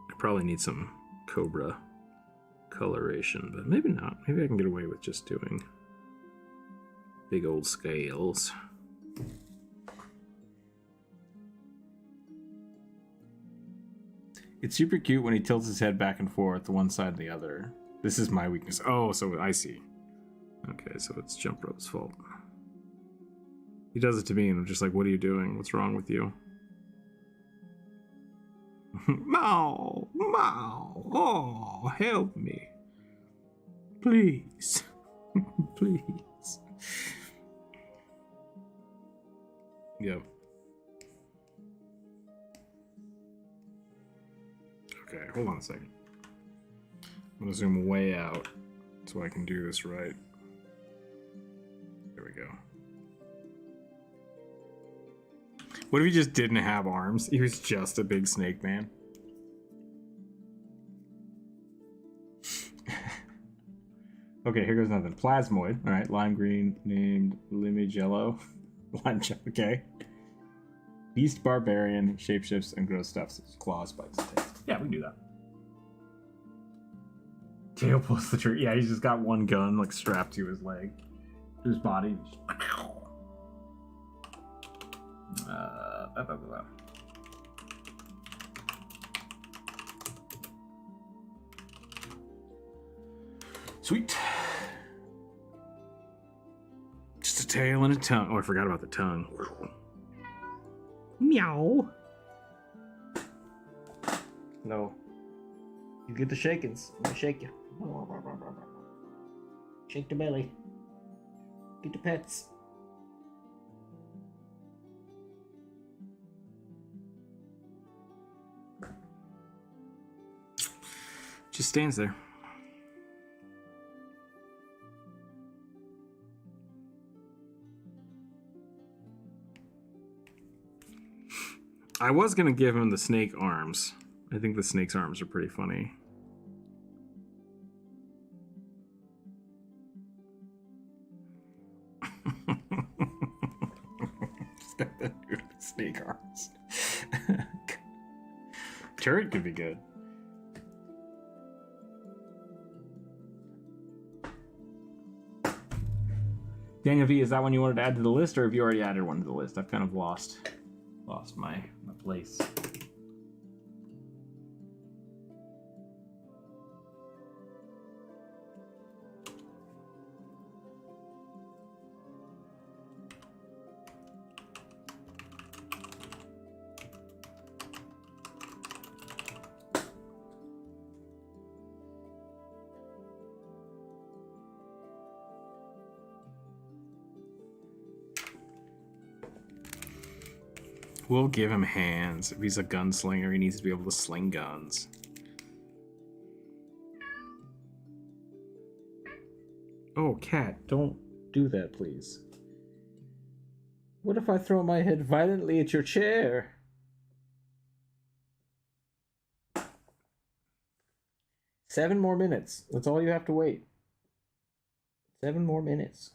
I probably need some cobra coloration, but maybe not. Maybe I can get away with just doing big old scales. It's super cute when he tilts his head back and forth to one side and the other. This is my weakness. Oh, so I see. Okay, so it's Jump Rope's fault. He does it to me and I'm just like, what are you doing? What's wrong with you? Mow! Mow! Oh, help me. Please. Please. Yep. Okay, hold on a second. I'm gonna zoom way out so I can do this right. There we go. What if he just didn't have arms? He was just a big snake man. Okay, here goes nothing. Plasmoid. Alright, lime green, named Limigello. Lime jello, okay. Beast Barbarian, shapeshifts and gross stuff. So claws, spikes, and tails. Yeah, we can do that. Tail pulls the trigger. Yeah, he's just got one gun like strapped to his leg. To his body. Sweet. Just a tail and a tongue. Oh, I forgot about the tongue. Meow. No. You get the shakings. I'm gonna shake you. Shake the belly. Get the pets. Just stands there. I was gonna give him the snake arms. I think the snake's arms are pretty funny. Just got the snake arms. Turret could be good. Daniel V, is that one you wanted to add to the list, or have you already added one to the list? I've kind of lost my place. We'll give him hands. If he's a gunslinger, he needs to be able to sling guns. Oh, cat, don't do that, please. What if I throw my head violently at your chair? 7 more minutes. That's all you have to wait. 7 more minutes.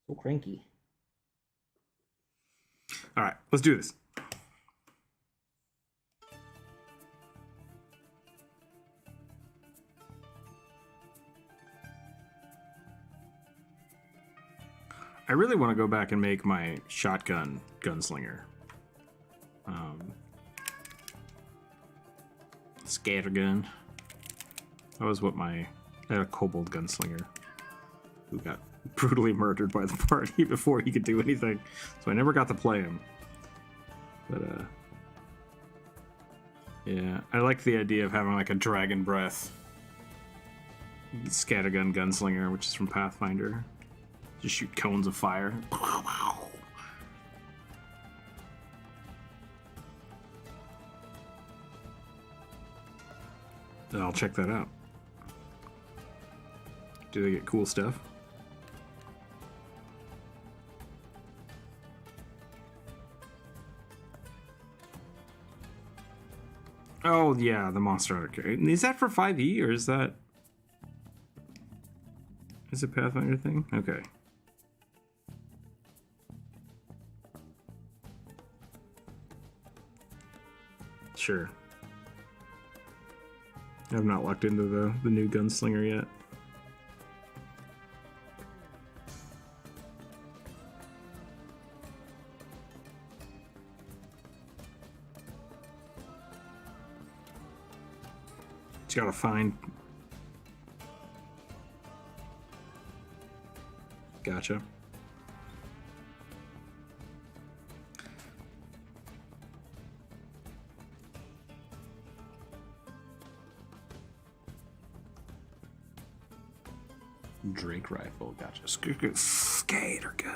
So cranky. All right, let's do this. I really want to go back and make my shotgun gunslinger. Scattergun. That was what I had a kobold gunslinger who got brutally murdered by the party before he could do anything. So I never got to play him. But, yeah. I like the idea of having like a dragon breath scattergun gunslinger, which is from Pathfinder. Just shoot cones of fire. I'll check that out. Do they get cool stuff? Oh, yeah, the Monster Hunter. Is that for 5e, or is that... Is it Pathfinder thing? Okay. Sure. I've not locked into the new gunslinger yet. Just gotta find. Gotcha. Drake rifle, gotcha. Skater gun.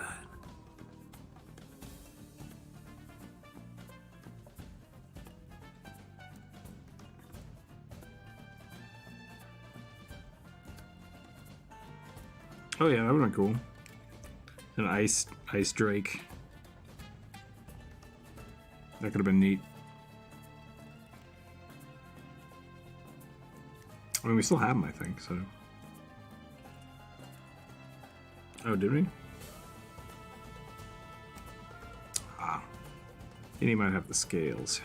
Oh yeah, that would've been cool. An ice Drake. That could have been neat. I mean, we still have them, I think, so. Oh, did we? Ah. And he might have the scales.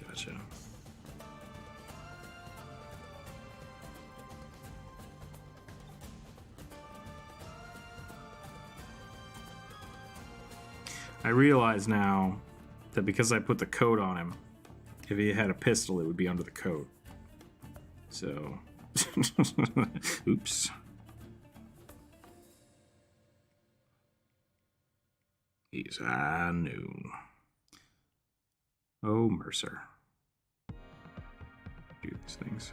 Gotcha. I realize now that because I put the coat on him, if he had a pistol, it would be under the coat. So, oops. He's high noon. Oh, Mercer. Do these things.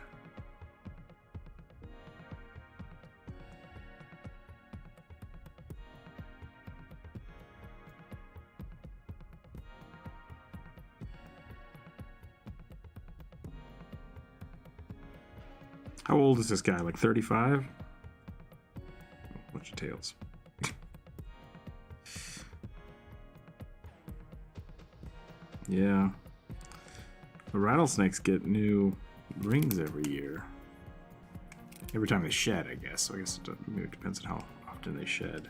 How old is this guy? Like 35? Bunch of tails. Yeah. The rattlesnakes get new rings every year. Every time they shed, I guess. So I guess it depends on how often they shed.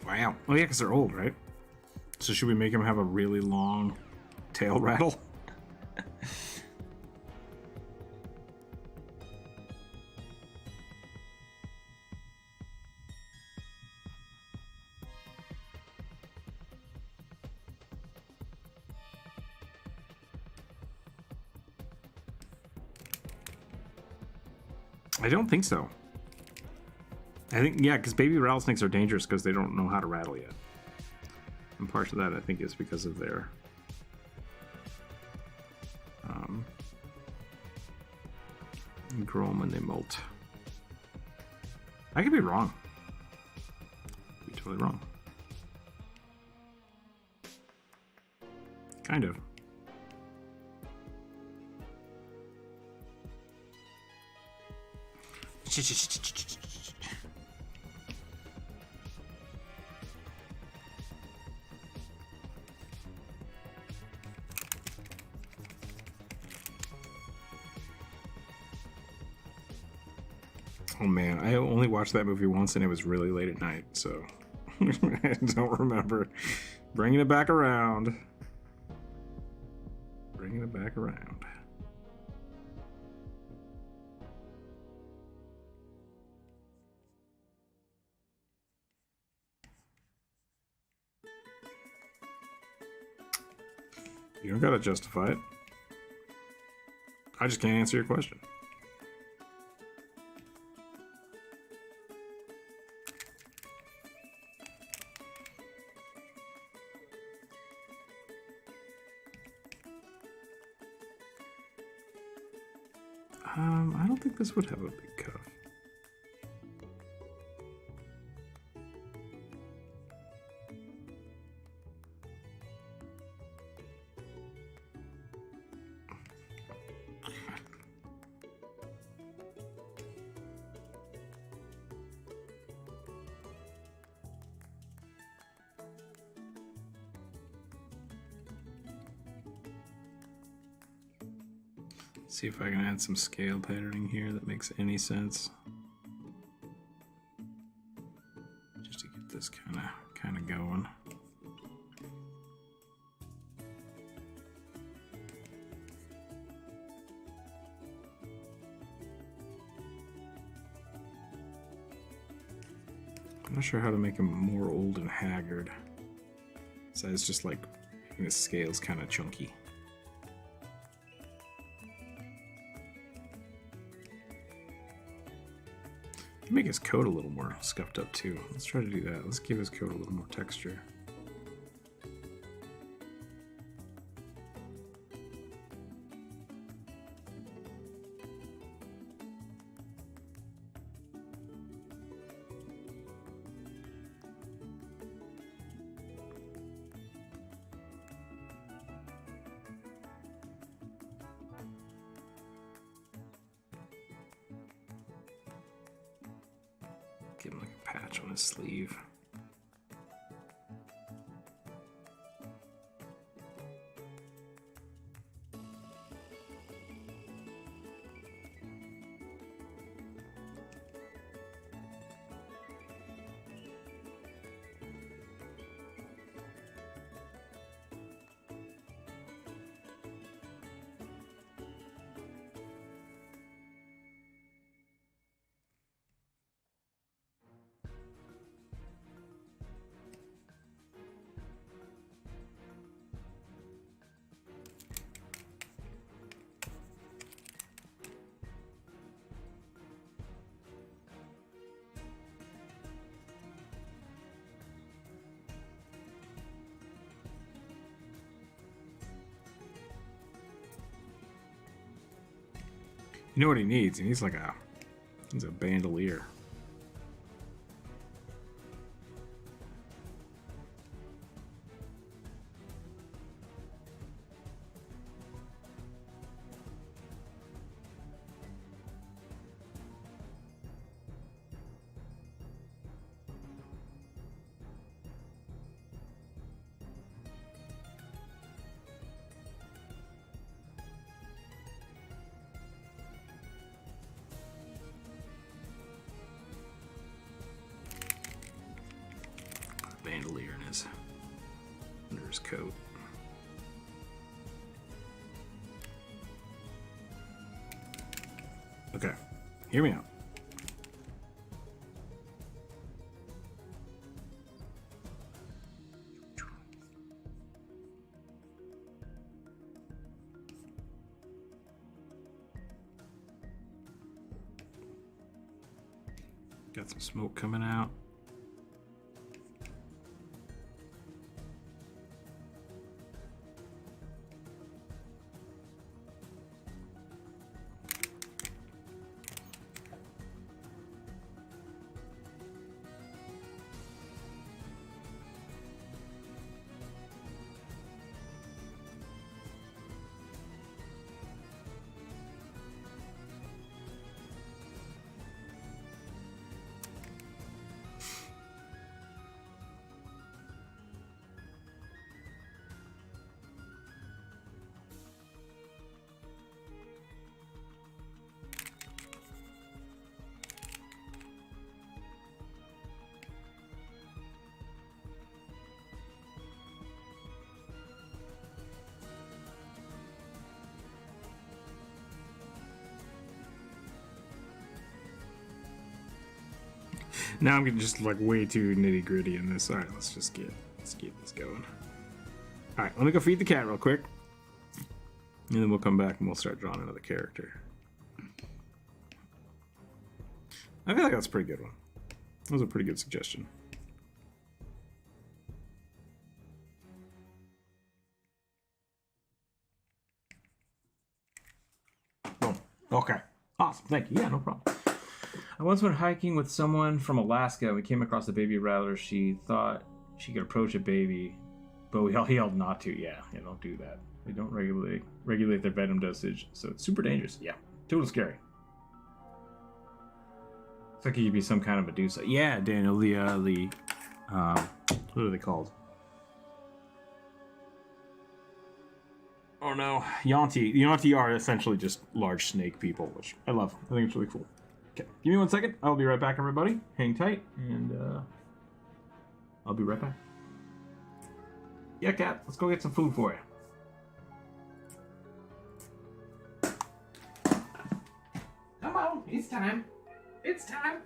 Wow. Oh yeah, because they're old, right? So should we make him have a really long tail rattle? I don't think so. I think, yeah, because baby rattlesnakes are dangerous because they don't know how to rattle yet. And part of that, I think, is because of their grow them when they molt. I could be wrong. Be totally wrong. Kind of. Oh man, I only watched that movie once and it was really late at night, so I don't remember. Bringing it back around. Bringing it back around. You don't gotta justify it. I just can't answer your question. I don't think this would have a big cuff. See if I can add some scale patterning here that makes any sense. Just to get this kind of going. I'm not sure how to make him more old and haggard. So it's just like the scale's kind of chunky. Make his coat a little more scuffed up too. Let's try to do that. Let's give his coat a little more texture. Give him like a patch on his sleeve. You know what he needs? He needs like he's a bandolier. Bandolier in under his coat. Okay, hear me out. Got some smoke coming out. Now I'm getting just like way too nitty gritty in this. All right, let's keep this going. All right, let me go feed the cat real quick, and then we'll come back and we'll start drawing another character. I feel like that's a pretty good one. That was a pretty good suggestion. Boom. Okay. Awesome. Thank you. Yeah, no problem. I once went hiking with someone from Alaska. We came across a baby rattler. She thought she could approach a baby, but we all yelled not to. Yeah, don't do that. They don't regulate their venom dosage, so it's super dangerous. Yeah, totally scary. It's like you'd be some kind of Medusa. Yeah, Daniel, what are they called? Oh no, Yonti. The Yonti are essentially just large snake people, which I love. I think it's really cool. Okay, give me 1 second. I'll be right back, everybody. Hang tight, and I'll be right back. Yeah, cat, let's go get some food for you. Come on, it's time. It's time.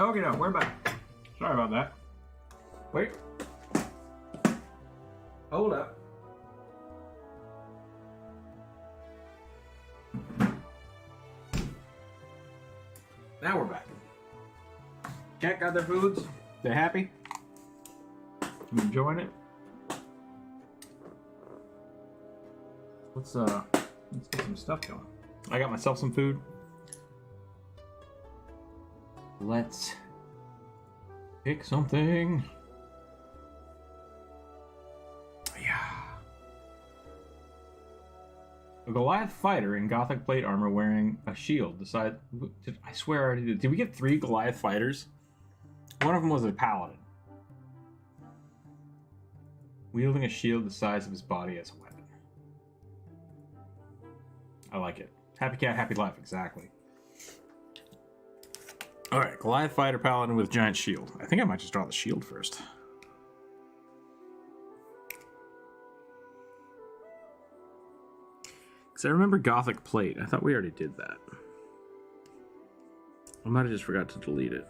Okay, no, we're back. Sorry about that. Wait. Hold up. Now we're back. Cat got their foods. They're happy. You enjoying it? Let's get some stuff going. I got myself some food. Let's pick something. Yeah. A Goliath Fighter in Gothic plate armor wearing a shield. I swear I already did. Did we get 3 Goliath Fighters? One of them was a paladin. Wielding a shield the size of his body as a weapon. I like it. Happy cat, happy life, exactly. Alright, Goliath Fighter Paladin with giant shield. I think I might just draw the shield first. Because I remember Gothic plate. I thought we already did that. I might have just forgot to delete it.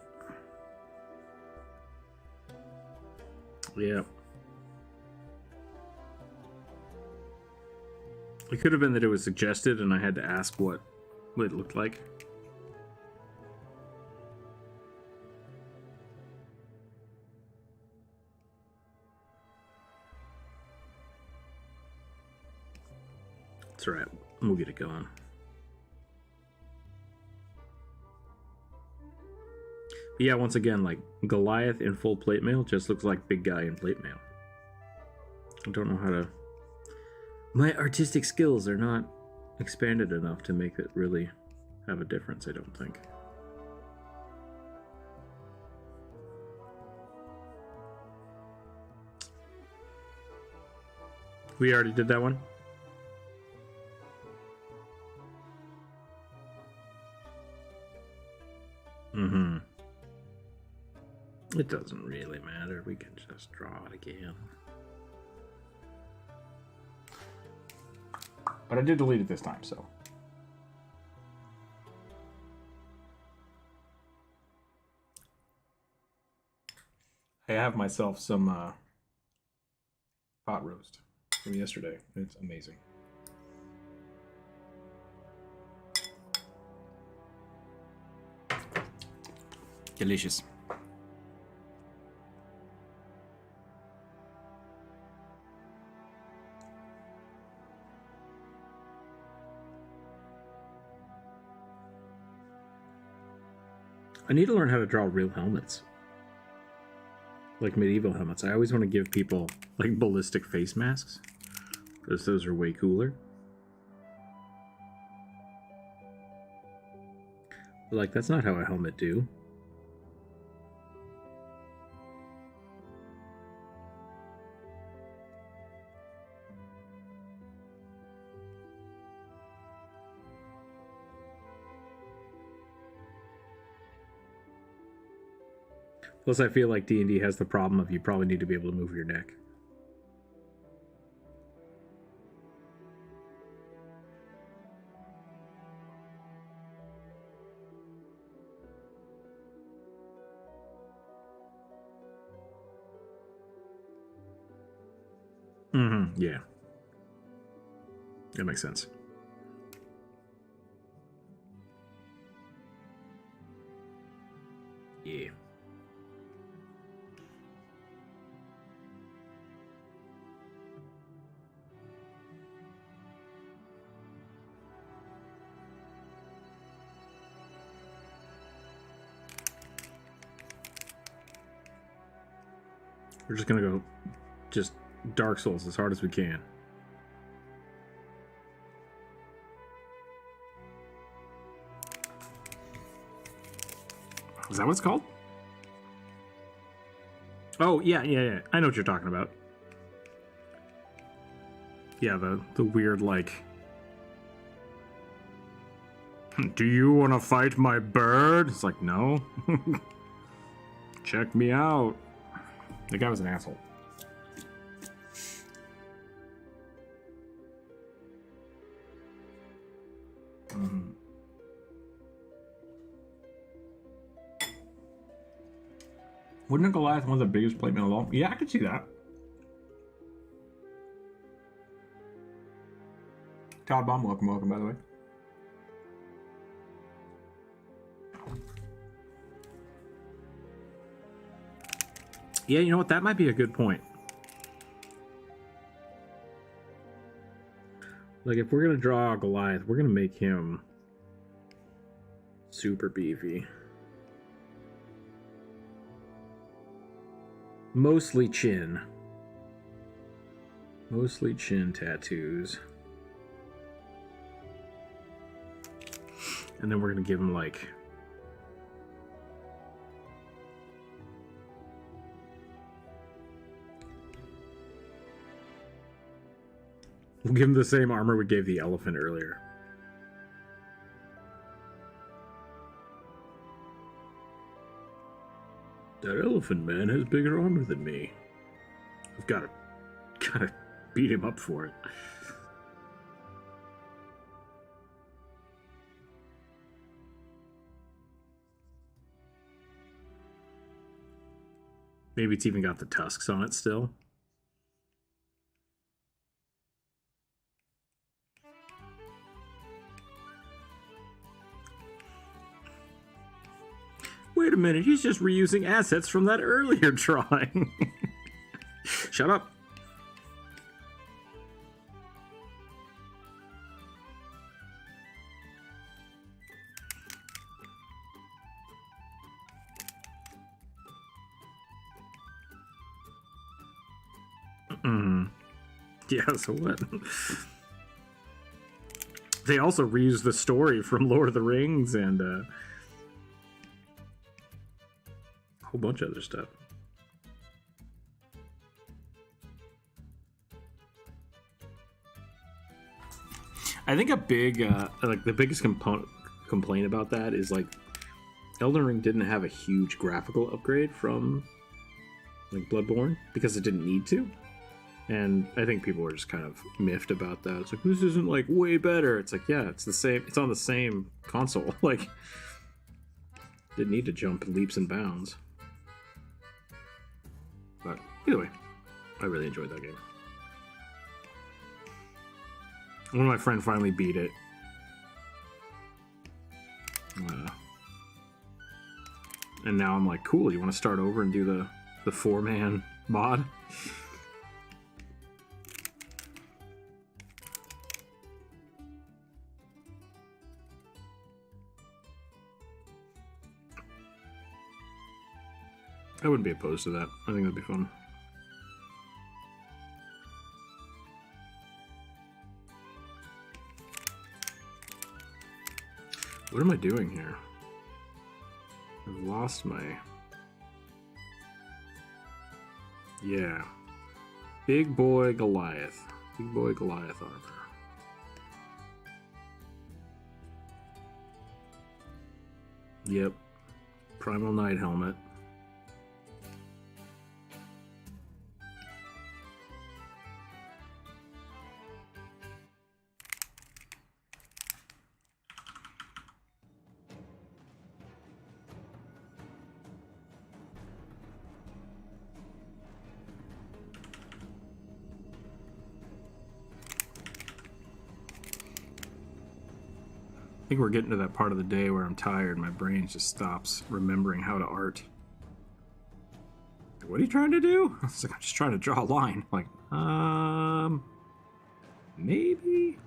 Yeah. It could have been that it was suggested and I had to ask what it looked like. That's alright. We'll get it going. But yeah, once again, like, Goliath in full plate mail just looks like big guy in plate mail. I don't know how to... My artistic skills are not expanded enough to make it really have a difference, I don't think. We already did that one? Mm-hmm. It doesn't really matter. We can just draw it again. But I did delete it this time, so. I have myself some pot roast from yesterday. It's amazing. Delicious. I need to learn how to draw real helmets. Like medieval helmets. I always want to give people like ballistic face masks, because those are way cooler. But, like, that's not how a helmet do. Plus, I feel like D&D has the problem of you probably need to be able to move your neck. Mm-hmm, yeah. That makes sense. Yeah. We're just gonna go just Dark Souls as hard as we can. Is that what it's called? Oh, yeah. I know what you're talking about. Yeah, the weird, like... Do you want to fight my bird? It's like, no. Check me out. The guy was an asshole. Wouldn't a Goliath one of the biggest plate mail of all? Yeah, I could see that. Todd Baum, welcome, by the way. Yeah, you know what? That might be a good point. Like, if we're going to draw a Goliath, we're going to make him super beefy. Mostly chin. Mostly chin tattoos. And then we're going to give him, like... We'll give him the same armor we gave the elephant earlier. That elephant man has bigger armor than me. I've gotta beat him up for it. Maybe it's even got the tusks on it still. Wait a minute, he's just reusing assets from that earlier drawing. Shut up. Yeah, so what? They also reused the story from Lord of the Rings and a whole bunch of other stuff. I think a big, like the biggest complaint about that is like Elden Ring didn't have a huge graphical upgrade from like Bloodborne because it didn't need to. And I think people were just kind of miffed about that. It's like, this isn't like way better. It's like, yeah, it's the same. It's on the same console. Like, didn't need to jump leaps and bounds. But either way, I really enjoyed that game. One of my friends finally beat it. And now I'm like, cool, you want to start over and do the 4-man mod? I wouldn't be opposed to that. I think that'd be fun. What am I doing here? I've lost my... Yeah. Big boy Goliath. Big boy Goliath armor. Yep. Primal Knight helmet. I think we're getting to that part of the day where I'm tired. My brain just stops remembering how to art. What are you trying to do? It's like, I'm just trying to draw a line. Like, maybe?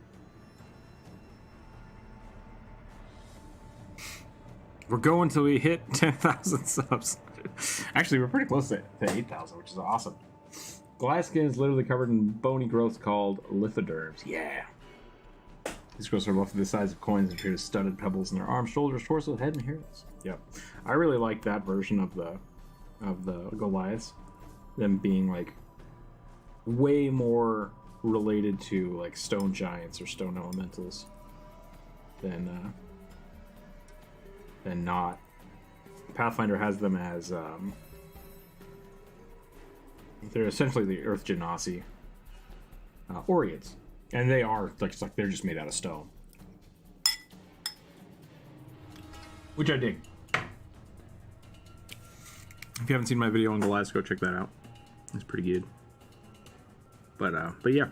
We're going till we hit 10,000 subs. Actually, we're pretty close to 8,000, which is awesome. Goliath skin is literally covered in bony growths called lithoderms. Yeah. These growths are roughly the size of coins and appear as studded pebbles in their arms, shoulders, torso, head, and hairless. Yep. I really like that version of the Goliaths. Them being like way more related to like stone giants or stone elementals than not. Pathfinder has them as they're essentially the Earth Genasi Orients. And they are, like, it's like they're just made out of stone. Which I dig. If you haven't seen my video on Goliath, go check that out. It's pretty good. But yeah,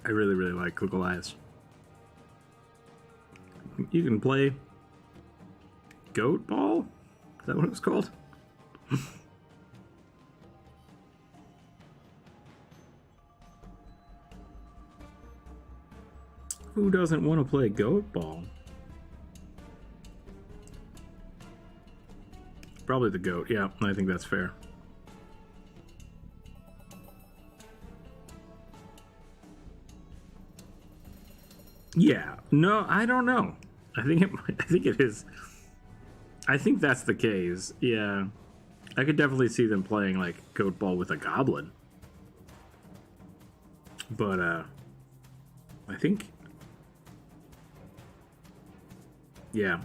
I really like Goliath. You can play Goat Ball? Is that what it was called? Who doesn't want to play Goat Ball? Probably the goat. Yeah, I think that's fair. Yeah. No, I don't know. I think it is. I think that's the case. Yeah. I could definitely see them playing like Goat Ball with a goblin. But I think, yeah.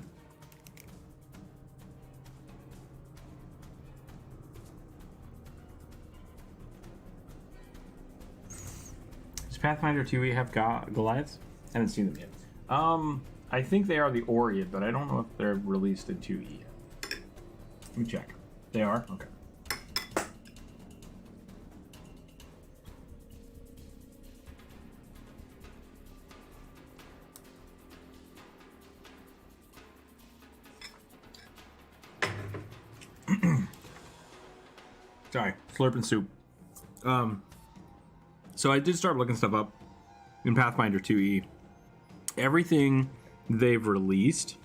Does Pathfinder 2e have Goliaths? I haven't seen them yet. I think they are the Orient, but I don't know if they're released in 2e yet. Let me check. They are? Okay. Sorry, slurping soup. So I did start looking stuff up in Pathfinder 2e. Everything they've released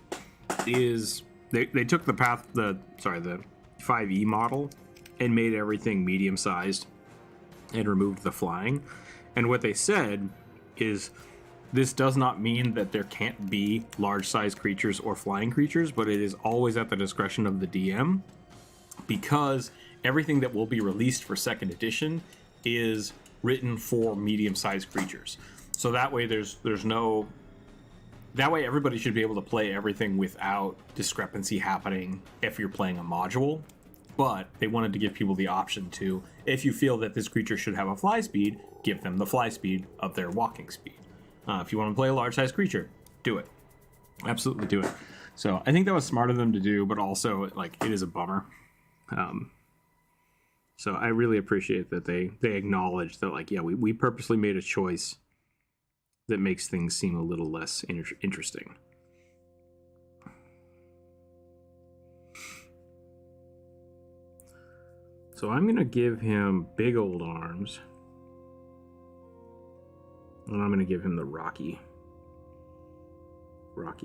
is they took the 5e model and made everything medium sized and removed the flying. And what they said is this does not mean that there can't be large size creatures or flying creatures, but it is always at the discretion of the DM, because everything that will be released for second edition is written for medium-sized creatures. So that way that way everybody should be able to play everything without discrepancy happening if you're playing a module. But they wanted to give people the option to, if you feel that this creature should have a fly speed, give them the fly speed of their walking speed. If you want to play a large-sized creature, do it. Absolutely do it. So I think that was smart of them to do, but also, like, it is a bummer. So I really appreciate that they acknowledge that, like, yeah, we purposely made a choice that makes things seem a little less interesting. So I'm going to give him big old arms. And I'm going to give him the rocky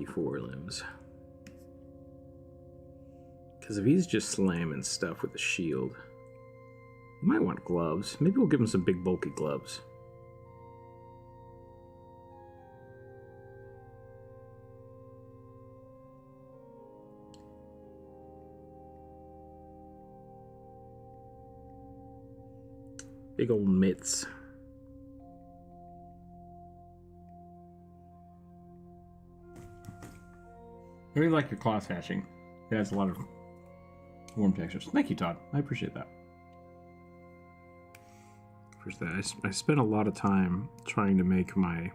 forelimbs. Because if he's just slamming stuff with a shield, he might want gloves. Maybe we'll give him some big bulky gloves. Big old mitts. I really like your class hatching. It has a lot of warm textures. Thank you, Todd. I appreciate that. I spent a lot of time trying to make my...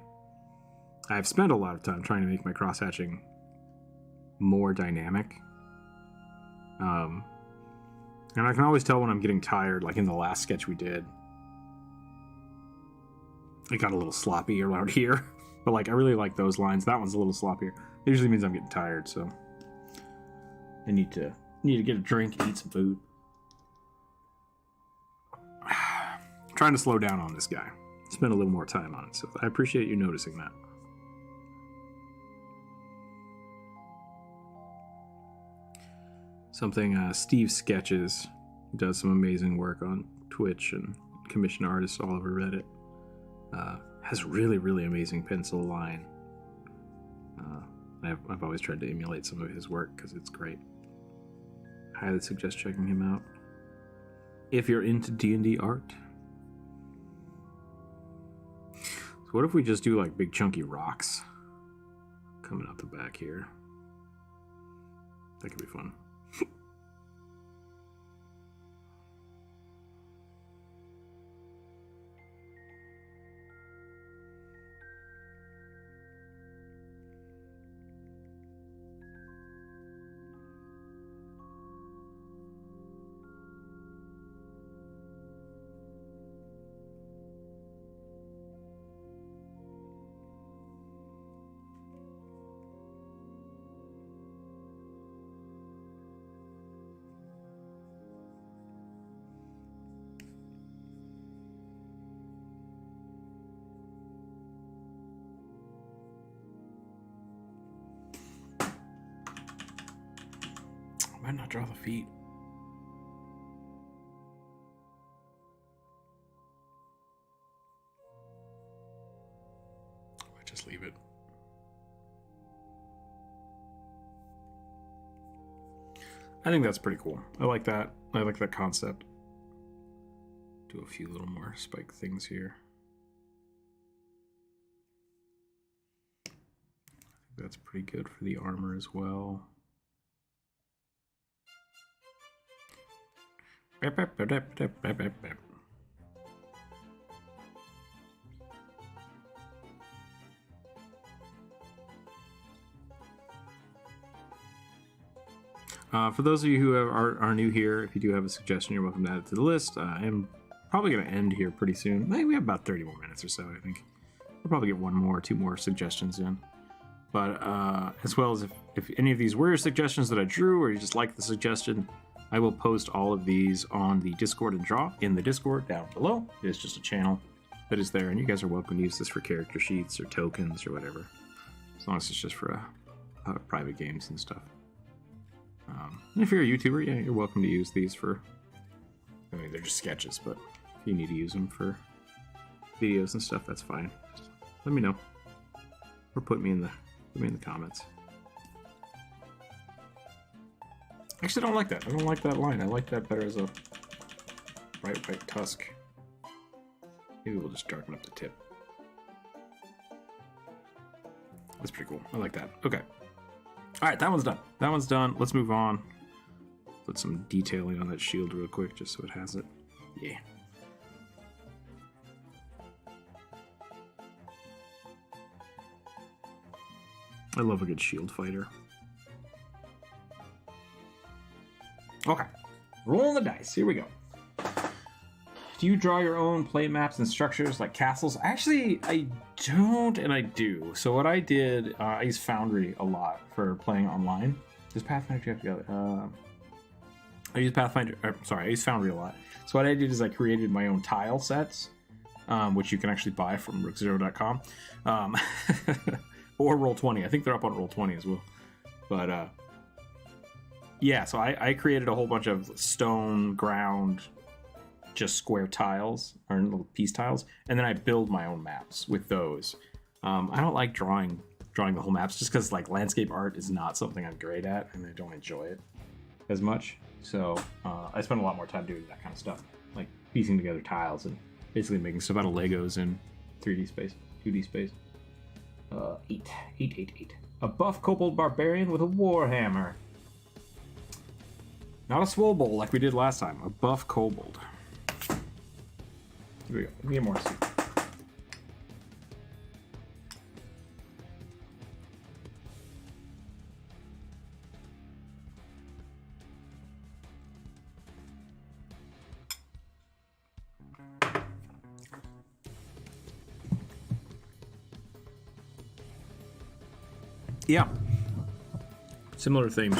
I've spent a lot of time trying to make my cross hatching more dynamic. And I can always tell when I'm getting tired, like in the last sketch we did. It got a little sloppy around here. But like, I really like those lines. That one's a little sloppier. It usually means I'm getting tired, so I need to get a drink and eat some food. Trying to slow down on this guy. Spend a little more time on it, so I appreciate you noticing that. Something Steve Sketches, who does some amazing work on Twitch and commission artists all over Reddit, has really, really amazing pencil line. I've always tried to emulate some of his work because it's great. Highly suggest checking him out if you're into D&D art. So what if we just do like big chunky rocks coming out the back here? That could be fun. I might not draw the feet. I might just leave it. I think that's pretty cool. I like that. I like that concept. Do a few little more spike things here. I think that's pretty good for the armor as well. For those of you who are new here, if you do have a suggestion, you're welcome to add it to the list. I am probably going to end here pretty soon. We have about 30 more minutes or so, I think. We'll probably get one more, two more suggestions in. But as well as if any of these were your suggestions that I drew, or you just like the suggestion, I will post all of these on the Discord and draw in the Discord down below. It is just a channel that is there, and you guys are welcome to use this for character sheets or tokens or whatever, as long as it's just for private games and stuff. And if you're a YouTuber, yeah, you're welcome to use these for, I mean, they're just sketches, but if you need to use them for videos and stuff, that's fine. Just let me know, or put me in the comments. Actually, I don't like that. I don't like that line. I like that better as a bright white tusk. Maybe we'll just darken up the tip. That's pretty cool. I like that. Okay. All right, that one's done. That one's done. Let's move on. Put some detailing on that shield real quick, just so it has it. Yeah. I love a good shield fighter. Okay, rolling the dice. Here we go. Do you draw your own play maps and structures like castles? Actually, I don't, and I do. So what I did, I use Foundry a lot for playing online. Does Pathfinder have to go? I use I use Foundry a lot. So what I did is I created my own tile sets, which you can actually buy from Rookzer0.com, or Roll20. I think they're up on Roll20 as well. But yeah, so I created a whole bunch of stone, ground, just square tiles, or little piece tiles, and then I build my own maps with those. I don't like drawing the whole maps, just because like landscape art is not something I'm great at, and I don't enjoy it as much. So I spend a lot more time doing that kind of stuff, like piecing together tiles and basically making stuff out of Legos in 3D space, 2D space. 8. A buff kobold barbarian with a warhammer. Not a swole bowl like we did last time. A buff kobold. Here we go. Let me get more soup. Yeah. Similar themes.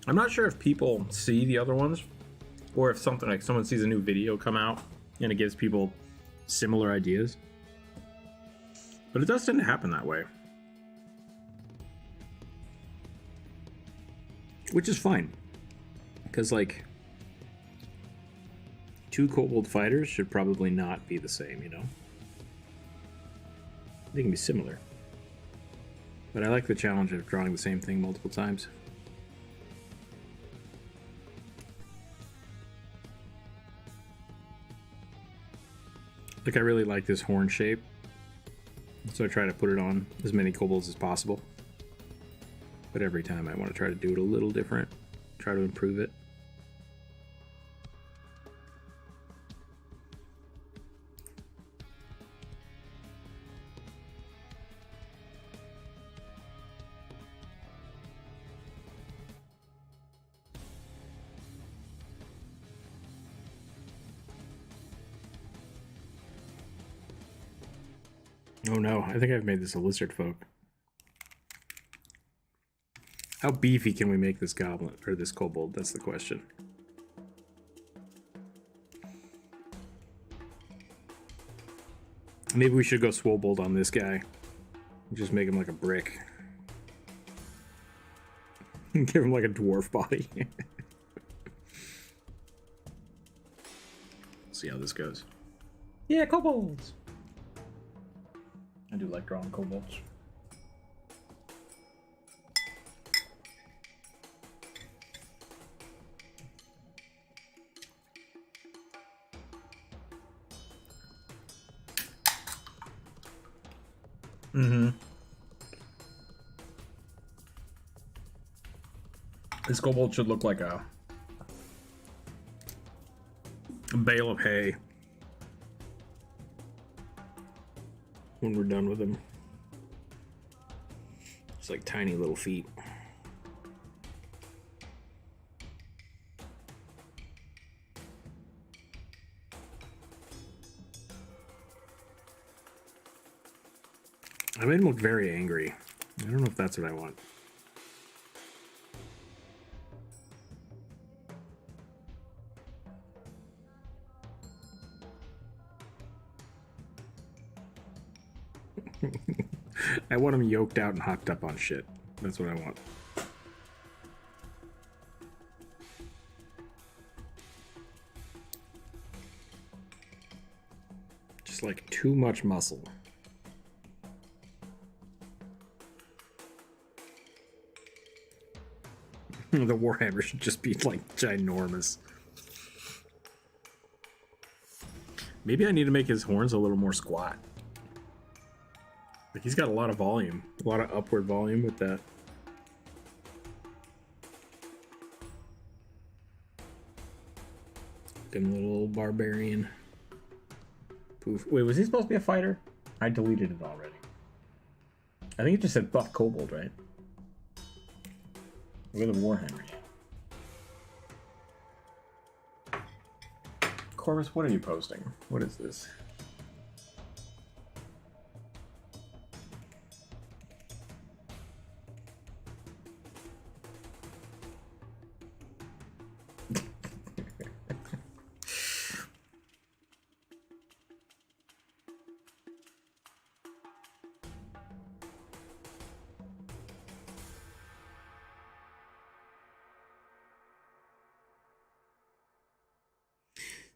I'm not sure if people see the other ones, or if something like someone sees a new video come out and it gives people similar ideas. But it does tend to happen that way. Which is fine. Because, like, 2 kobold fighters should probably not be the same, you know? They can be similar. But I like the challenge of drawing the same thing multiple times. Like, I really like this horn shape, so I try to put it on as many kobolds as possible. But every time I want to try to do it a little different, try to improve it. Oh no, I think I've made this a lizard folk. How beefy can we make this goblin, or this kobold? That's the question. Maybe we should go swobold on this guy. Just make him like a brick. Give him like a dwarf body. See how this goes. Yeah, kobolds. I do like drawing kobolds. Mm-hmm. This kobold should look like a bale of hay when we're done with him. It's like tiny little feet. I made him look very angry. I don't know if that's what I want. I want him yoked out and hopped up on shit. That's what I want. Just like too much muscle. The Warhammer should just be like ginormous. Maybe I need to make his horns a little more squat. Like he's got a lot of volume, a lot of upward volume with that. Fucking little barbarian. Poof. Wait, was he supposed to be a fighter? I deleted it already. I think it just said buff kobold, right? Look at the Warhammer. Corvus, what are you posting? What is this?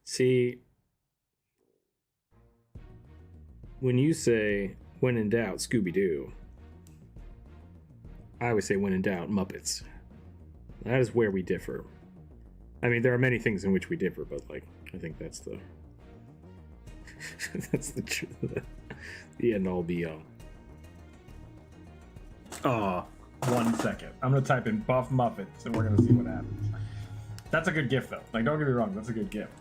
See, when you say, when in doubt, Scooby-Doo, I always say, when in doubt, Muppets. That is where we differ. I mean, there are many things in which we differ, but, like, I think that's the... that's the end-all, be-all. Oh, 1 second. I'm gonna type in buff Muppets, and we're gonna see what happens. That's a good gift, though. Like, don't get me wrong, that's a good gift.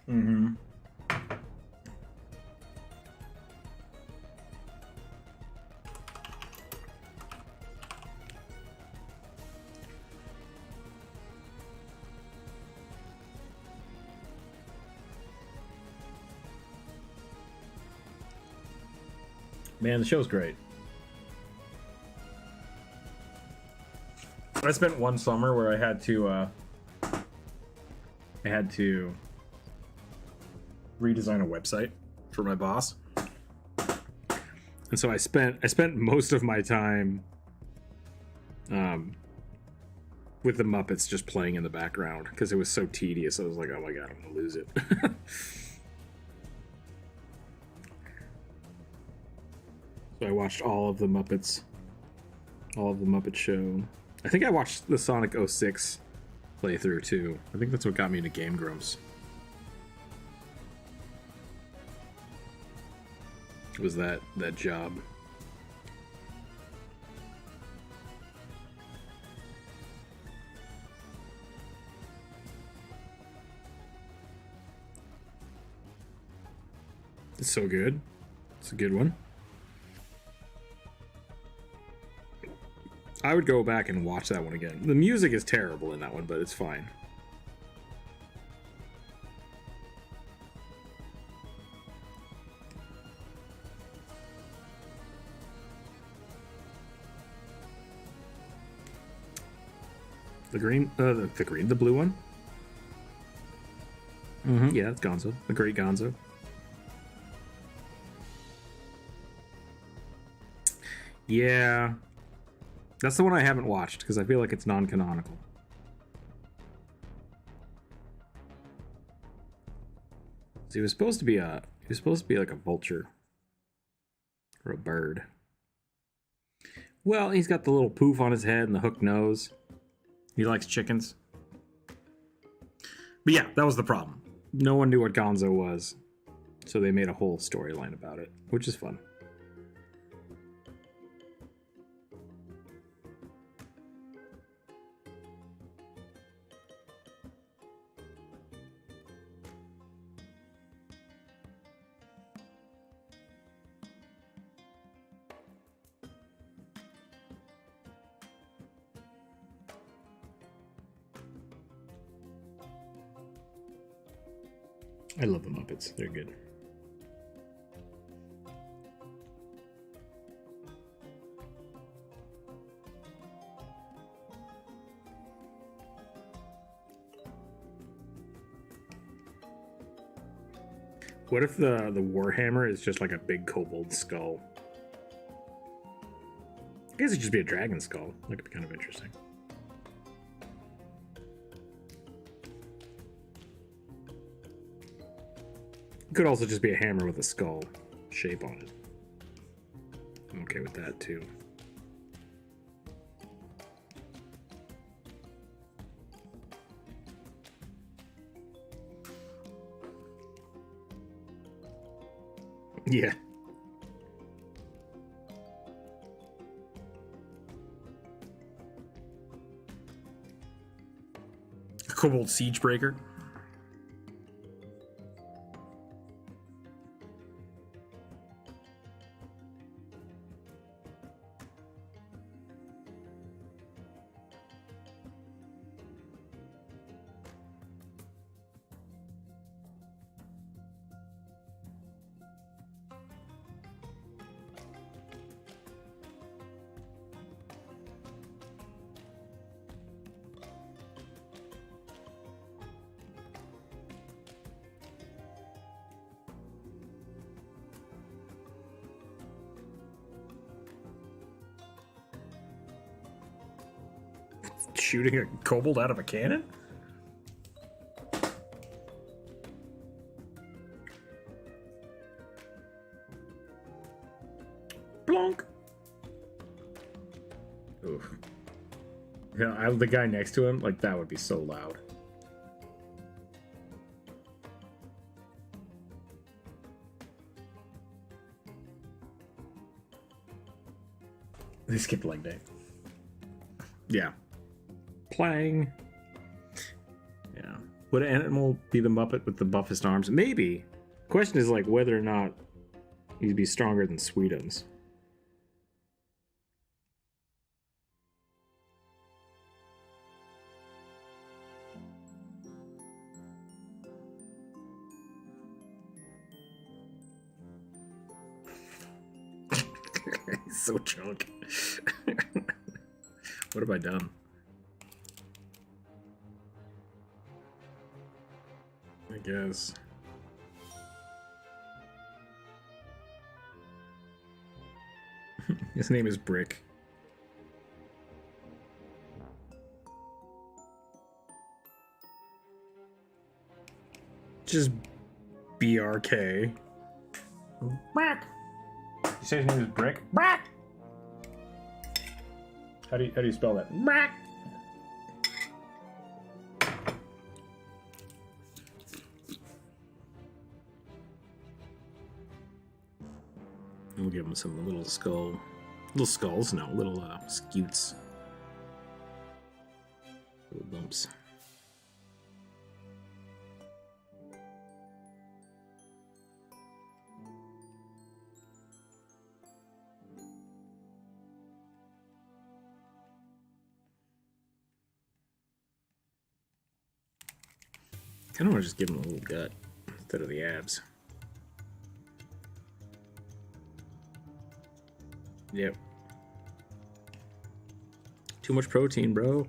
Mm-hmm. Man, the show's great. I spent one summer where I had to redesign a website for my boss. And so I spent most of my time with the Muppets just playing in the background because it was so tedious. I was like, oh my god, I'm gonna lose it. So I watched all of the Muppets, all of the Muppet Show. I think I watched the Sonic 06 playthrough too. I think that's what got me into Game Grumps. Was that job. It's so good. It's a good one. I would go back and watch that one again. The music is terrible in that one, but it's fine. The green, the blue one. Yeah, it's Gonzo. The Great Gonzo. Yeah, that's the one I haven't watched because I feel like it's non-canonical. So he was supposed to be like a vulture or a bird. Well, he's got the little poof on his head and the hooked nose. He likes chickens. But yeah, that was the problem. No one knew what Gonzo was, so they made a whole storyline about it, which is fun. I love the Muppets. They're good. What if the Warhammer is just like a big kobold skull? I guess it'd just be a dragon skull. That could be kind of interesting. It could also just be a hammer with a skull shape on it. I'm okay with that too. Yeah. Kobold Siegebreaker. Shooting a kobold out of a cannon? Blonk. Oof. Yeah, the guy next to him, like, that would be so loud. They skipped leg day. Yeah. Plang. Yeah. Would an animal be the Muppet with the buffest arms? Maybe. Question is like whether or not he'd be stronger than Sweetums. He's so chunk. What have I done? I guess. His name is Brick. Just BRK. Brack. You say his name is Brick? Brack. How do you spell that? Brack. We'll give him some little skulls, no, little scutes. Little bumps. I kind of want to just give him a little gut instead of the abs. Yep. Too much protein, bro.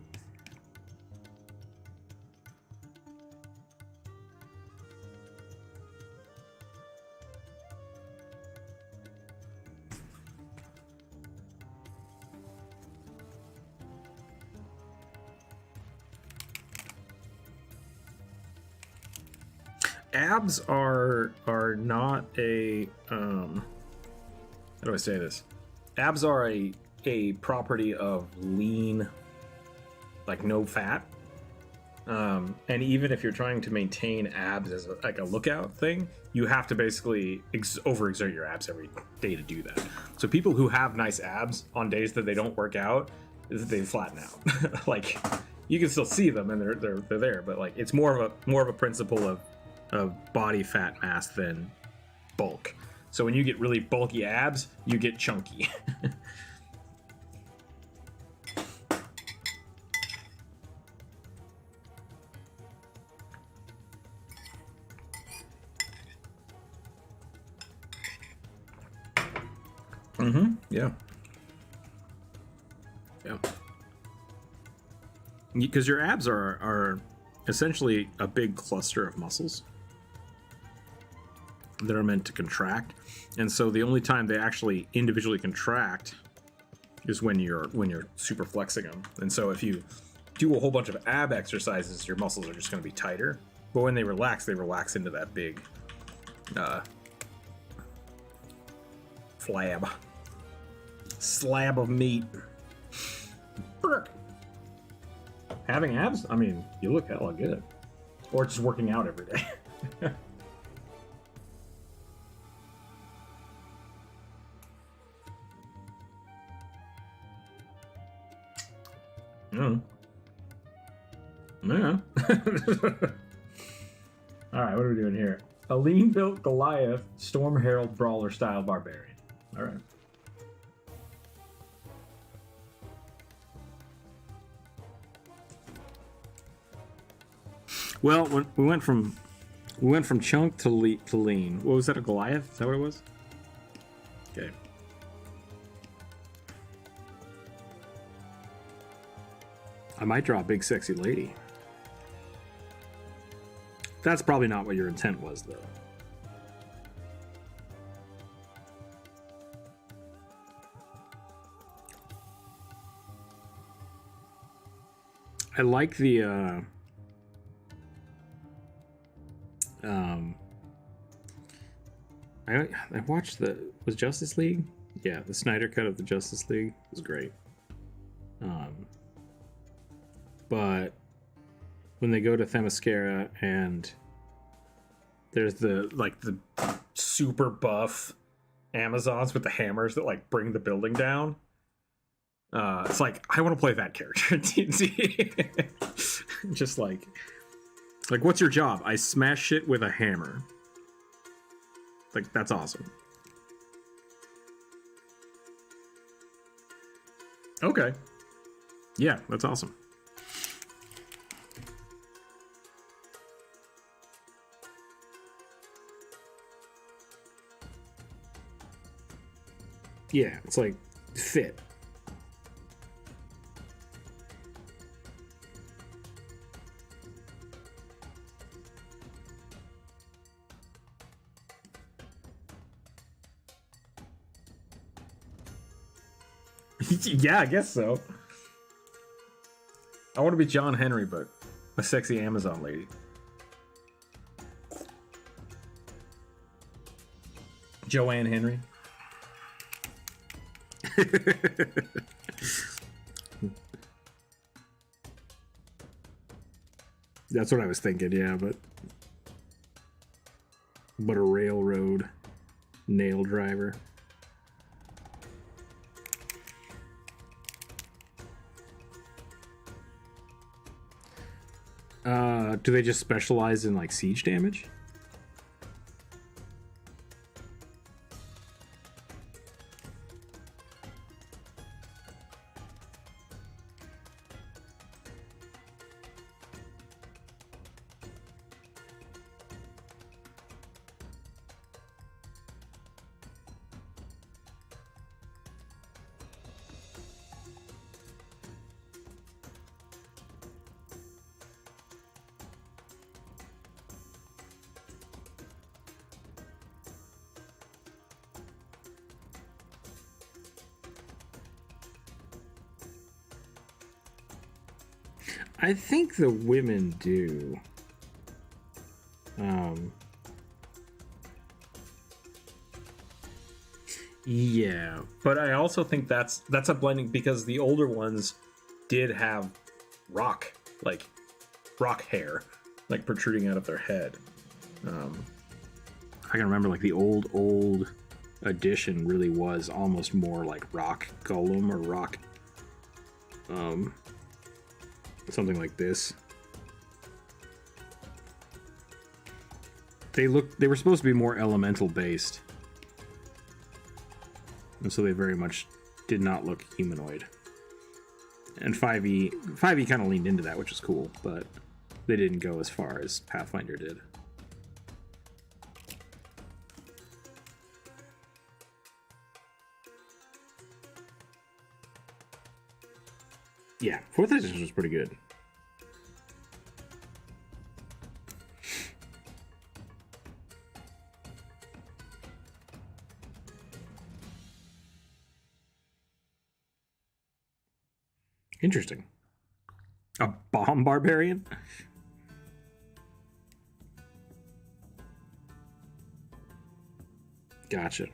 abs are not a how do I say this? Abs are a property of lean, like no fat. And even if you're trying to maintain abs as like a lookout thing, you have to basically overexert your abs every day to do that. So people who have nice abs on days that they don't work out, they flatten out. Like you can still see them and they're there, but like it's more of a principle of body fat mass than bulk. So when you get really bulky abs, you get chunky. Yeah. Yeah. Because your abs are essentially a big cluster of muscles that are meant to contract, and so the only time they actually individually contract is when you're super flexing them. And so if you do a whole bunch of ab exercises, your muscles are just going to be tighter. But when they relax into that big slab of meat. Burk. Having abs, I mean, you look hella good. Or just working out every day. Yeah. Alright, what are we doing here? A lean built Goliath Storm Herald Brawler style barbarian. Alright. Well, when we went from chunk to lean. What was that? A Goliath? Is that what it was? Okay. I might draw a big sexy lady. That's probably not what your intent was, though. I like the I watched was Justice League? Yeah, the Snyder cut of the Justice League was great. But when they go to Themyscira and there's the super buff Amazons with the hammers that like bring the building down. It's like I want to play that character in D&D. Just like what's your job? I smash shit with a hammer. Like that's awesome. Okay. Yeah, that's awesome. Yeah, it's like fit. Yeah, I guess so. I want to be John Henry, but a sexy Amazon lady. Joanne Henry. That's what I was thinking, yeah, but a railroad nail driver. Do they just specialize in like siege damage? I think the women do. Yeah, but I also think that's a blending because the older ones did have rock hair, like protruding out of their head. I can remember like the old edition really was almost more like rock golem or rock, something like this. They were supposed to be more elemental based. And so they very much did not look humanoid. And 5e kind of leaned into that, which is cool, but they didn't go as far as Pathfinder did. Yeah, 4th edition was pretty good. Interesting. A bomb barbarian? Gotcha.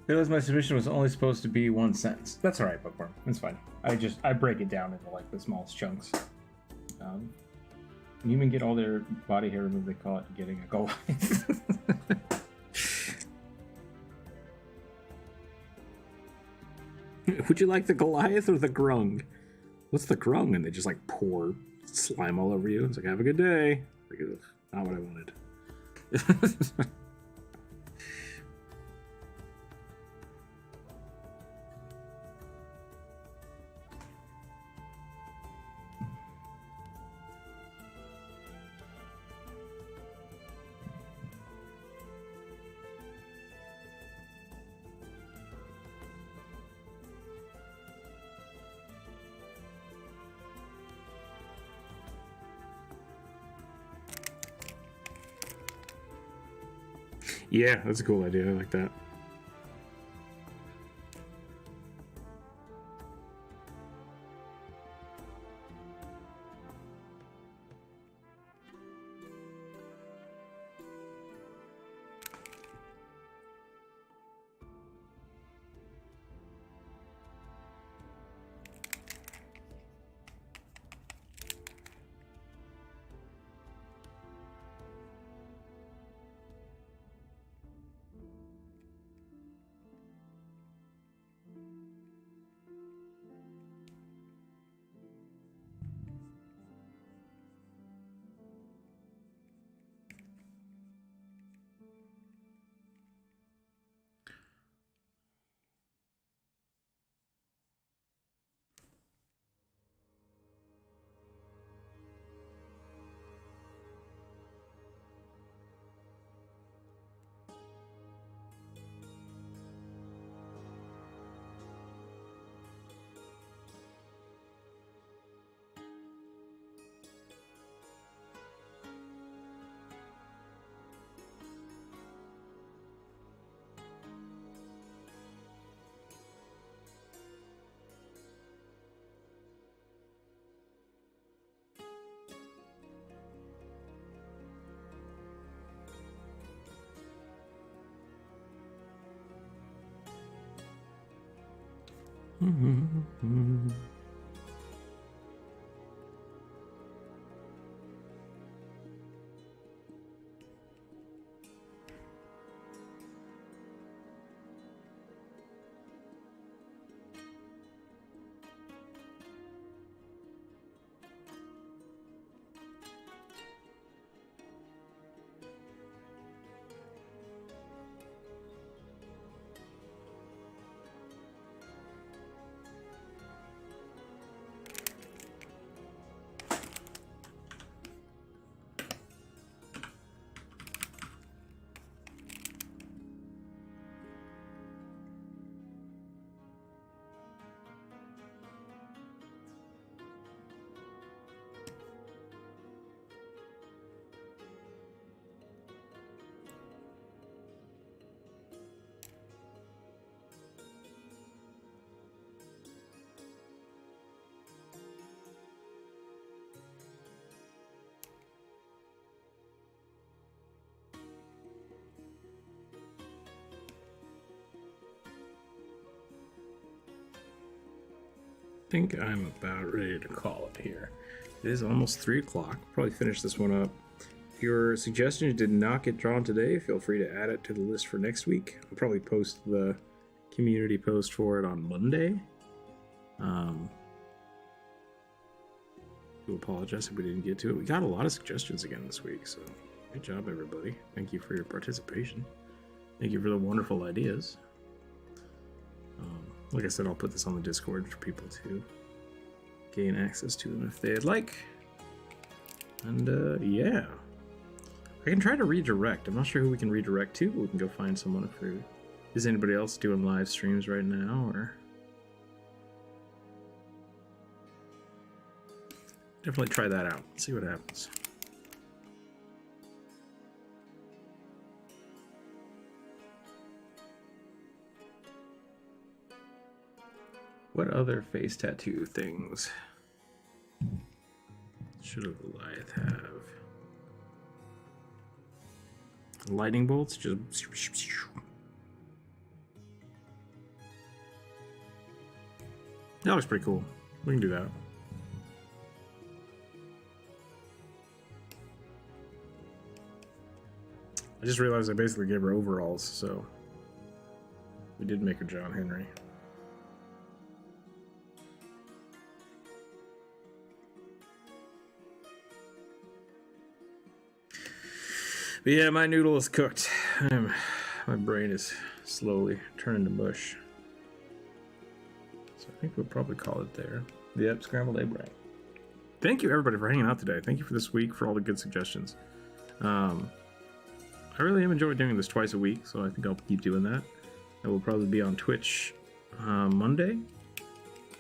Realized my submission was only supposed to be one sentence. That's all right, Bookworm. It's fine. I break it down into like the smallest chunks. When humans get all their body hair removed, they call it getting a Goliath. Would you like the Goliath or the Grung? What's the Grung? And they just like pour slime all over you. It's like, have a good day. Like, ugh, not what I wanted. Yeah, that's a cool idea. I like that. I think I'm about ready to call it here. It is almost 3 o'clock. Probably finish this one up. If your suggestions did not get drawn today, feel free to add it to the list for next week. I'll probably post the community post for it on Monday. Do apologize if we didn't get to it. We got a lot of suggestions again this week, so great job, everybody. Thank you for your participation. Thank you for the wonderful ideas. Like I said, I'll put this on the Discord for people to gain access to them if they'd like. And yeah, I can try to redirect. I'm not sure who we can redirect to, but we can go find someone if there is anybody else doing live streams right now, or definitely try that out. See what happens. What other face tattoo things should a Goliath have? Lightning bolts? Just... That looks pretty cool. We can do that. I just realized I basically gave her overalls, so we did make her John Henry. But yeah, my noodle is cooked. My brain is slowly turning to mush. So I think we'll probably call it there. Yep, scrambled egg brain. Thank you, everybody, for hanging out today. Thank you for this week, for all the good suggestions. I really have enjoyed doing this twice a week, so I think I'll keep doing that. I will probably be on Twitch Monday.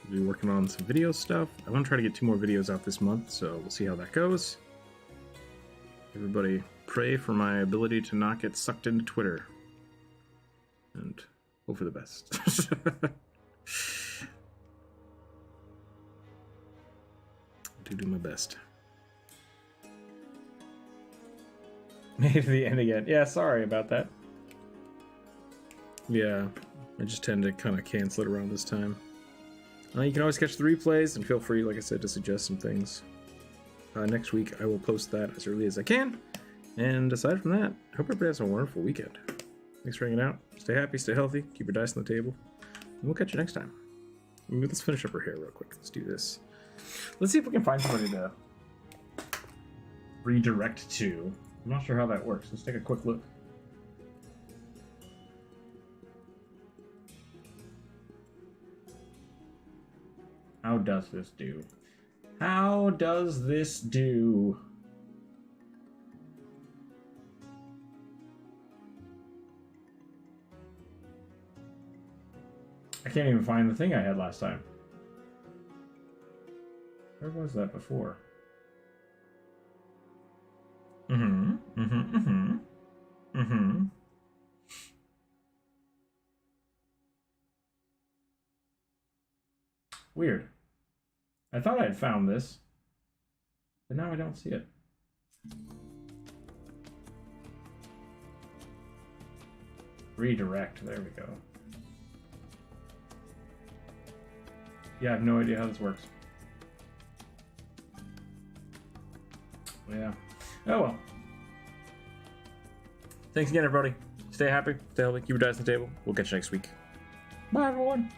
We'll be working on some video stuff. I want to try to get 2 more videos out this month, so we'll see how that goes. Everybody pray for my ability to not get sucked into Twitter. And hope for the best. Do my best. Made it to the end again. Yeah, sorry about that. Yeah, I just tend to kind of cancel it around this time. You can always catch the replays, and feel free, like I said, to suggest some things. Next week, I will post that as early as I can. And aside from that, I hope everybody has a wonderful weekend. Thanks for hanging out. Stay happy, stay healthy, keep your dice on the table. And we'll catch you next time. Let's finish up her hair real quick. Let's do this. Let's see if we can find somebody to redirect to. I'm not sure how that works. Let's take a quick look. How does this do? How does this do? I can't even find the thing I had last time. Where was that before? Weird. I thought I had found this, but now I don't see it. Redirect, there we go. Yeah, I have no idea how this works. Yeah. Oh well. Thanks again, everybody. Stay happy, stay healthy, keep your dice on the table. We'll catch you next week. Bye, everyone.